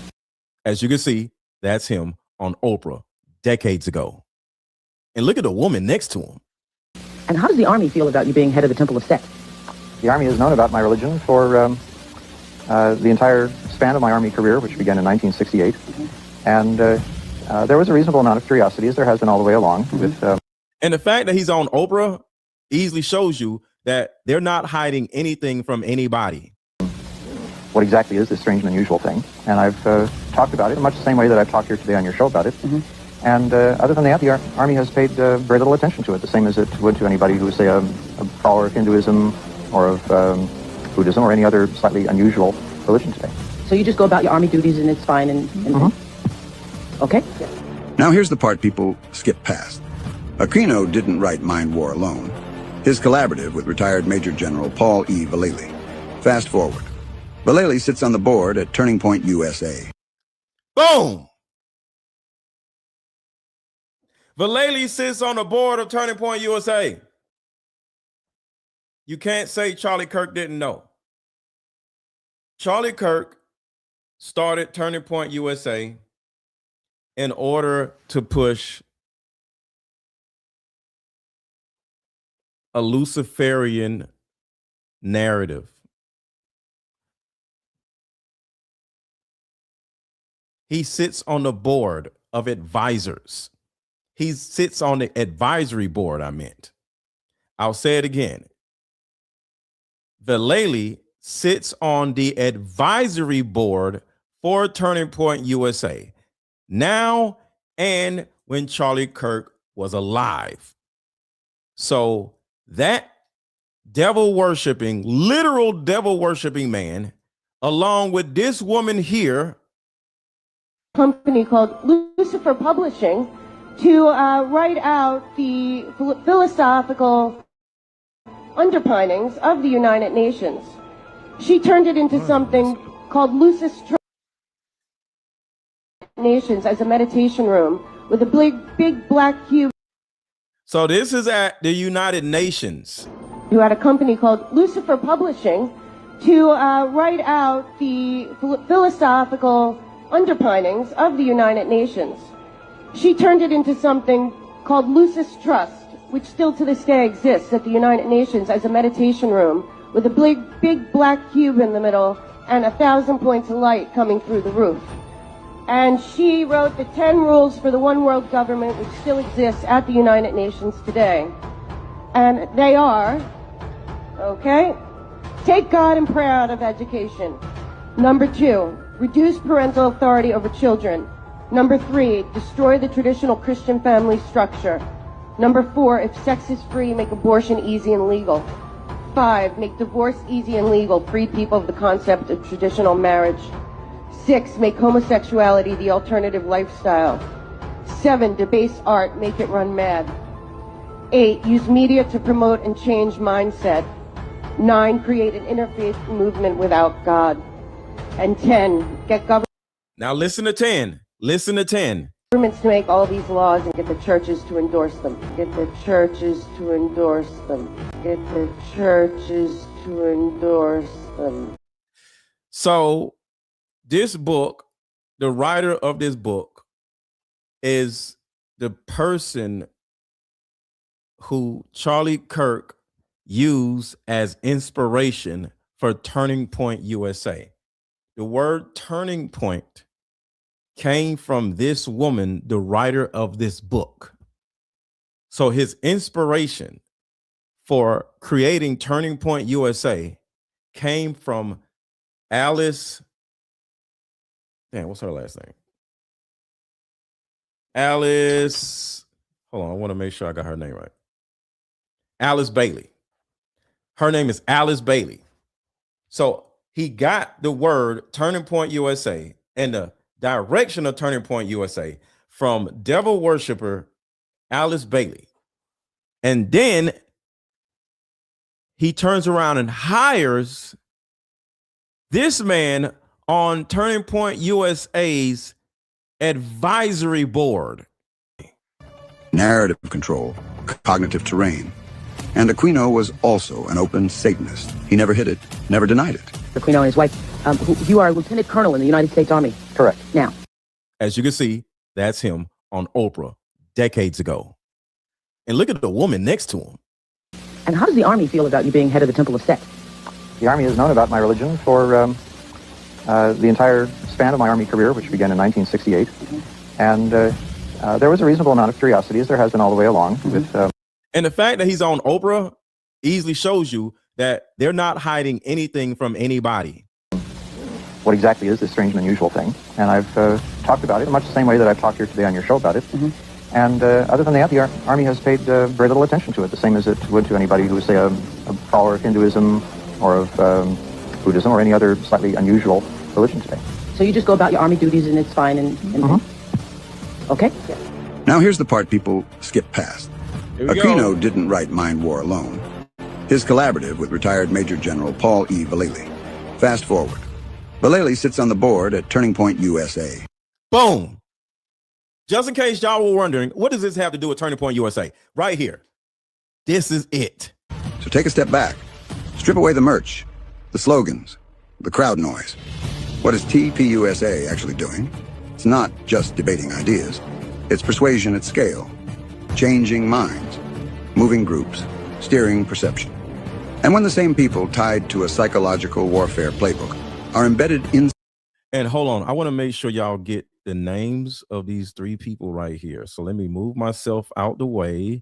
as you can see, that's him on Oprah decades ago. And look at the woman next to him. And how does the Army feel about you being head of the Temple of Set? The Army has known about my religion for the entire span of my Army career, which began in 1968. And there was a reasonable amount of curiosity, as there has been all the way along. With And the fact that he's on Oprah easily shows you that they're not hiding anything from anybody. What exactly is this strange and unusual thing? And I've talked about it in much the same way that I've talked here today on your show about it. And other than that, the Army has paid very little attention to it, the same as it would to anybody who's, say, a follower of Hinduism or of Buddhism or any other slightly unusual religion today. So you just go about your Army duties and it's fine and okay? Now here's the part people skip past. Aquino didn't write Mind War alone. His collaborative with retired Major General Paul E. Vallely. Fast forward. Vallely sits on the board at Turning Point USA. Boom! Vallely sits on the board of Turning Point USA. You can't say Charlie Kirk didn't know. Charlie Kirk started Turning Point USA in order to push a Luciferian narrative. He sits on the board of advisors. He sits on the advisory board, I meant. I'll say it again. Vallely sits on the advisory board for Turning Point USA now and when Charlie Kirk was alive. So that devil-worshiping, literal devil-worshiping man, along with this woman here, company called Lucifer Publishing, to write out the philosophical underpinnings of the United Nations. She turned it into something called Lucis Nations as a meditation room with a big black cube. So this is at the United Nations. You had a company called Lucifer Publishing to write out the philosophical underpinnings of the United Nations. She turned it into something called Lucis Trust, which still to this day exists at the United Nations as a meditation room with a big black cube in the middle and 1,000 points of light coming through the roof. And she wrote the 10 rules for the one world government, which still exists at the United Nations today. And they are, okay, take God and prayer out of education. Number 2, reduce parental authority over children. Number 3, destroy the traditional Christian family structure. Number 4, if sex is free, make abortion easy and legal. 5, make divorce easy and legal, free people of the concept of traditional marriage. 6, make homosexuality the alternative lifestyle. 7, debase art, make it run mad. 8, use media to promote and change mindset. 9, create an interfaith movement without God. And 10, get government. Now listen to 10. Listen to 10. Governments to make all these laws and get the churches to endorse them. Get the churches to endorse them. Get the churches to endorse them. So this book, the writer of this book is the person who Charlie Kirk used as inspiration for Turning Point USA. The word turning point came from this woman, the writer of this book. So his inspiration for creating Turning Point USA came from Alice. Damn, what's her last name? Alice. Hold on, I want to make sure I got her name right. Alice Bailey. Her name is Alice Bailey. So he got the word Turning Point USA and the direction of Turning Point USA from devil worshiper Alice Bailey. And then he turns around and hires this man on Turning Point USA's advisory board. Narrative control, cognitive terrain. And Aquino was also an open Satanist. He never hid it, never denied it. Aquino and his wife, you are a lieutenant colonel in the United States Army. Correct. Now. As you can see, that's him on Oprah decades ago. And look at the woman next to him. And how does the Army feel about you being head of the Temple of Set? The Army has known about my religion for the entire span of my Army career, which began in 1968. And there was a reasonable amount of curiosity, as there has been all the way along. With And the fact that he's on Oprah easily shows you that they're not hiding anything from anybody. what exactly is this strange and unusual thing? And I've talked about it in much the same way that I've talked here today on your show about it. And other than that, the Army has paid very little attention to it, the same as it would to anybody who was, say, a follower of Hinduism or of Buddhism or any other slightly unusual religion today. So you just go about your Army duties and it's fine and okay? Now here's the part people skip past. Aquino didn't write Mind War alone. His collaborative with retired Major General Paul E. Vallely. Fast forward. Vallely sits on the board at Turning Point USA. Boom. Just in case y'all were wondering, what does this have to do with Turning Point USA? Right here. This is it. So take a step back. Strip away the merch, the slogans, the crowd noise. What is TPUSA actually doing? It's not just debating ideas. It's persuasion at scale, changing minds, moving groups, steering perception. And when the same people tied to a psychological warfare playbook are embedded in... And hold on, I want to make sure y'all get the names of these three people right here. So let me move myself out the way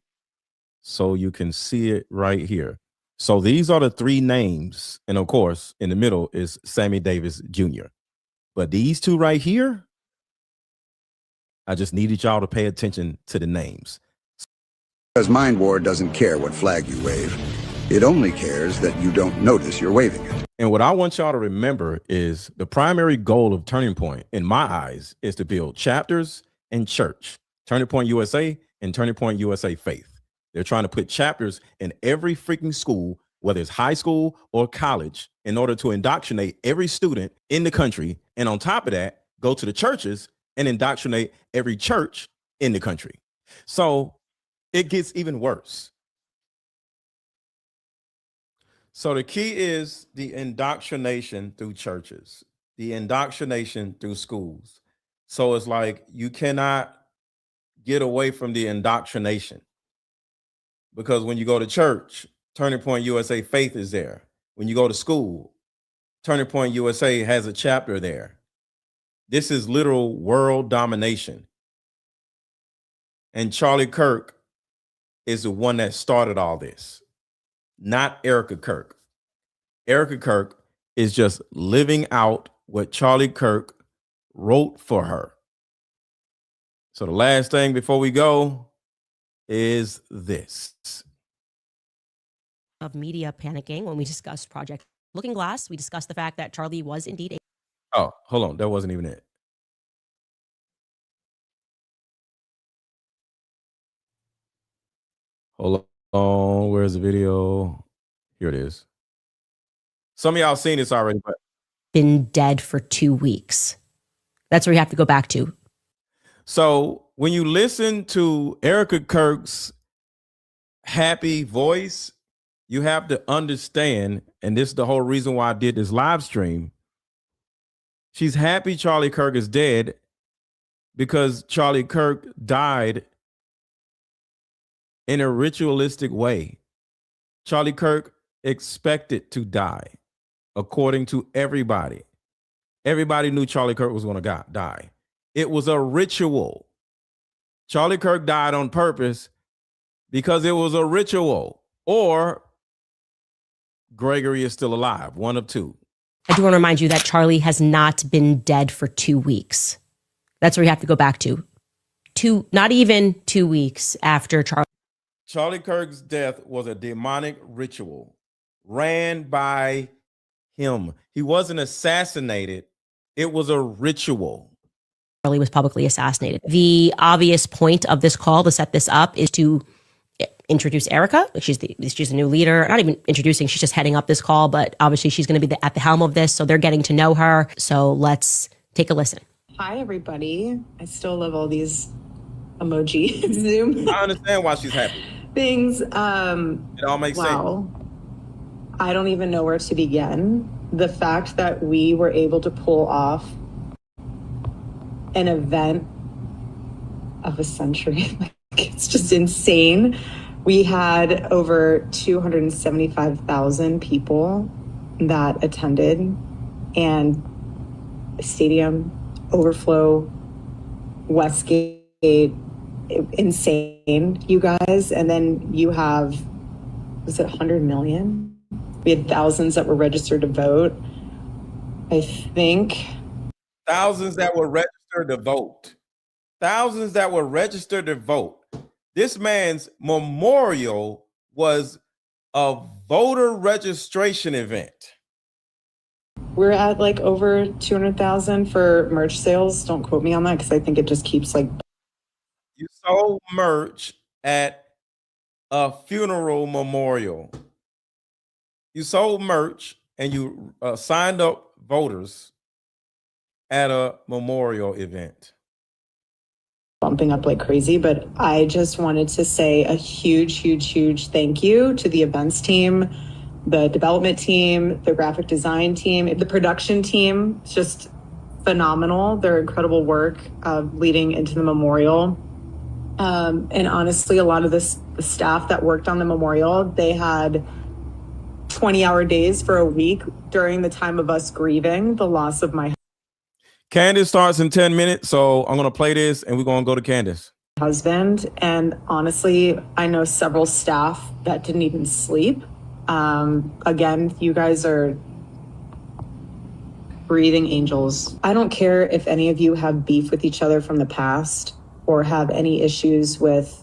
so you can see it right here. So these are the three names. And of course, in the middle is Sammy Davis Jr. But these two right here, I just needed y'all to pay attention to the names. Because Mind War doesn't care what flag you wave. It only cares that you don't notice you're waving it. And what I want y'all to remember is the primary goal of Turning Point, in my eyes, is to build chapters and church. Turning Point USA and Turning Point USA Faith. They're trying to put chapters in every freaking school, whether it's high school or college, in order to indoctrinate every student in the country. And on top of that, go to the churches and indoctrinate every church in the country. So it gets even worse. So the key is the indoctrination through churches, the indoctrination through schools. So it's like you cannot get away from the indoctrination, because when you go to church, Turning Point USA Faith is there. When you go to school, Turning Point USA has a chapter there. This is literal world domination. And Charlie Kirk is the one that started all this, not Erika Kirk. Erika Kirk is just living out what Charlie Kirk wrote for her. So the last thing before we go is this. Of media panicking when we discussed Project Looking Glass. We discussed the fact that Charlie was indeed a... Oh, hold on. That wasn't even it. Hold on. Where's the video? Here it is. Some of y'all seen this already, but been dead for 2 weeks. That's where you have to go back to. So when you listen to Erika Kirk's happy voice, you have to understand, and this is the whole reason why I did this live stream. She's happy Charlie Kirk is dead because Charlie Kirk died in a ritualistic way. Charlie Kirk expected to die, according to everybody. Everybody knew Charlie Kirk was going to die. It was a ritual. Charlie Kirk died on purpose because it was a ritual, or Gregory is still alive, one of two. I do want to remind you that Charlie has not been dead for 2 weeks. That's where you have to go back to. Not even 2 weeks after Charlie Kirk's death was a demonic ritual ran by him. He wasn't assassinated. It was a ritual. Charlie was publicly assassinated. The obvious point of this call to set this up is to introduce Erika. She's the new leader. Not even introducing, she's just heading up this call, but obviously she's going to be at the helm of this. So they're getting to know her. So let's take a listen. Hi, everybody. I still love all these emoji Zoom. I understand why she's happy. Things. It all makes sense. I don't even know where to begin. The fact that we were able to pull off an event of a century, like, it's just insane. We had over 275,000 people that attended, and stadium overflow, Westgate, insane, you guys. And then you have, was it 100 million? We had thousands that were registered to vote. I think. Thousands that were registered to vote. Thousands that were registered to vote. This man's memorial was a voter registration event. We're at like over 200,000 for merch sales. Don't quote me on that because I think it just keeps like. You sold merch at a funeral memorial. You sold merch and you signed up voters at a memorial event. Bumping up like crazy, but I just wanted to say a huge thank you to the events team, the development team, the graphic design team, the production team. It's just phenomenal. Their incredible work leading into the memorial. And honestly, a lot of the staff that worked on the memorial, they had 20-hour days for a week during the time of us grieving the loss of my Candace starts in 10 minutes, so I'm going to play this and we're going to go to Candace. Husband. And honestly, I know several staff that didn't even sleep. Again, you guys are breathing angels. I don't care if any of you have beef with each other from the past or have any issues with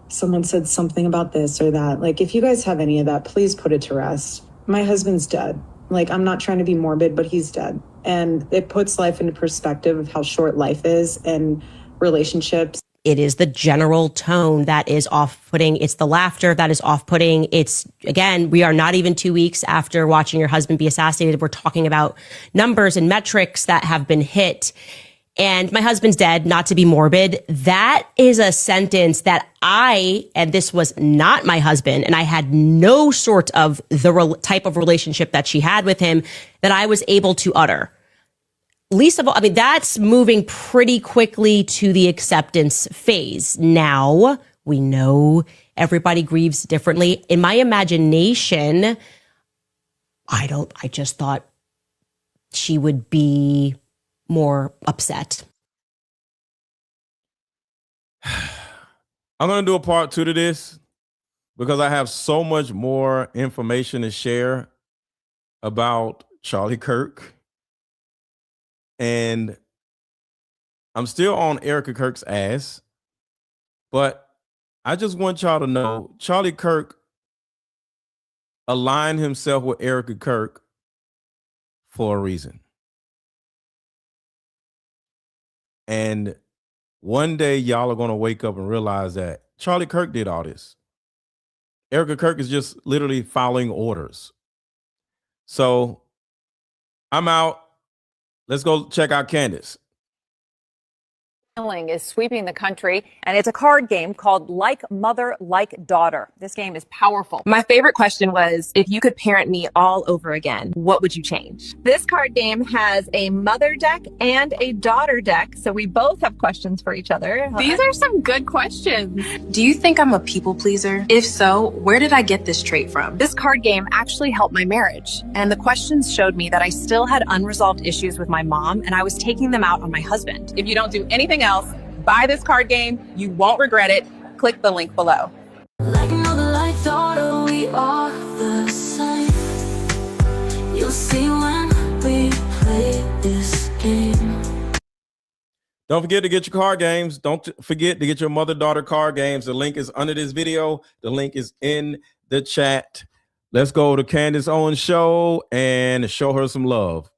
someone said something about this or that. Like, if you guys have any of that, please put it to rest. My husband's dead. Like, I'm not trying to be morbid, but he's dead. And it puts life into perspective of how short life is and relationships. It is the general tone that is off-putting. It's the laughter that is off-putting. It's, again, we are not even 2 weeks after watching your husband be assassinated. We're talking about numbers and metrics that have been hit. And my husband's dead, not to be morbid. That is a sentence that and this was not my husband, and I had no sort of the type of relationship that she had with him, that I was able to utter. Least of all, I mean, that's moving pretty quickly to the acceptance phase. Now, we know everybody grieves differently. In my imagination, I just thought she would be more upset. I'm going to do a part 2 to this because I have so much more information to share about Charlie Kirk. And I'm still on Erika Kirk's ass, but I just want y'all to know Charlie Kirk aligned himself with Erika Kirk for a reason. And one day y'all are going to wake up and realize that Charlie Kirk did all this. Erika Kirk is just literally following orders. So I'm out. Let's go check out Candace. Is sweeping the country, and it's a card game called Like Mother, Like Daughter. This game is powerful. My favorite question was, if you could parent me all over again, what would you change? This card game has a mother deck and a daughter deck, so we both have questions for each other. These are some good questions. Do you think I'm a people pleaser? If so, where did I get this trait from? This card game actually helped my marriage, and the questions showed me that I still had unresolved issues with my mom, and I was taking them out on my husband. If you don't do anything else, buy this card game. You won't regret it. Click the link below. Like mother, like daughter, we are the same. You'll see when we play this game. Don't forget to get your card games. Don't forget to get your mother-daughter card games. The link is under this video. The link is in the chat. Let's go to Candace Owens' show and show her some love.